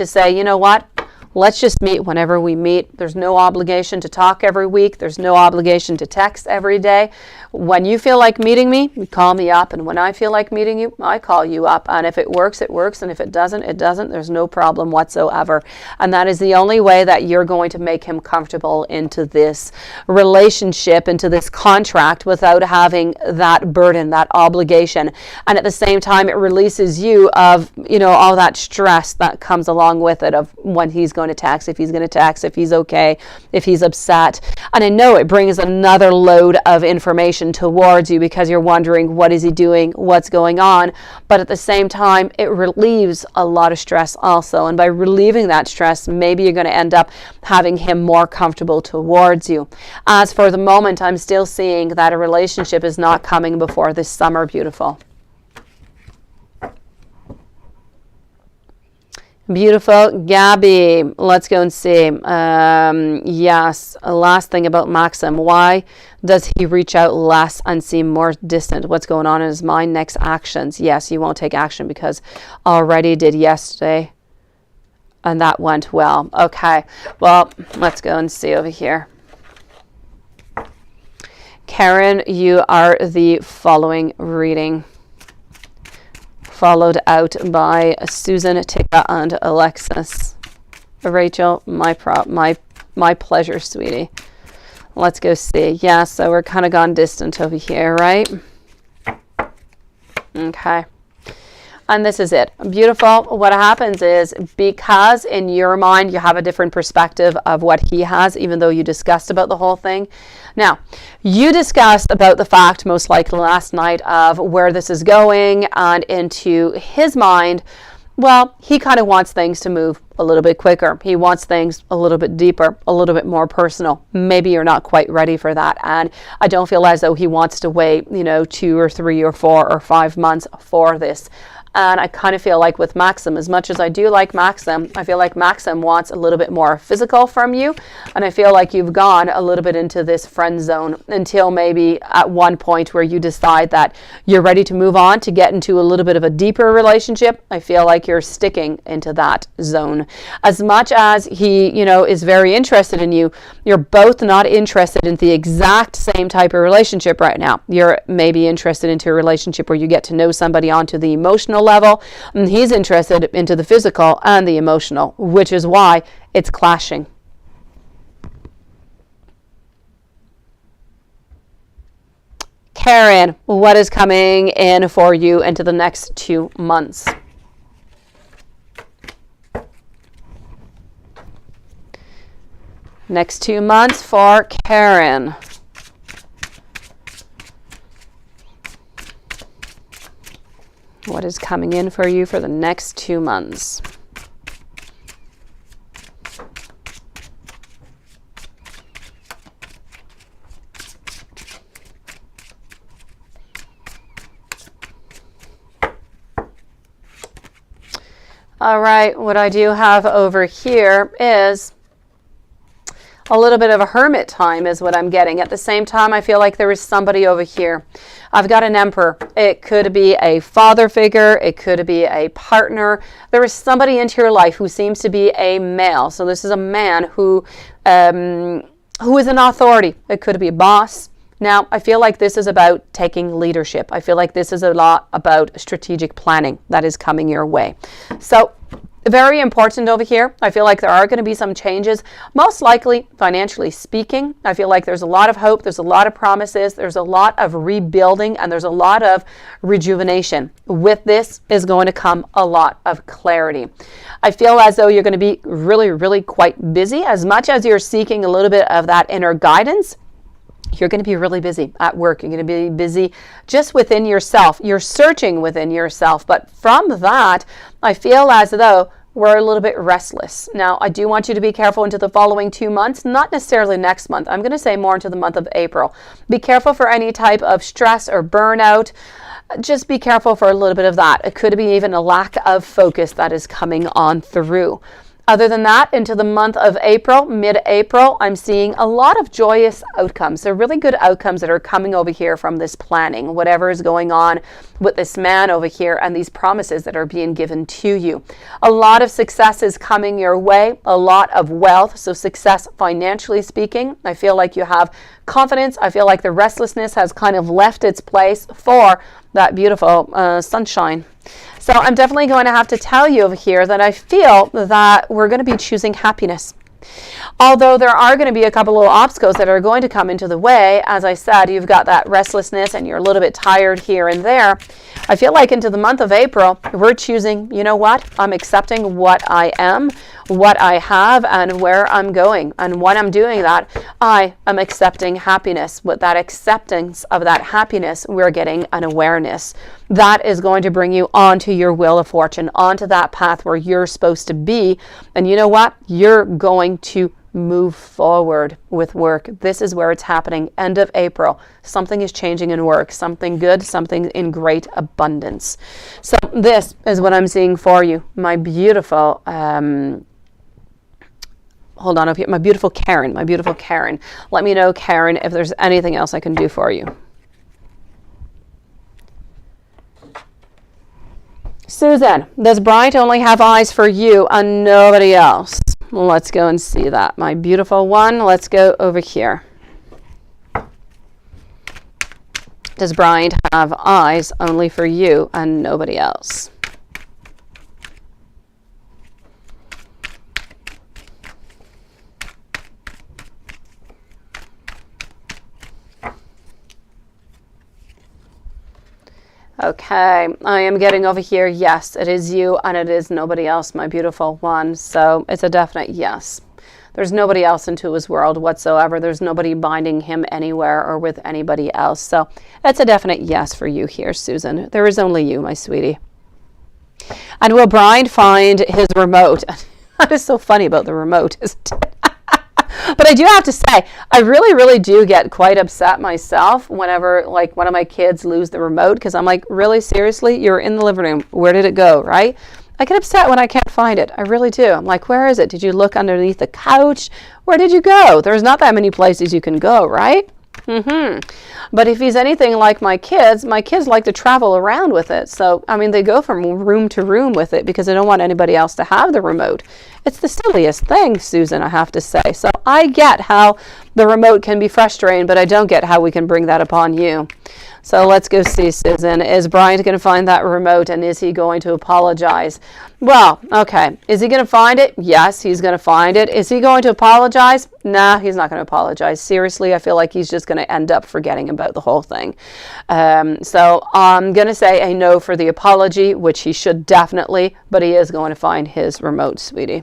say, you know what? Let's just meet whenever we meet. There's no obligation to talk every week. There's no obligation to text every day. When you feel like meeting me, you call me up. And when I feel like meeting you, I call you up. And if it works, it works. And if it doesn't, it doesn't. There's no problem whatsoever. And that is the only way that you're going to make him comfortable into this relationship, into this contract, without having that burden, that obligation. And at the same time, it releases you of, you know, all that stress that comes along with it, of when he's going to text, if he's going to text, if he's okay, if he's upset. And I know it brings another load of information towards you, because you're wondering, what is he doing? What's going on? But at the same time, it relieves a lot of stress also. And by relieving that stress, maybe you're going to end up having him more comfortable towards you. As for the moment, I'm still seeing that a relationship is not coming before this summer, beautiful. Beautiful. Gabby, let's go and see. Yes, last thing about Maxim. Why does he reach out less and seem more distant? What's going on in his mind? Next actions. Yes, you won't take action because already did yesterday, and that went well. Okay, well, let's go and see over here. Karen, you are the following reading, followed out by Susan, Tika, and Alexis. Rachel, my pleasure, sweetie. Let's go see. Yeah, so we're kind of gone distant over here, right? Okay. And this is it. Beautiful. What happens is, because in your mind you have a different perspective of what he has, even though you discussed about the whole thing. Now, you discussed about the fact, most likely last night, of where this is going, and into his mind, well, he kind of wants things to move a little bit quicker. He wants things a little bit deeper, a little bit more personal. Maybe you're not quite ready for that. And I don't feel as though he wants to wait, 2 or 3 or 4 or 5 months for this. And I kind of feel like with Maxim, as much as I do like Maxim, I feel like Maxim wants a little bit more physical from you. And I feel like you've gone a little bit into this friend zone until maybe at one point where you decide that you're ready to move on, to get into a little bit of a deeper relationship. I feel like you're sticking into that zone. As much as he, is very interested in you, you're both not interested in the exact same type of relationship right now. You're maybe interested into a relationship where you get to know somebody onto the emotional level, and he's interested into the physical and the emotional, which is why it's clashing. Karen, what is coming in for you into the next 2 months? Next 2 months for Karen. What is coming in for you for the next 2 months? All right, what I do have over here is a little bit of a hermit time is what I'm getting. At the same time, I feel like there is somebody over here. I've got an emperor. It could be a father figure. It could be a partner. There is somebody into your life who seems to be a male. So this is a man who is an authority. It could be a boss. Now, I feel like this is about taking leadership. I feel like this is a lot about strategic planning that is coming your way. So very important over here. I feel like there are going to be some changes, most likely financially speaking. I feel like there's a lot of hope. There's a lot of promises. There's a lot of rebuilding, and there's a lot of rejuvenation. With this is going to come a lot of clarity. I feel as though you're going to be really, really quite busy. As much as you're seeking a little bit of that inner guidance, You're going to be really busy at work. You're going to be busy just within yourself. You're searching within yourself. But from that, I feel as though we're a little bit restless. Now, I do want you to be careful into the following 2 months, not necessarily next month. I'm going to say more into the month of April. Be careful for any type of stress or burnout. Just be careful for a little bit of that. It could be even a lack of focus that is coming on through. Other than that, into the month of April, mid-April, I'm seeing a lot of joyous outcomes. So really good outcomes that are coming over here from this planning, whatever is going on with this man over here and these promises that are being given to you. A lot of success is coming your way, a lot of wealth. So success financially speaking. I feel like you have confidence. I feel like the restlessness has kind of left its place for that beautiful sunshine. So I'm definitely going to have to tell you over here that I feel that we're going to be choosing happiness. Although there are going to be a couple of obstacles that are going to come into the way. As I said, you've got that restlessness and you're a little bit tired here and there. I feel like into the month of April, we're choosing, you know what? I'm accepting what I am, what I have, and where I'm going. And when I'm doing that, I am accepting happiness. With that acceptance of that happiness, we're getting an awareness. That is going to bring you onto your wheel of fortune, onto that path where you're supposed to be. And you know what? You're going to move forward with work. This is where it's happening. End of April. Something is changing in work. Something good, something in great abundance. So this is what I'm seeing for you. My beautiful, hold on up here. My beautiful Karen. Let me know, Karen, if there's anything else I can do for you. Susan, does Bryant only have eyes for you and nobody else? Let's go and see that. My beautiful one, let's go over here. Does Bryant have eyes only for you and nobody else? Okay, I am getting over here, yes, it is you and it is nobody else, my beautiful one. So it's a definite yes. There's nobody else into his world whatsoever. There's nobody binding him anywhere or with anybody else. So it's a definite yes for you here, Susan. There is only you, my sweetie. And will Brian find his remote? That is so funny about the remote, isn't it? But I do have to say, I really do get quite upset myself whenever, like, one of my kids lose the remote, because I'm like, really, seriously? You're in the living room. Where did it go, right? I get upset when I can't find it. I really do. I'm like, where is it? Did you look underneath the couch? Where did you go? There's not that many places you can go, right? But if he's anything like my kids like to travel around with it. So, I mean, they go from room to room with it because they don't want anybody else to have the remote. It's the silliest thing, Susan, I have to say. So I get how the remote can be frustrating, but I don't get how we can bring that upon you. So let's go see, Susan. Is Brian going to find that remote, and is he going to apologize? Well, okay. Is he going to find it? Yes, he's going to find it. Is he going to apologize? Nah, he's not going to apologize. Seriously, I feel like he's just going to end up forgetting about the whole thing. So I'm going to say a no for the apology, which he should definitely, but he is going to find his remote, sweetie.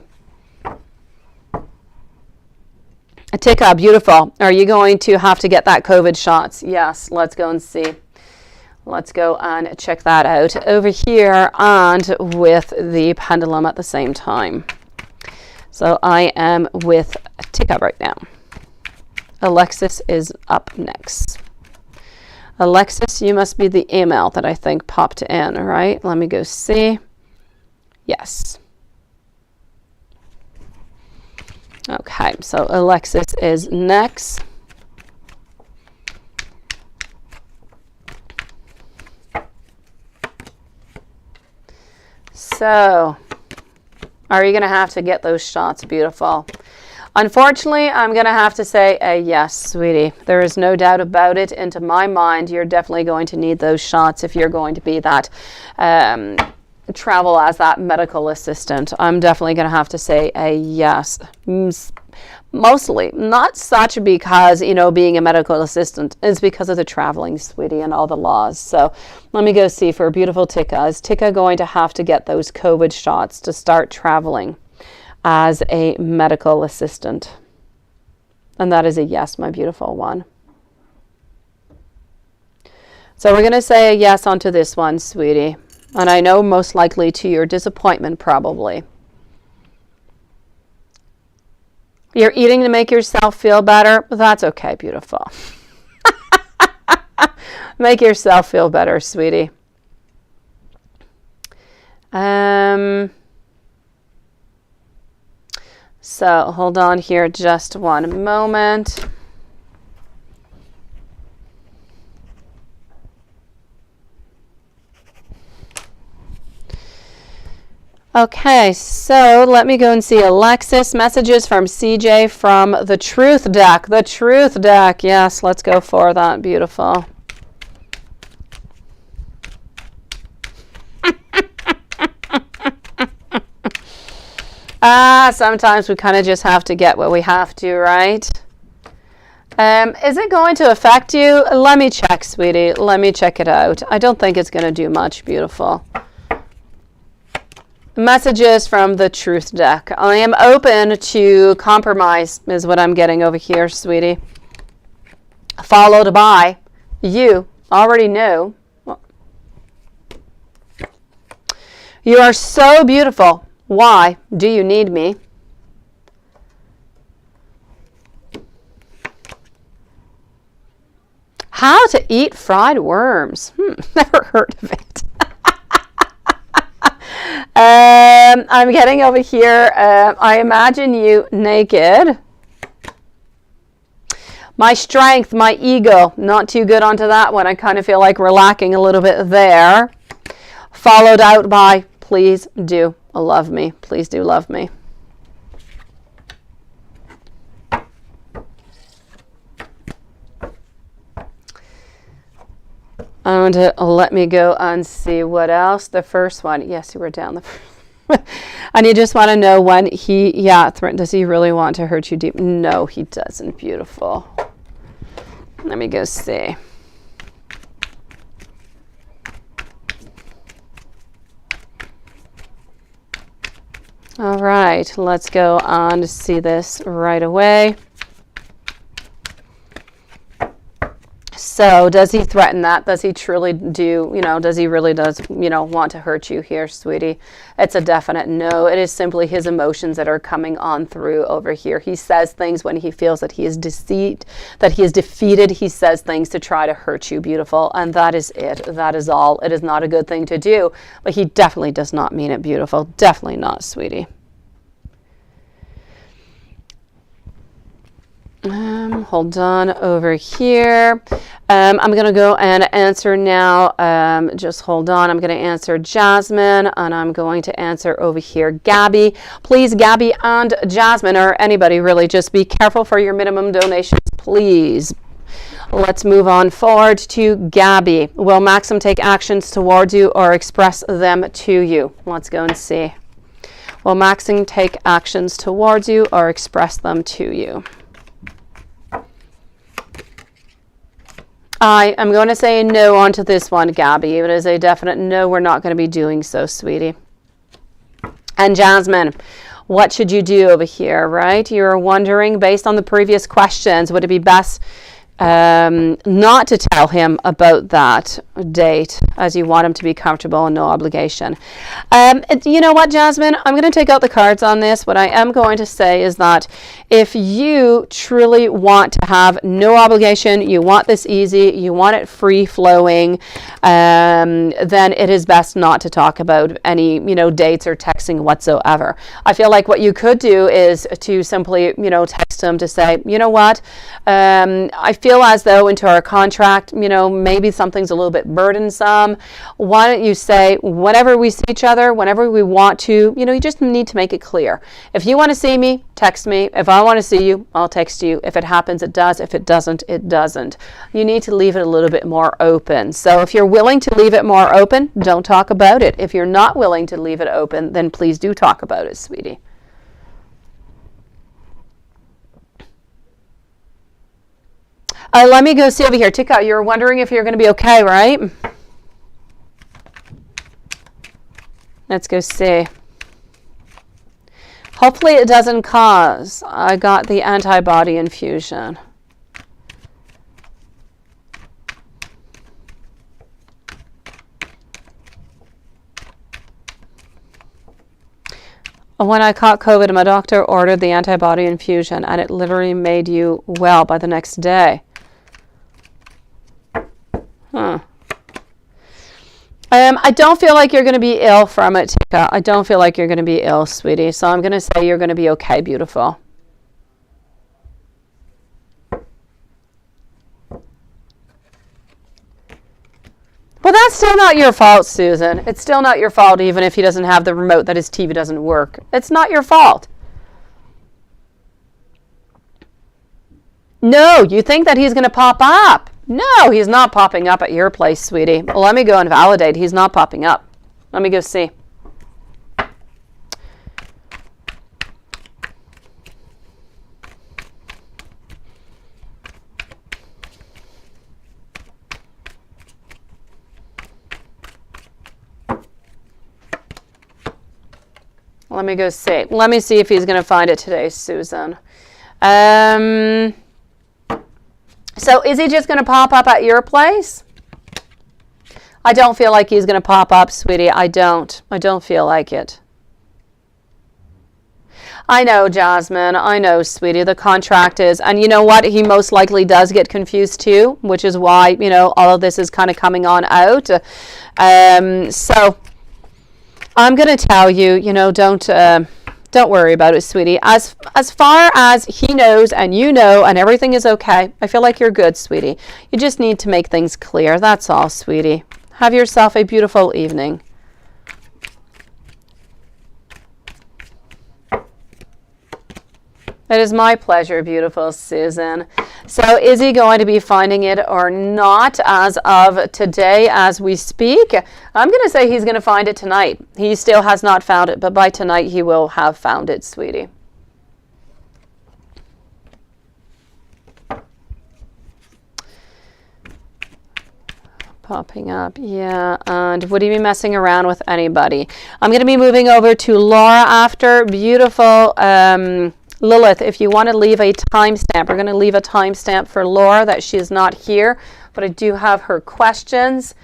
Tika, beautiful. Are you going to have to get that COVID shots? Yes, let's go and see. Let's go and check that out over here and with the pendulum at the same time. So I am with Tika right now. Alexis is up next. Alexis, you must be the email that I think popped in, right? Let me go see. Yes. Okay, so Alexis is next. So, are you going to have to get those shots, beautiful? Unfortunately, I'm going to have to say a yes, sweetie. There is no doubt about it. Into my mind, you're definitely going to need those shots if you're going to be that travel as that medical assistant. I'm definitely going to have to say a yes. Mostly, not such because, you know, being a medical assistant, is because of the traveling, sweetie, and all the laws. So let me go see for beautiful Tika. Is Tika going to have to get those COVID shots to start traveling as a medical assistant? And that is a yes, my beautiful one. So we're going to say a yes onto this one, sweetie. And I know most likely to your disappointment, probably. You're eating to make yourself feel better? That's okay, beautiful. Make yourself feel better, sweetie. So hold on here just one moment. Okay, so let me go and see Alexis. Messages from CJ from the Truth deck. The Truth deck. Yes, let's go for that. Beautiful. Sometimes we kind of just have to get what we have to, right? Is it going to affect you? Let me check, sweetie. Let me check it out. I don't think it's going to do much, beautiful. Messages from the Truth deck. I am open to compromise, is what I'm getting over here, sweetie. Followed by, you already know. You are so beautiful. Why do you need me? How to eat fried worms. Never heard of it. I'm getting over here. I imagine you naked. My strength, my ego, not too good onto that one. I kind of feel like we're lacking a little bit there. Followed out by, please do love me. Please do love me. I want to let me go and see what else. The first one. Yes, you were down the first. And you just want to know when he, does he really want to hurt you deep? No, he doesn't. Beautiful. Let me go see. All right, let's go on to see this right away. So does he threaten that? Does he truly do, does he really want to hurt you here, sweetie? It's a definite no. It is simply his emotions that are coming on through over here. He says things when he feels that he is that he is defeated. He says things to try to hurt you, beautiful. And that is it. That is all. It is not a good thing to do, but he definitely does not mean it, beautiful. Definitely not, sweetie. Hold on over here. I'm going to go and answer now. Just hold on. I'm going to answer Jasmine, and I'm going to answer over here Gabby. Please, Gabby and Jasmine, or anybody really, just be careful for your minimum donations, please. Let's move on forward to Gabby. Will Maxim take actions towards you or express them to you? Let's go and see. Will Maxim take actions towards you or express them to you? I am going to say no onto this one, Gabby. It is a definite no. We're not going to be doing so, sweetie. And Jasmine, what should you do over here, right? You're wondering, based on the previous questions, would it be best not to tell him about that date, as you want him to be comfortable and no obligation? You know what, Jasmine? I'm going to take out the cards on this. What I am going to say is that if you truly want to have no obligation, you want this easy, you want it free flowing, then it is best not to talk about any, dates or texting whatsoever. I feel like what you could do is to simply, text him to say, you know what, I feel as though into our contract, maybe something's a little bit burdensome. Why don't you say, whenever we see each other, whenever we want to, you just need to make it clear. If you want to see me, text me. If I want to see you, I'll text you. If it happens, it does. If it doesn't, it doesn't. You need to leave it a little bit more open. So if you're willing to leave it more open, don't talk about it. If you're not willing to leave it open, then please do talk about it, sweetie. Let me go see over here. Tika, you're wondering if you're going to be okay, right? Let's go see. Hopefully it doesn't cause. I got the antibody infusion. When I caught COVID, my doctor ordered the antibody infusion, and it literally made you well by the next day. Huh. I don't feel like you're going to be ill from it, Tika. I don't feel like you're going to be ill, sweetie. So I'm going to say you're going to be okay, beautiful. Well, that's still not your fault, Susan. It's still not your fault, even if he doesn't have the remote, that his TV doesn't work. It's not your fault. No, you think that he's going to pop up. No, he's not popping up at your place, sweetie. Well, let me go and validate. He's not popping up. Let me go see. Let me go see. Let me see if he's going to find it today, Susan. So is he just going to pop up at your place? I don't feel like he's going to pop up, sweetie. I don't feel like it. I know, Jasmine. I know, sweetie. The contract is, and you know what? He most likely does get confused too, which is why, you know, all of this is kind of coming on out. So I'm going to tell you, you know, don't worry about it, sweetie. As far as he knows and you know and everything is okay, I feel like you're good, sweetie. You just need to make things clear. That's all, sweetie. Have yourself a beautiful evening. It is my pleasure, beautiful Susan. So is he going to be finding it or not as of today as we speak? I'm going to say he's going to find it tonight. He still has not found it, but by tonight he will have found it, sweetie. Popping up, yeah. And would he be messing around with anybody? I'm going to be moving over to Laura after. Beautiful Lilith, if you want to leave a timestamp, we're going to leave a timestamp for Laura that she is not here, but I do have her questions.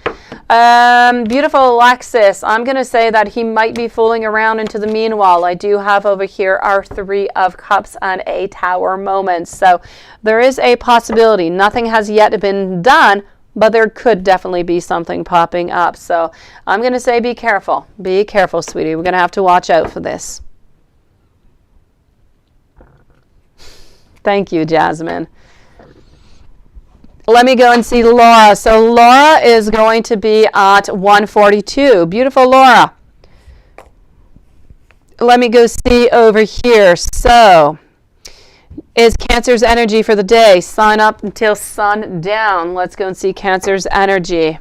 Beautiful Alexis, I'm going to say that he might be fooling around into the meanwhile. I do have over here our 3 of Cups and a Tower moment. So there is a possibility. Nothing has yet been done, but there could definitely be something popping up. So I'm going to say be careful. Be careful, sweetie. We're going to have to watch out for this. Thank you, Jasmine. Let me go and see Laura. So Laura is going to be at 142. Beautiful Laura. Let me go see over here. So is Cancer's energy for the day? Sun up until sun down. Let's go and see Cancer's energy.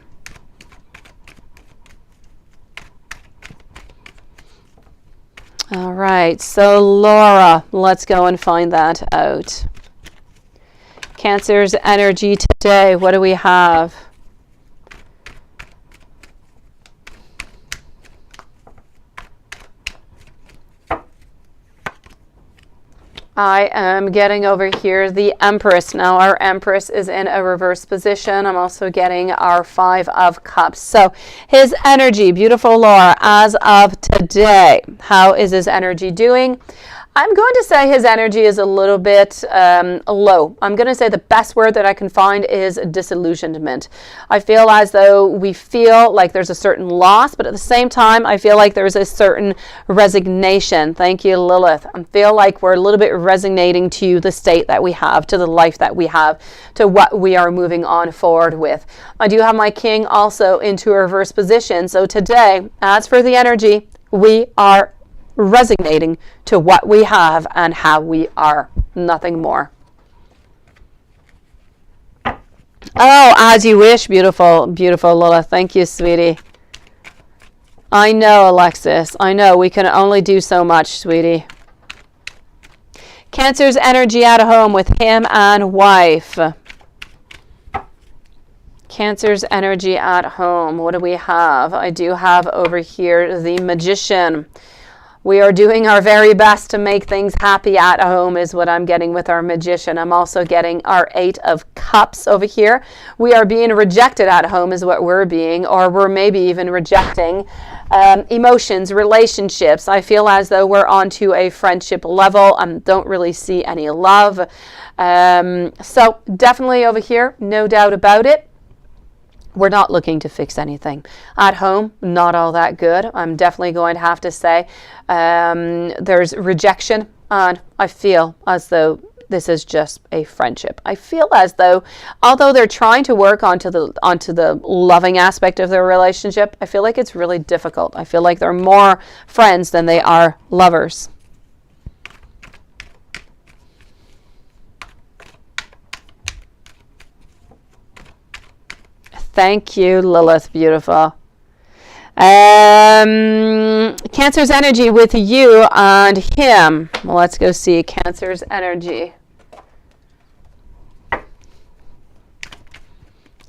All right, so Laura, let's go and find that out. Cancer's energy today, what do we have? I am getting over here the Empress. Now our Empress is in a reverse position. I'm also getting our 5 of Cups. So his energy, beautiful Laura, as of today, how is his energy doing? I'm going to say his energy is a little bit low. I'm going to say the best word that I can find is disillusionment. I feel as though we feel like there's a certain loss, but at the same time, I feel like there's a certain resignation. Thank you, Lilith. I feel like we're a little bit resignating to the state that we have, to the life that we have, to what we are moving on forward with. I do have my King also into a reverse position. So today, as for the energy, we are resignating to what we have and how we are, nothing more. Oh, as you wish, beautiful, beautiful Lola. Thank you, sweetie. I know, Alexis. I know we can only do so much, sweetie. Cancer's energy at home with him and wife. Cancer's energy at home. What do we have? I do have over here the Magician. We are doing our very best to make things happy at home is what I'm getting with our Magician. I'm also getting our 8 of Cups over here. We are being rejected at home is what we're being, or we're maybe even rejecting emotions, relationships. I feel as though we're onto a friendship level. I don't really see any love. So definitely over here, no doubt about it. We're not looking to fix anything. At home, not all that good. I'm definitely going to have to say there's rejection, and I feel as though this is just a friendship. I feel as though, although they're trying to work onto the loving aspect of their relationship, I feel like it's really difficult. I feel like they're more friends than they are lovers. Thank you, Lilith. Beautiful. Cancer's energy with you and him. Well, let's go see Cancer's energy.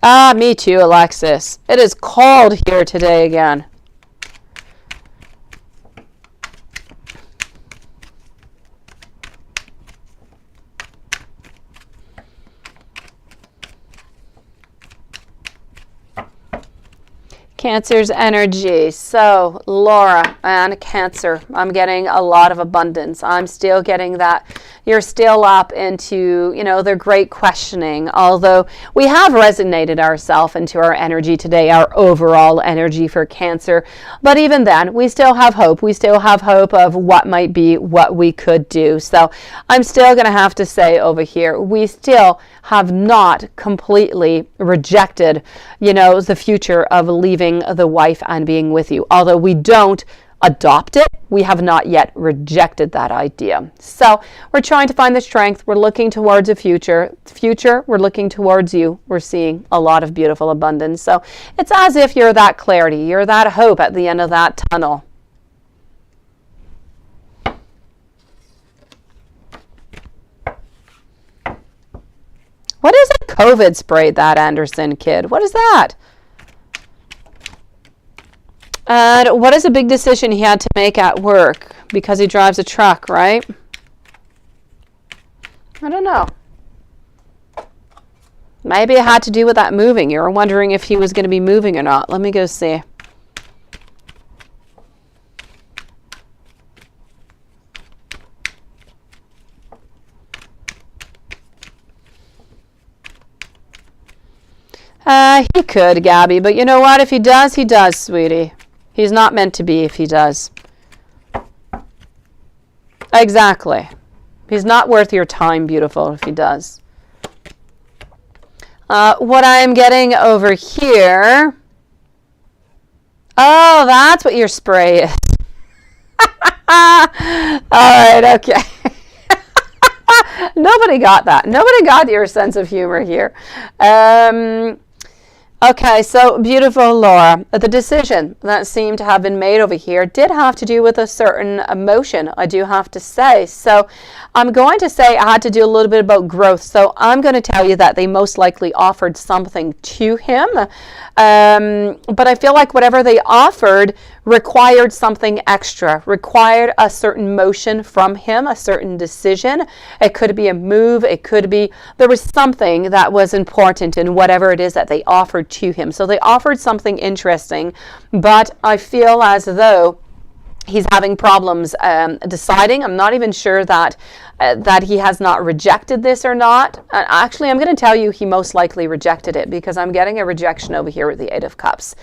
Ah, me too, Alexis. It is cold here today again. Cancer's energy. So Laura and Cancer, I'm getting a lot of abundance. I'm still getting that you're still up into, the great questioning, although we have resonated ourselves into our energy today, our overall energy for Cancer. But even then, we still have hope. We still have hope of what might be, what we could do. So I'm still going to have to say over here, we still have not completely rejected, the future of leaving the wife and being with you. Although we don't adopt it, we have not yet rejected that idea. So we're trying to find the strength. We're looking towards a future. We're looking towards you. We're seeing a lot of beautiful abundance. So it's as if you're that clarity, you're that hope at the end of that tunnel. What is a COVID spray, that Anderson kid? What is that? And what is a big decision he had to make at work? Because he drives a truck, right? I don't know. Maybe it had to do with that moving. You were wondering if he was going to be moving or not. Let me go see. He could, Gabby, but you know what? If he does, he does, sweetie. He's not meant to be if he does. Exactly. He's not worth your time, beautiful, if he does. What I am getting over here. Oh, that's what your spray is. All right, okay. Nobody got that. Nobody got your sense of humor here. Okay, so beautiful Laura. The decision that seemed to have been made over here did have to do with a certain emotion, I do have to say. So I'm going to say I had to do a little bit about growth. So I'm going to tell you that they most likely offered something to him. But I feel like whatever they offered required something extra, required a certain motion from him, a certain decision. It could be a move. It could be, there was something that was important in whatever it is that they offered to him. So they offered something interesting, but I feel as though he's having problems deciding. I'm not even sure that he has not rejected this or not. Actually, I'm going to tell you he most likely rejected it, because I'm getting a rejection over here with the 8 of Cups.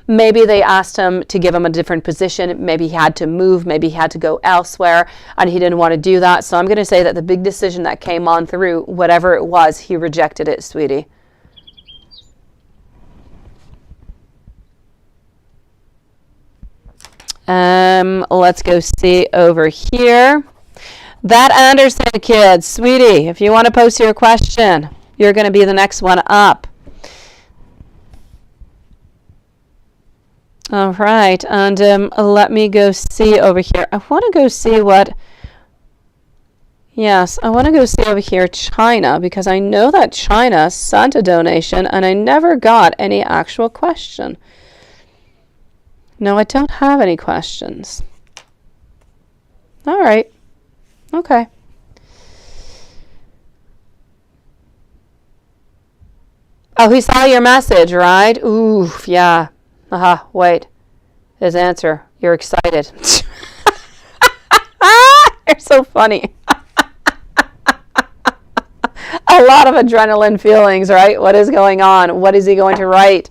Maybe they asked him to give him a different position. Maybe he had to move. Maybe he had to go elsewhere, and he didn't want to do that. So I'm going to say that the big decision that came on through, whatever it was, he rejected it, sweetie. Let's go see over here. That Anderson kid, sweetie, if you want to post your question, you're going to be the next one up. All right, and let me go see over here. I want to go see what... Yes, I want to go see over here China, because I know that China sent a donation, and I never got any actual question. No, I don't have any questions. All right. Okay. Oh, he saw your message, right? Ooh, yeah. Wait. His answer. You're excited. You're so funny. A lot of adrenaline feelings, right? What is going on? What is he going to write?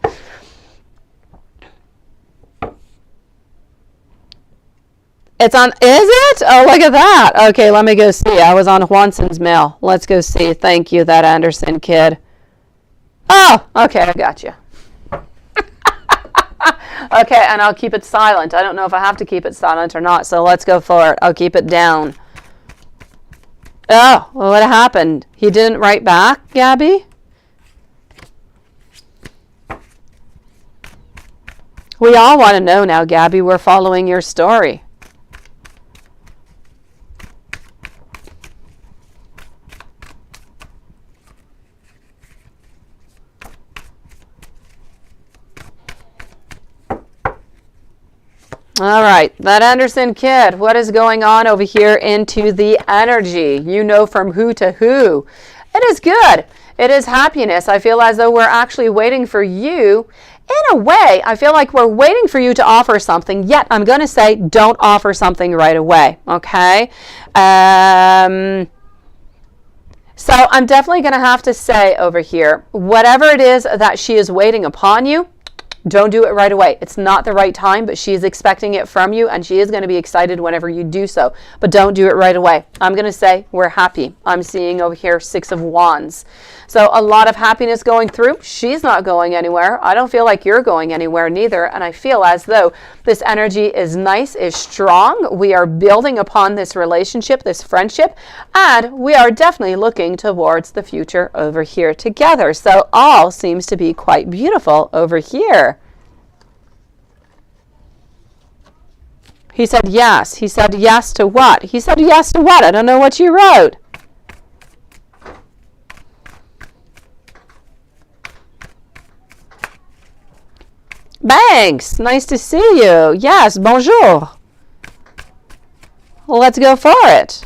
It's on, is it? Oh, look at that. Okay, let me go see. I was on Juanson's mail. Let's go see. Thank you, that Anderson kid. Oh, okay, I got you. Okay, and I'll keep it silent. I don't know if I have to keep it silent or not, so let's go for it. I'll keep it down. Oh, well, what happened? He didn't write back, Gabby? We all want to know now, Gabby. We're following your story. All right, that Anderson kid, what is going on over here into the energy? You know from who to who. It is good. It is happiness. I feel as though we're actually waiting for you. In a way, I feel like we're waiting for you to offer something, yet I'm going to say don't offer something right away, okay? So I'm definitely going to have to say over here, whatever it is that she is waiting upon you, don't do it right away. It's not the right time, but she is expecting it from you, and she is going to be excited whenever you do so. But don't do it right away. I'm going to say we're happy. I'm seeing over here 6 of Wands. So a lot of happiness going through. She's not going anywhere. I don't feel like you're going anywhere neither. And I feel as though this energy is nice, is strong. We are building upon this relationship, this friendship, and we are definitely looking towards the future over here together. So all seems to be quite beautiful over here. He said yes. He said yes to what? He said yes to what? I don't know what you wrote. Banks, nice to see you. Yes, bonjour. Well, let's go for it.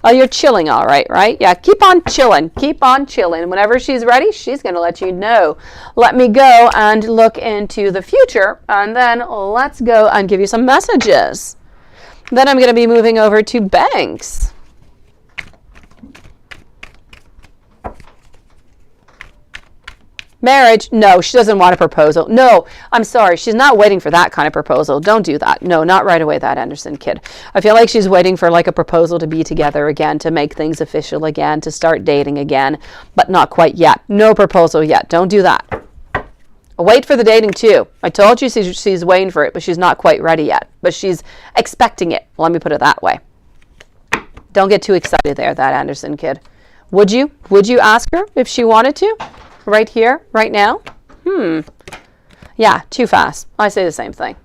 Oh, you're chilling all right, right? Yeah, keep on chilling. Keep on chilling. Whenever she's ready, she's going to let you know. Let me go and look into the future, and then let's go and give you some messages. Then I'm going to be moving over to Banks. Marriage, no, she doesn't want a proposal. No, I'm sorry, she's not waiting for that kind of proposal. Don't do that. No, not right away, that Anderson kid. I feel like she's waiting for like a proposal to be together again, to make things official again, to start dating again, but not quite yet. No proposal yet. Don't do that. Wait for the dating too. I told you she's waiting for it, but she's not quite ready yet. But she's expecting it. Let me put it that way. Don't get too excited there, that Anderson kid. Would you? Would you ask her if she wanted to? Right here, right now? Yeah, too fast. I say the same thing.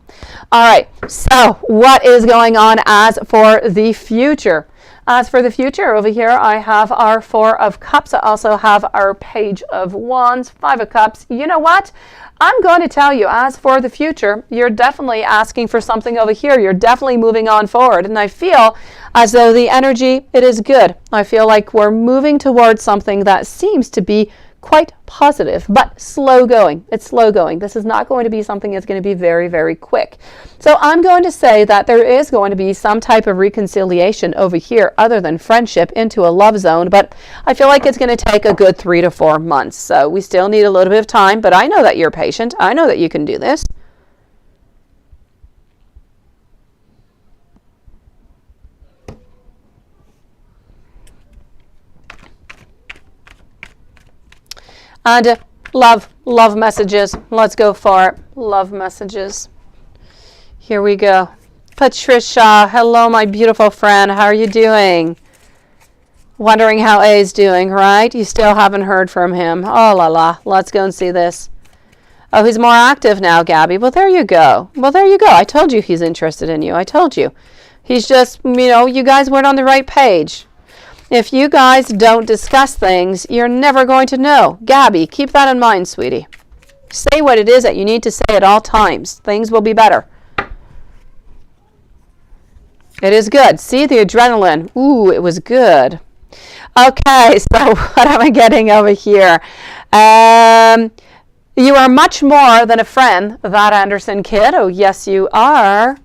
All right, so what is going on as for the future? As for the future, over here I have our 4 of Cups. I also have our Page of Wands, 5 of Cups. You know what? I'm going to tell you, as for the future, you're definitely asking for something over here. You're definitely moving on forward. And I feel as though the energy, it is good. I feel like we're moving towards something that seems to be quite positive, but slow going. It's slow going. This is not going to be something that's going to be very, very quick. So I'm going to say that there is going to be some type of reconciliation over here other than friendship into a love zone, but I feel like it's going to take a good 3 to 4 months. So we still need a little bit of time, but I know that you're patient. I know that you can do this. And love messages. Let's go for it. Love messages. Here we go. Patricia, hello, my beautiful friend. How are you doing? Wondering how A is doing, right? You still haven't heard from him. Oh, la la. Let's go and see this. Oh, he's more active now, Gabby. Well, there you go. Well, there you go. I told you he's interested in you. I told you. He's just, you guys weren't on the right page. If you guys don't discuss things, you're never going to know. Gabby, keep that in mind, sweetie. Say what it is that you need to say at all times. Things will be better. It is good. See the adrenaline. Ooh, it was good. Okay, so what am I getting over here? You are much more than a friend, that Anderson kid. Oh, yes, you are.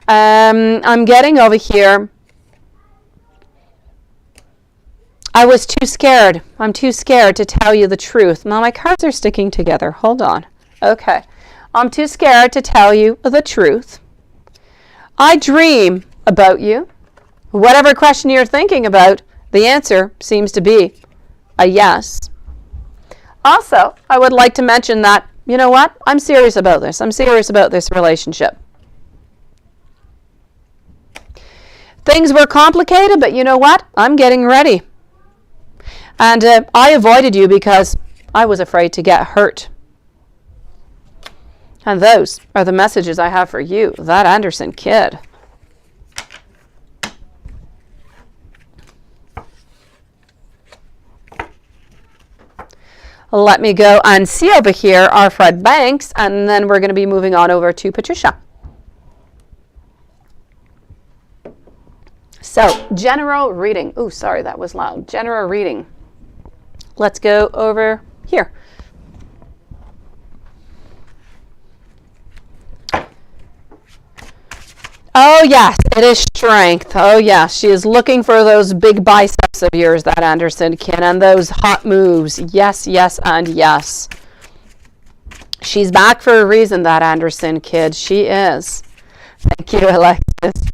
I'm getting over here. I was too scared. I'm too scared to tell you the truth. Now, my cards are sticking together. Hold on. Okay. I'm too scared to tell you the truth. I dream about you. Whatever question you're thinking about, the answer seems to be a yes. Also, I would like to mention that, you know what? I'm serious about this. I'm serious about this relationship. Things were complicated, but you know what? I'm getting ready. And I avoided you because I was afraid to get hurt. And those are the messages I have for you, that Anderson kid. Let me go and see over here our Fred Banks, and then we're going to be moving on over to Patricia. So, general reading. Ooh, sorry, that was loud. General reading. Let's go over here. Oh, yes, it is strength. Oh, yes, she is looking for those big biceps of yours, that Anderson kid, and those hot moves. Yes, yes, and yes. She's back for a reason, that Anderson kid. She is. Thank you, Alexis.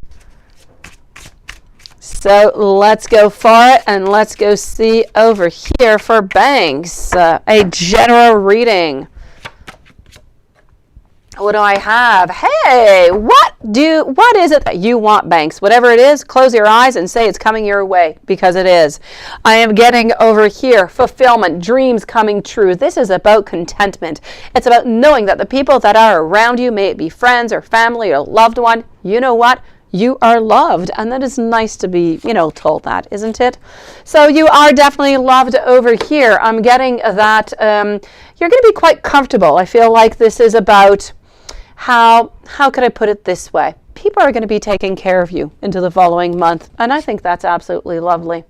So let's go for it, and let's go see over here for Banks. A general reading. What do I have? Hey, what is it that you want, Banks? Whatever it is, close your eyes and say it's coming your way, because it is. I am getting over here fulfillment, dreams coming true. This is about contentment. It's about knowing that the people that are around you, may it be friends or family or loved one, you know what? You are loved, and that is nice to be, told that, isn't it? So you are definitely loved over here. I'm getting that you're going to be quite comfortable. I feel like this is about how could I put it this way? People are going to be taking care of you into the following month, and I think that's absolutely lovely.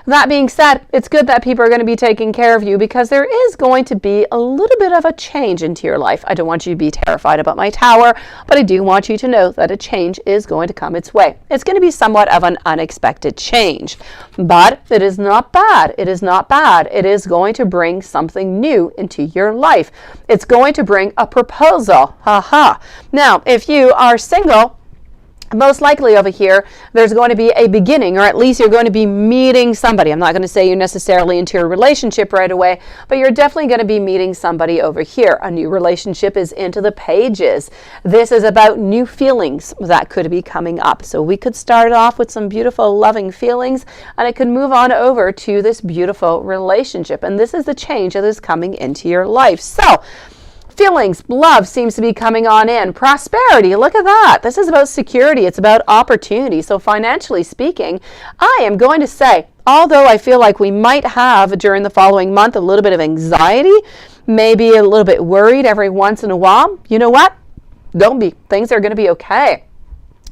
That being said, it's good that people are going to be taking care of you, because there is going to be a little bit of a change into your life. I don't want you to be terrified about my tower, but I do want you to know that a change is going to come its way. It's going to be somewhat of an unexpected change, but it is not bad. It is not bad. It is going to bring something new into your life. It's going to bring a proposal. Ha. Now, if you are single, most likely over here, there's going to be a beginning, or at least you're going to be meeting somebody. I'm not going to say you're necessarily into a relationship right away, but you're definitely going to be meeting somebody over here. A new relationship is into the pages. This is about new feelings that could be coming up. So we could start off with some beautiful, loving feelings, and it could move on over to this beautiful relationship. And this is the change that is coming into your life. So, feelings, love seems to be coming on in. Prosperity, look at that. This is about security. It's about opportunity. So financially speaking, I am going to say, although I feel like we might have during the following month a little bit of anxiety, maybe a little bit worried every once in a while, you know what? Don't be. Things are going to be okay.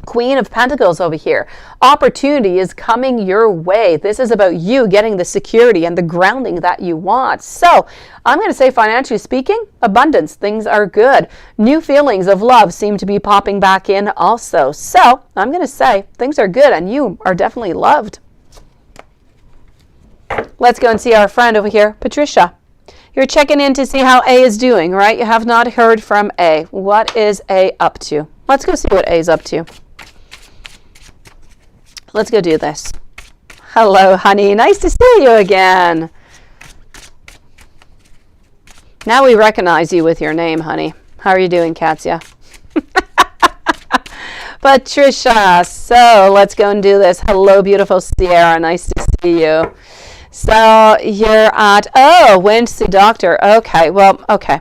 Queen of Pentacles over here. Opportunity is coming your way. This is about you getting the security and the grounding that you want. So I'm going to say, financially speaking, abundance. Things are good. New feelings of love seem to be popping back in also. So I'm going to say things are good, and you are definitely loved. Let's go and see our friend over here, Patricia. You're checking in to see how A is doing, right? You have not heard from A. What is A up to? Let's go see what A is up to. Let's go do this. Hello, honey. Nice to see you again. Now we recognize you with your name, honey. How are you doing, Katya? Patricia. So let's go and do this. Hello, beautiful Sierra. Nice to see you. So you're at, Wednesday Doctor. Okay, well, okay.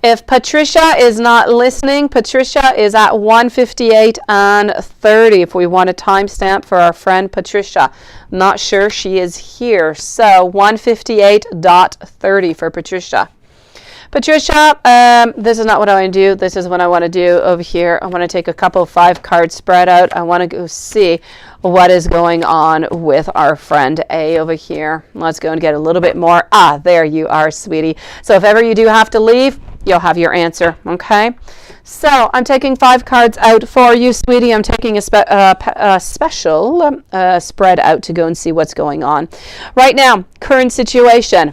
If Patricia is not listening, Patricia is at 1:58 and 30. If we want a timestamp for our friend Patricia. Not sure she is here. So 1:58.30 for Patricia. Patricia, this is not what I want to do. This is what I want to do over here. I want to take a couple 5-card spread out. I want to go see what is going on with our friend A over here. Let's go and get a little bit more. Ah, there you are, sweetie. So if ever you do have to leave, you'll have your answer, okay? So I'm taking 5 cards out for you, sweetie. I'm taking a special spread out to go and see what's going on. Right now, current situation.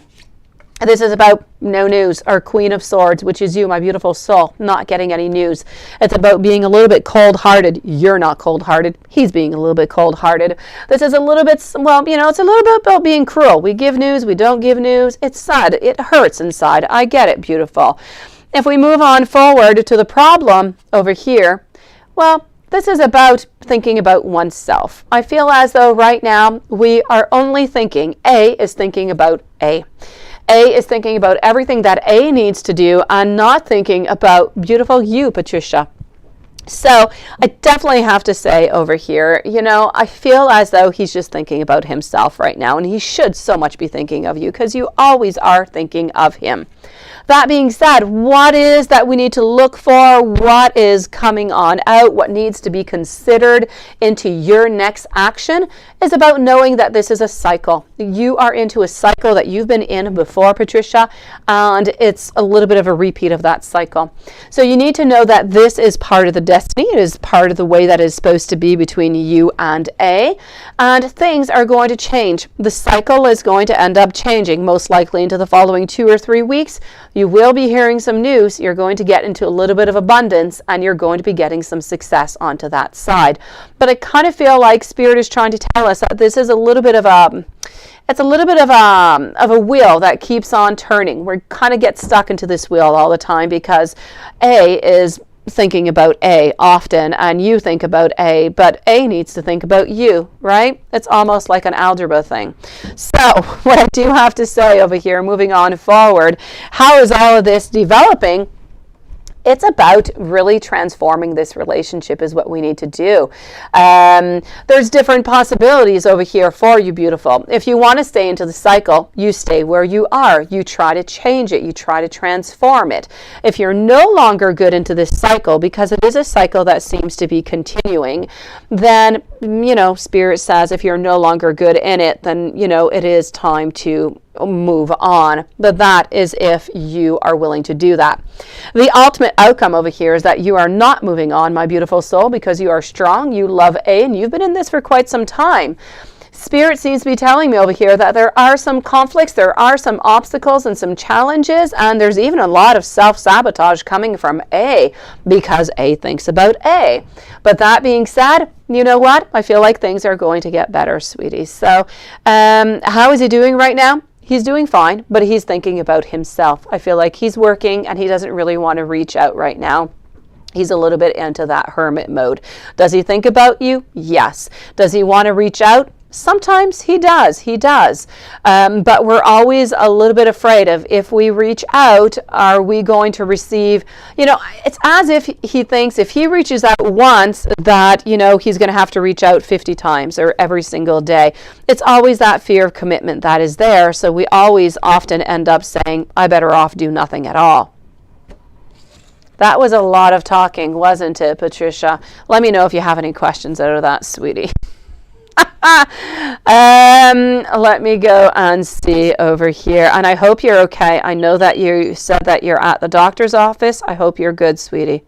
This is about no news, our Queen of Swords, which is you, my beautiful soul, not getting any news. It's about being a little bit cold-hearted. You're not cold-hearted. He's being a little bit cold-hearted. This is a little bit, well, you know, it's a little bit about being cruel. We give news, we don't give news. It's sad. It hurts inside. I get it, beautiful. If we move on forward to the problem over here, well, this is about thinking about oneself. I feel as though right now we are only thinking, A is thinking about A. A is thinking about everything that A needs to do and not thinking about beautiful you, Patricia. So I definitely have to say over here, you know, I feel as though he's just thinking about himself right now, and he should so much be thinking of you because you always are thinking of him. That being said, what is that we need to look for? What is coming on out? What needs to be considered into your next action is about knowing that this is a cycle. You are into a cycle that you've been in before, Patricia, and it's a little bit of a repeat of that cycle. So you need to know that this is part of the destiny. It is part of the way that is supposed to be between you and A, and things are going to change. The cycle is going to end up changing, most likely into the following 2 or 3 weeks. You will be hearing some news. You're going to get into a little bit of abundance, and you're going to be getting some success onto that side. But I kind of feel like Spirit is trying to tell us that this is a little bit of a, it's a little bit of a wheel that keeps on turning. We kind of get stuck into this wheel all the time because A is thinking about A often, and you think about A, but A needs to think about you, right? It's almost like an algebra thing. So what I do have to say over here, moving on forward, how is all of this developing? It's about really transforming this relationship is what we need to do. There's different possibilities over here for you, beautiful. If you want to stay into the cycle, you stay where you are. You try to change it. You try to transform it. If you're no longer good into this cycle, because it is a cycle that seems to be continuing, then, you know, Spirit says if you're no longer good in it, then, you know, it is time to move on. But that is if you are willing to do that. The ultimate outcome over here is that you are not moving on, my beautiful soul, because you are strong, you love A, and you've been in this for quite some time. Spirit seems to be telling me over here that there are some conflicts, there are some obstacles and some challenges, and there's even a lot of self-sabotage coming from A because A thinks about A. But that being said, you know what? I feel like things are going to get better, sweetie. So how is he doing right now? He's doing fine, but he's thinking about himself. I feel like he's working and he doesn't really want to reach out right now. He's a little bit into that hermit mode. Does he think about you? Yes. Does he want to reach out? Sometimes he does, but we're always a little bit afraid of if we reach out, are we going to receive, you know, it's as if he thinks if he reaches out once that, you know, he's going to have to reach out 50 times or every single day. It's always that fear of commitment that is there. So we always often end up saying, I better off do nothing at all. That was a lot of talking, wasn't it, Patricia? Let me know if you have any questions out of that, sweetie. Let me go and see over here, and I hope you're okay. I know that you said that you're at the doctor's office. I hope you're good, sweetie.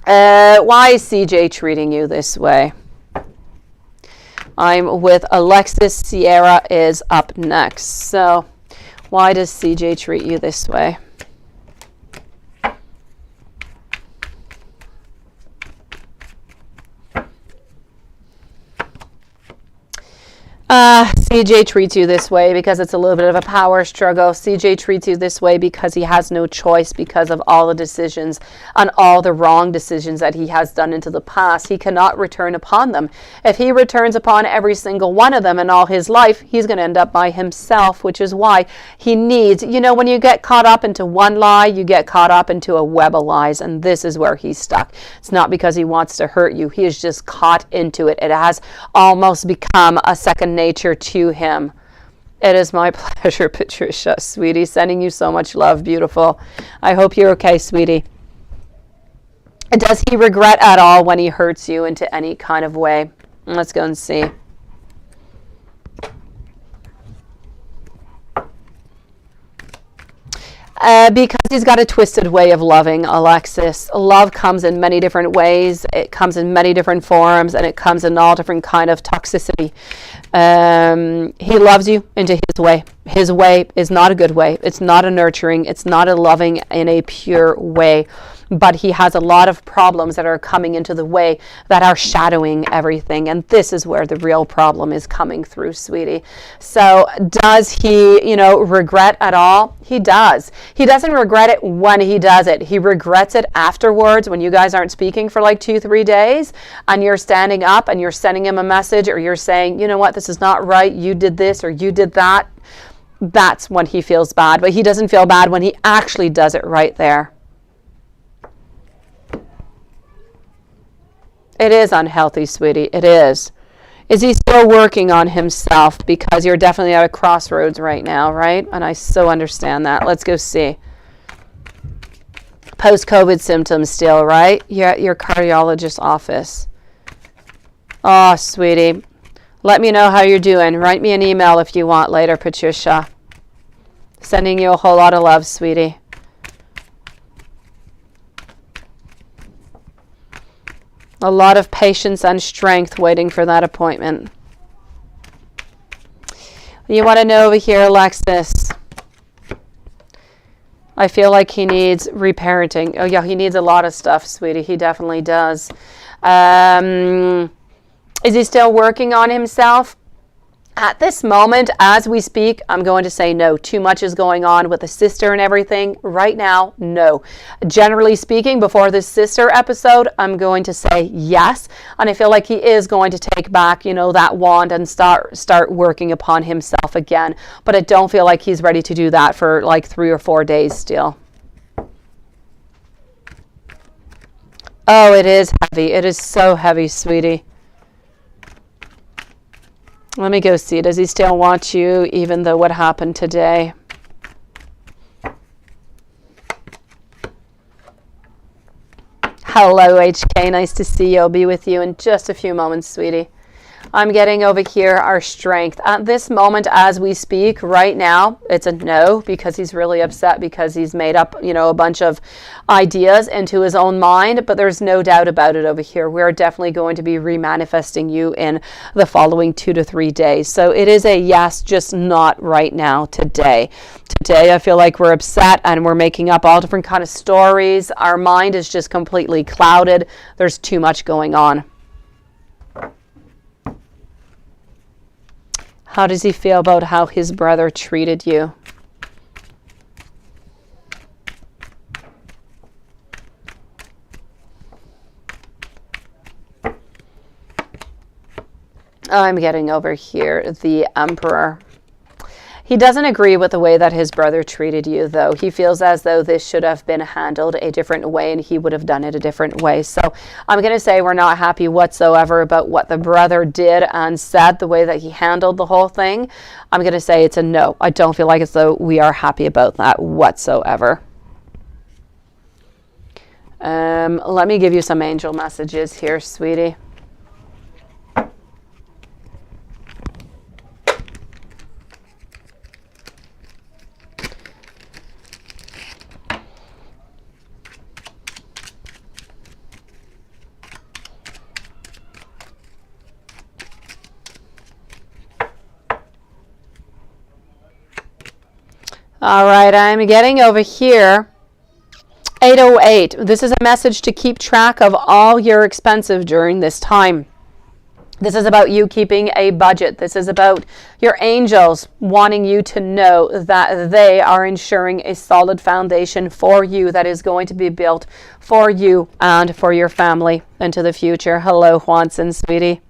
Why is CJ treating you this way? I'm with Alexis. Sierra is up next. So why does CJ treat you this way? CJ treats you this way because it's a little bit of a power struggle. CJ treats you this way because he has no choice because of all the decisions and all the wrong decisions that he has done into the past. He cannot return upon them. If he returns upon every single one of them in all his life, he's going to end up by himself, which is why he needs, you know, when you get caught up into one lie, you get caught up into a web of lies, and this is where he's stuck. It's not because he wants to hurt you. He is just caught into it. It has almost become a second nature to him. It is my pleasure, Patricia, sweetie. Sending you so much love, beautiful. I hope you're okay, sweetie. Does he regret at all when he hurts you into any kind of way? Let's go and see. Because he's got a twisted way of loving, Alexis. Love comes in many different ways. It comes in many different forms, and it comes in all different kind of toxicity. He loves you into his way. His way is not a good way. It's not a nurturing. It's not a loving in a pure way. But he has a lot of problems that are coming into the way that are shadowing everything. And this is where the real problem is coming through, sweetie. So does he, regret at all? He does. He doesn't regret it when he does it. He regrets it afterwards when you guys aren't speaking for like 2-3 days and you're standing up and you're sending him a message, or you're saying, you know what, this is not right. You did this or you did that. That's when he feels bad. But he doesn't feel bad when he actually does it right there. It is unhealthy, sweetie. It is. Is he still working on himself? Because you're definitely at a crossroads right now, right? And I so understand that. Let's go see. Post-COVID symptoms still, right? You're at your cardiologist's office. Oh, sweetie. Let me know how you're doing. Write me an email if you want later, Patricia. Sending you a whole lot of love, sweetie. A lot of patience and strength waiting for that appointment. You want to know over here, Alexis? I feel like he needs reparenting. Oh, yeah, he needs a lot of stuff, sweetie. He definitely does. Is he still working on himself? At this moment, as we speak, I'm going to say no. Too much is going on with the sister and everything. Right now, no. Generally speaking, before this sister episode, I'm going to say yes. And I feel like he is going to take back, that wand and start working upon himself again. But I don't feel like he's ready to do that for like 3 or 4 days still. Oh, it is heavy. It is so heavy, sweetie. Let me go see. Does he still want you, even though what happened today? Hello, HK. Nice to see you. I'll be with you in just a few moments, sweetie. I'm getting over here our strength. At this moment, as we speak, right now, it's a no, because he's really upset because he's made up, a bunch of ideas into his own mind, but there's no doubt about it over here. We're definitely going to be remanifesting you in the following 2 to 3 days. So it is a yes, just not right now, today. Today, I feel like we're upset and we're making up all different kind of stories. Our mind is just completely clouded. There's too much going on. How does he feel about how his brother treated you? I'm getting over here the Emperor. He doesn't agree with the way that his brother treated you, though. He feels as though this should have been handled a different way and he would have done it a different way. So I'm going to say we're not happy whatsoever about what the brother did and said, the way that he handled the whole thing. I'm going to say it's a no. I don't feel like as though we are happy about that whatsoever. Let me give you some angel messages here, sweetie. All right, I'm getting over here 808. This is a message to keep track of all your expenses during this time. This is about you keeping a budget. This is about your angels wanting you to know that they are ensuring a solid foundation for you that is going to be built for you and for your family into the future. Hello, Juanson, sweetie.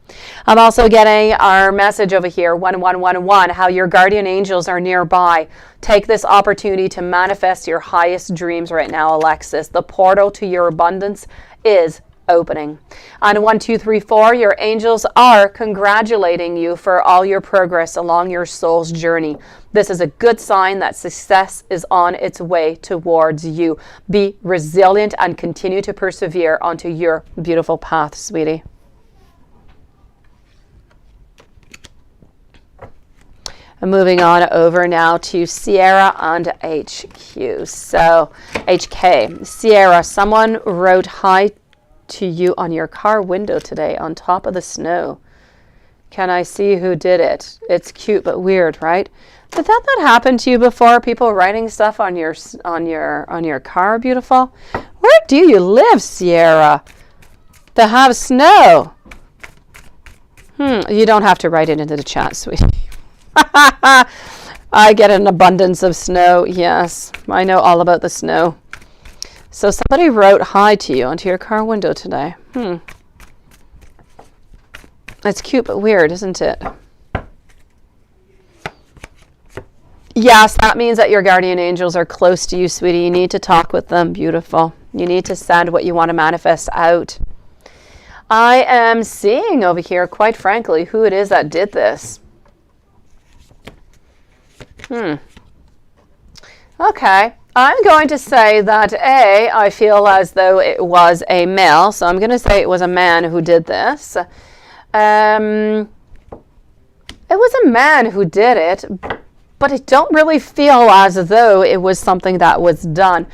I'm also getting our message over here, 1111, how your guardian angels are nearby. Take this opportunity to manifest your highest dreams right now, Alexis. The portal to your abundance is opening. On 1, 2, 3, 4, your angels are congratulating you for all your progress along your soul's journey. This is a good sign that success is on its way towards you. Be resilient and continue to persevere onto your beautiful path, sweetie. Moving on over now to Sierra and HQ. So, HK. Sierra, someone wrote hi to you on your car window today on top of the snow. Can I see who did it? It's cute but weird, right? Did that not happen to you before? People writing stuff on your car, beautiful? Where do you live, Sierra, to have snow? You don't have to write it into the chat, sweetie. I get an abundance of snow. Yes, I know all about the snow. So somebody wrote hi to you onto your car window today. It's cute but weird, isn't it? Yes, that means that your guardian angels are close to you, sweetie. You need to talk with them. Beautiful. You need to send what you want to manifest out. I am seeing over here, quite frankly, who it is that did this. Okay, I'm going to say that I feel as though it was a male, so I'm going to say it was a man who did this. It was a man who did it, but I don't really feel as though it was something that was done.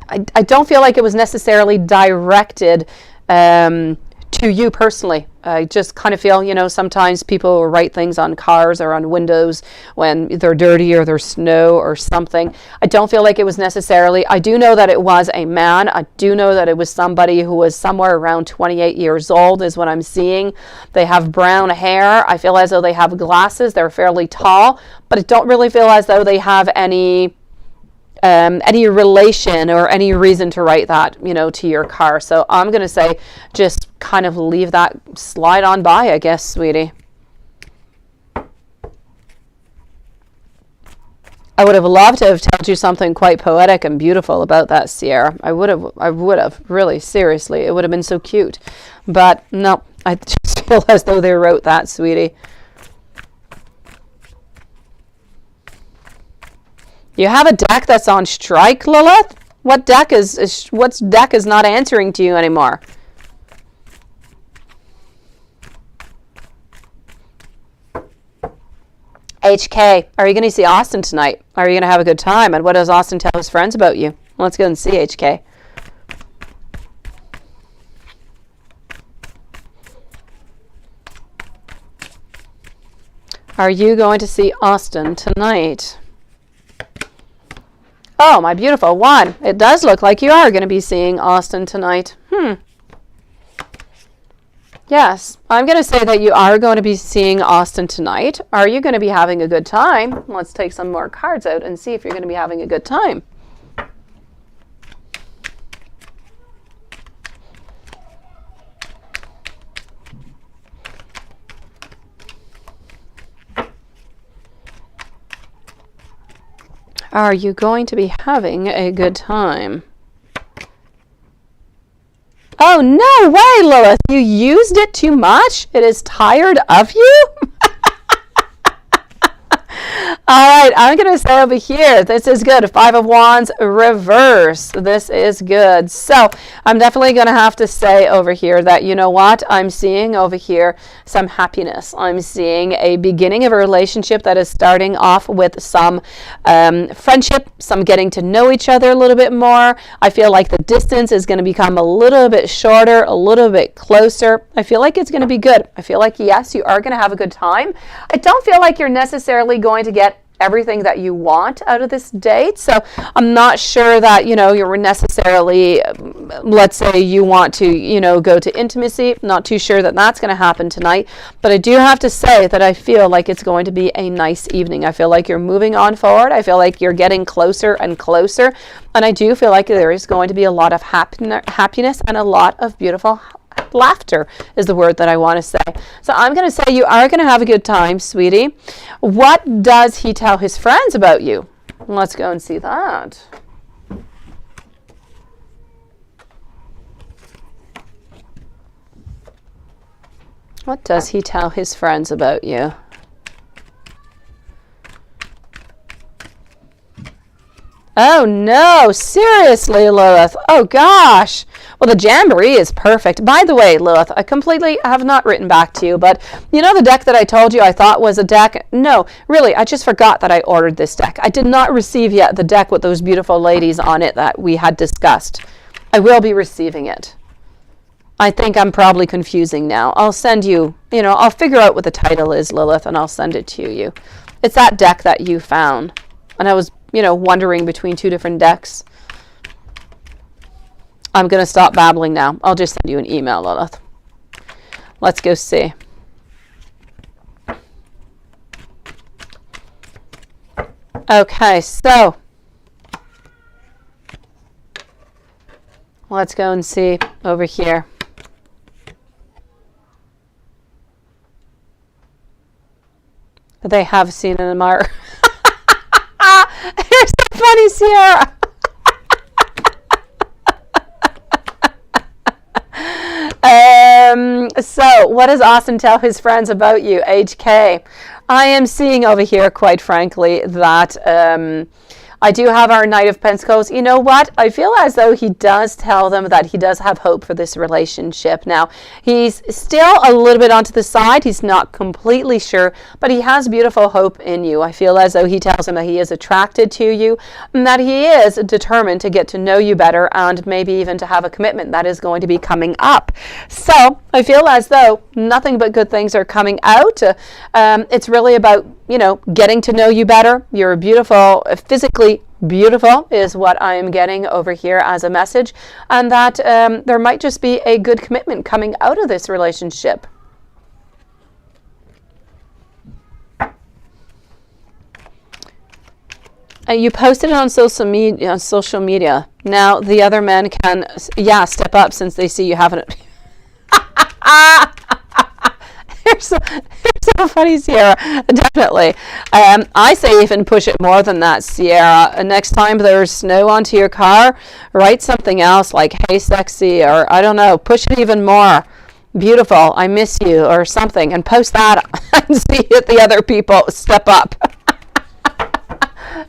I don't feel like it was necessarily directed to you personally. I just kind of feel, you know, sometimes people write things on cars or on windows when they're dirty or there's snow or something. I don't feel like it was necessarily. I do know that it was a man. I do know that it was somebody who was somewhere around 28 years old is what I'm seeing. They have brown hair. I feel as though they have glasses. They're fairly tall, but I don't really feel as though they have any relation or any reason to write that, you know, to your car. So I'm going to say just kind of leave that slide on by, I guess, sweetie. I would have loved to have told you something quite poetic and beautiful about that, Sierra. I would have, really, seriously. It would have been so cute. But no, I just feel as though they wrote that, sweetie. You have a deck that's on strike, Lilith? What deck is not answering to you anymore? HK, are you going to see Austin tonight? Are you going to have a good time? And what does Austin tell his friends about you? Let's go and see, HK. Are you going to see Austin tonight? Oh, my beautiful one. It does look like you are going to be seeing Austin tonight. Yes, I'm going to say that you are going to be seeing Austin tonight. Are you going to be having a good time? Let's take some more cards out and see if you're going to be having a good time. Are you going to be having a good time? Oh, no way, Lilith. You used it too much? It is tired of you? All right, I'm going to say over here, this is good. 5 of Wands, reverse. This is good. So I'm definitely going to have to say over here that, you know what? I'm seeing over here some happiness. I'm seeing a beginning of a relationship that is starting off with some friendship, some getting to know each other a little bit more. I feel like the distance is going to become a little bit shorter, a little bit closer. I feel like it's going to be good. I feel like, yes, you are going to have a good time. I don't feel like you're necessarily going to get everything that you want out of this date. So I'm not sure that, you know, you're necessarily, let's say you want to, you know, go to intimacy. Not too sure that that's going to happen tonight. But I do have to say that I feel like it's going to be a nice evening. I feel like you're moving on forward. I feel like you're getting closer and closer. And I do feel like there is going to be a lot of happiness and a lot of beautiful laughter is the word that I want to say. So I'm going to say you are going to have a good time, sweetie. What does he tell his friends about you? Let's go and see that. What does he tell his friends about you? Oh no, seriously, Lilith. Oh gosh. Well, the Jamboree is perfect. By the way, Lilith, I completely have not written back to you, but you know the deck that I told you I thought was a deck? No, really, I just forgot that I ordered this deck. I did not receive yet the deck with those beautiful ladies on it that we had discussed. I will be receiving it. I think I'm probably confusing now. I'll send you, I'll figure out what the title is, Lilith, and I'll send it to you. It's that deck that you found. And I was, wondering between two different decks. I'm going to stop babbling now. I'll just send you an email, Lilith. Let's go see. Okay, so let's go and see over here. They have seen an admirer. Here's the funny Sierra. So what does Austin tell his friends about you, HK? I am seeing over here, quite frankly, that I do have our Knight of Pentacles. You know what? I feel as though he does tell them that he does have hope for this relationship. Now, he's still a little bit onto the side. He's not completely sure, but he has beautiful hope in you. I feel as though he tells him that he is attracted to you and that he is determined to get to know you better and maybe even to have a commitment that is going to be coming up. So I feel as though nothing but good things are coming out. It's really about, getting to know you better. You're beautiful, physically beautiful is what I am getting over here as a message, and that there might just be a good commitment coming out of this relationship. You posted it on social media. Now the other men can, step up since they see you haven't. Here's so funny, Sierra. Definitely. I say even push it more than that, Sierra. Next time there's snow onto your car, write something else like, hey, sexy, or I don't know, push it even more. Beautiful, I miss you, or something, and post that and see if the other people step up.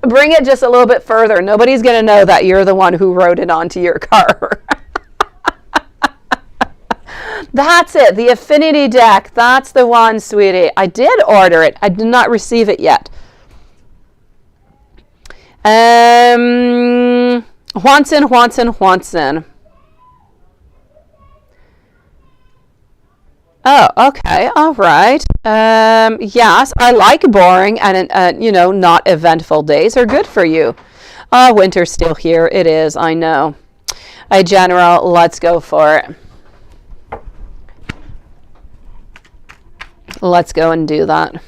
Bring it just a little bit further. Nobody's going to know that you're the one who wrote it onto your car. That's it, the Affinity deck. That's the one, sweetie. I did order it. I did not receive it yet. Juanson. Oh, okay, all right. Yes, I like boring and, not eventful days are good for you. Oh, winter's still here. It is, I know. Hey, General, let's go for it. Let's go and do that.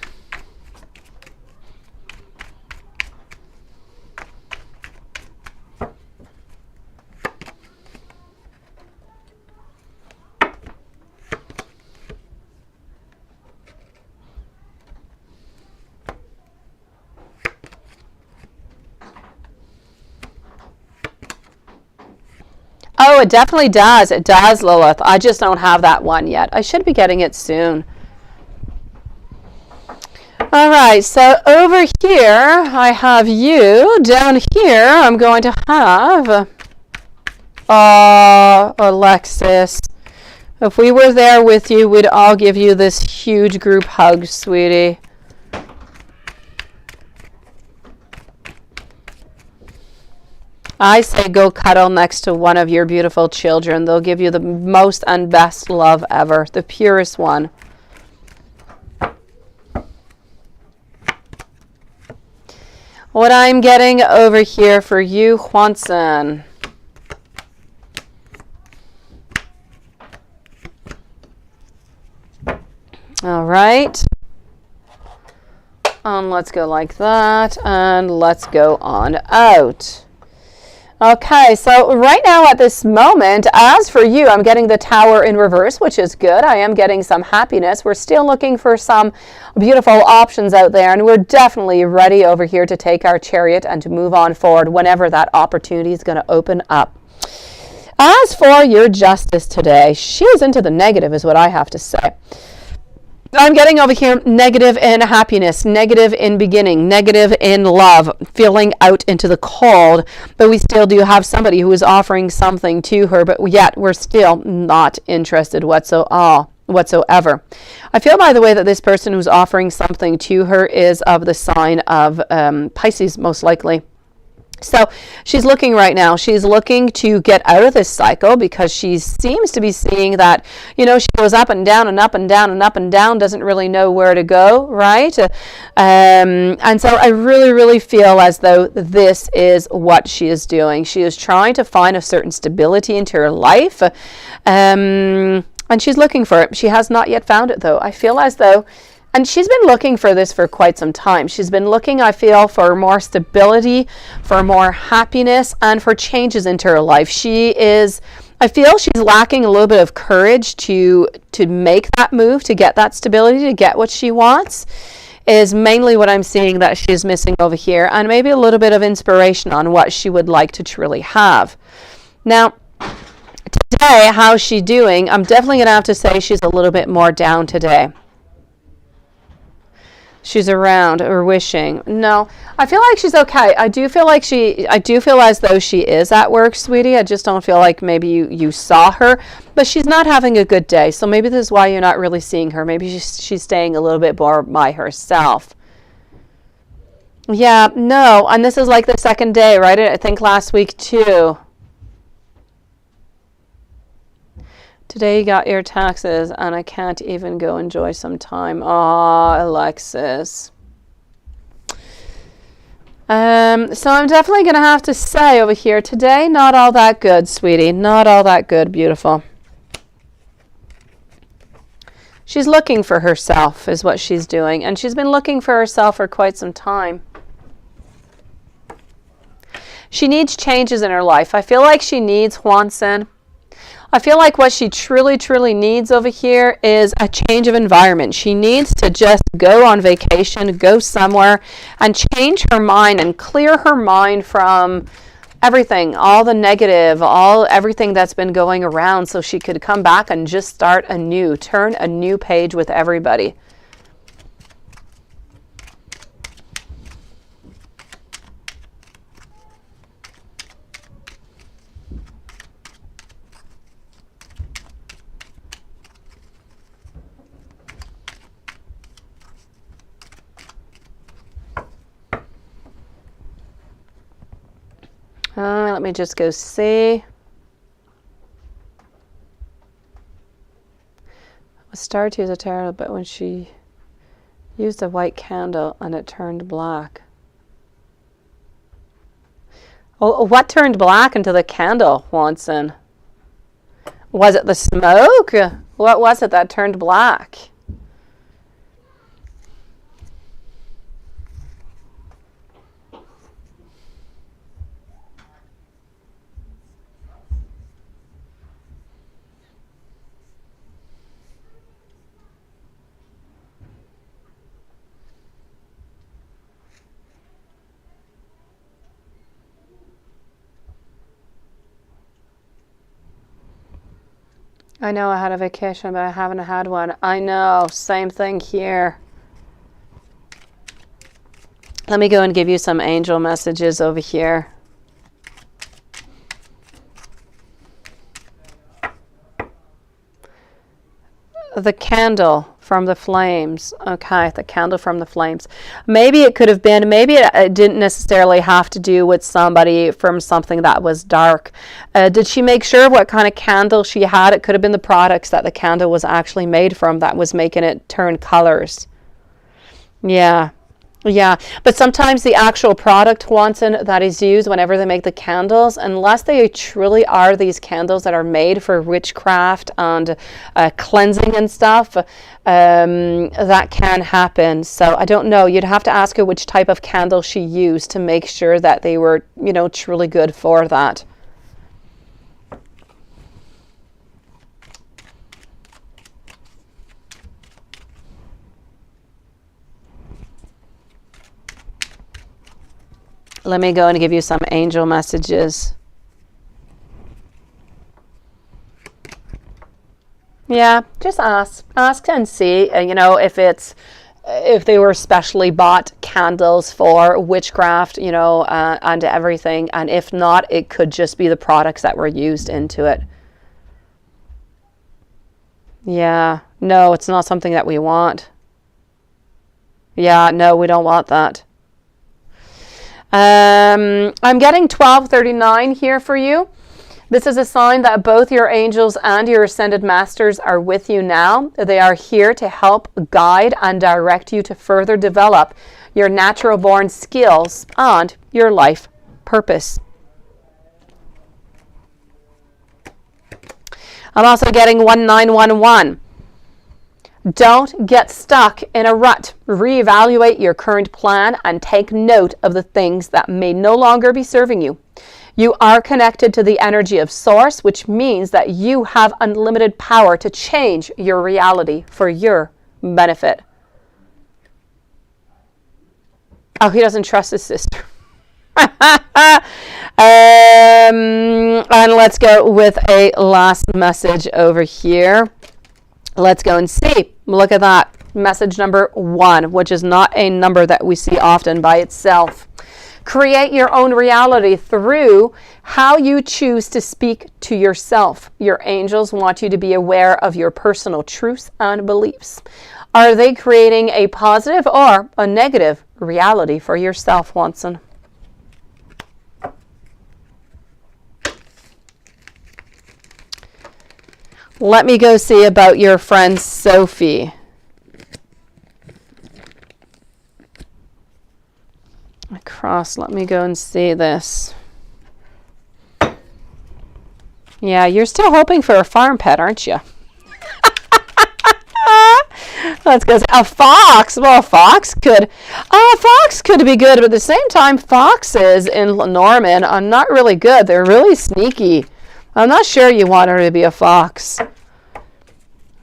Oh, it definitely does. It does, Lilith. I just don't have that one yet. I should be getting it soon. All right, so over here, I have you. Down here, I'm going to have, Alexis. If we were there with you, we'd all give you this huge group hug, sweetie. I say go cuddle next to one of your beautiful children. They'll give you the most and best love ever, the purest one. What I'm getting over here for you, Juanson. All right. And let's go like that. And let's go on out. Okay, so right now at this moment, as for you, I'm getting the Tower in reverse, which is good. I am getting some happiness. We're still looking for some beautiful options out there, and we're definitely ready over here to take our Chariot and to move on forward whenever that opportunity is going to open up. As for your Justice today, she is into the negative is what I have to say. I'm getting over here negative in happiness, negative in beginning, negative in love, feeling out into the cold, but we still do have somebody who is offering something to her, but yet we're still not interested whatsoever. I feel, by the way, that this person who's offering something to her is of the sign of Pisces, most likely. So she's looking right now. She's looking to get out of this cycle because she seems to be seeing that, you know, she goes up and down and up and down and up and down, doesn't really know where to go, right? And so I really, really feel as though this is what she is doing. She is trying to find a certain stability into her life. And she's looking for it. She has not yet found it, though. I feel as though, and she's been looking for this for quite some time. She's been looking, I feel, for more stability, for more happiness, and for changes into her life. I feel she's lacking a little bit of courage to make that move, to get that stability, to get what she wants, is mainly what I'm seeing that she's missing over here, and maybe a little bit of inspiration on what she would like to truly have. Now, today, how's she doing? I'm definitely going to have to say she's a little bit more down today. She's around or wishing. No, I feel like she's okay. I do feel as though she is at work, sweetie. I just don't feel like maybe you saw her, but she's not having a good day. So maybe this is why you're not really seeing her. Maybe she's staying a little bit more by herself. Yeah, no, and this is like the second day, right? I think last week too. Today you got your taxes and I can't even go enjoy some time. Oh, Alexis. So I'm definitely going to have to say over here, today, not all that good, sweetie. Not all that good, beautiful. She's looking for herself is what she's doing. And she's been looking for herself for quite some time. She needs changes in her life. I feel like she needs Juanson. I feel like what she truly, truly needs over here is a change of environment. She needs to just go on vacation, go somewhere, and change her mind and clear her mind from everything, all the negative, everything that's been going around, so she could come back and just start anew, turn a new page with everybody. Let me just go see. I started to use a tarot, but when she used a white candle and it turned black. Oh, what turned black into the candle, Juanson? Was it the smoke? What was it that turned black? I know I had a vacation, but I haven't had one. I know, same thing here. Let me go and give you some angel messages over here. The candle from the flames. Okay, the candle from the flames. Maybe it could have been, maybe it didn't necessarily have to do with somebody from something that was dark. Did she make sure what kind of candle she had? It could have been the products that the candle was actually made from that was making it turn colors. Yeah. Yeah, but sometimes the actual product, Juanson, that is used whenever they make the candles, unless they truly are these candles that are made for witchcraft and cleansing and stuff, that can happen. So I don't know. You'd have to ask her which type of candle she used to make sure that they were, you know, truly good for that. Let me go and give you some angel messages. Yeah, just ask and see, you know, if they were specially bought candles for witchcraft, you know, and everything. And if not, it could just be the products that were used into it. Yeah, no, it's not something that we want. Yeah, no, we don't want that. I'm getting 1239 here for you. This is a sign that both your angels and your ascended masters are with you now. They are here to help guide and direct you to further develop your natural born skills and your life purpose. I'm also getting 1911. Don't get stuck in a rut. Reevaluate your current plan and take note of the things that may no longer be serving you. You are connected to the energy of Source, which means that you have unlimited power to change your reality for your benefit. Oh, he doesn't trust his sister. And let's go with a last message over here. Let's go and see. Look at that. Message number 1, which is not a number that we see often by itself. Create your own reality through how you choose to speak to yourself. Your angels want you to be aware of your personal truths and beliefs. Are they creating a positive or a negative reality for yourself, Watson? Let me go see about your friend Sophie. Across, let me go and see this. Yeah, you're still hoping for a farm pet, aren't you? Let's go. A fox. Well, a fox could be good, but at the same time, foxes in Norman are not really good. They're really sneaky. I'm not sure you want her to be a fox.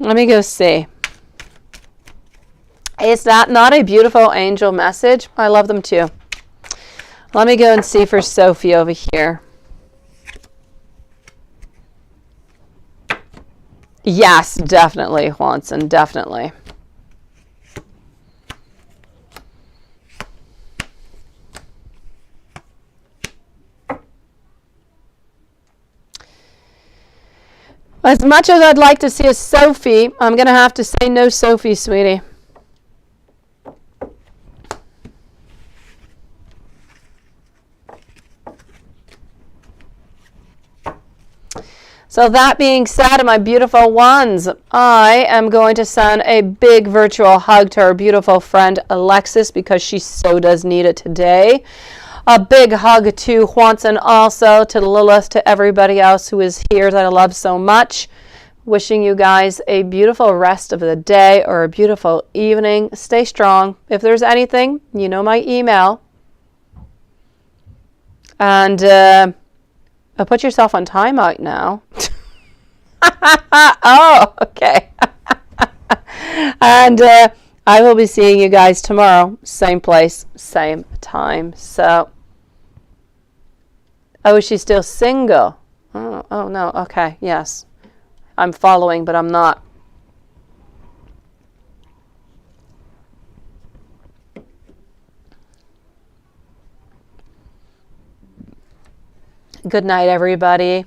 Let me go see. Is that not a beautiful angel message? I love them too. Let me go and see for Sophie over here. Yes, definitely, Watson, definitely. As much as I'd like to see a Sophie, I'm going to have to say no Sophie, sweetie. So that being said, my beautiful ones, I am going to send a big virtual hug to our beautiful friend Alexis because she so does need it today. A big hug to Juanson, also to Lilith, to everybody else who is here that I love so much. Wishing you guys a beautiful rest of the day or a beautiful evening. Stay strong. If there's anything, you know my email. And put yourself on timeout now. Oh, okay. And I will be seeing you guys tomorrow. Same place, same time. So, oh, is she still single? Oh no. Okay, yes. I'm following, but I'm not. Good night, everybody.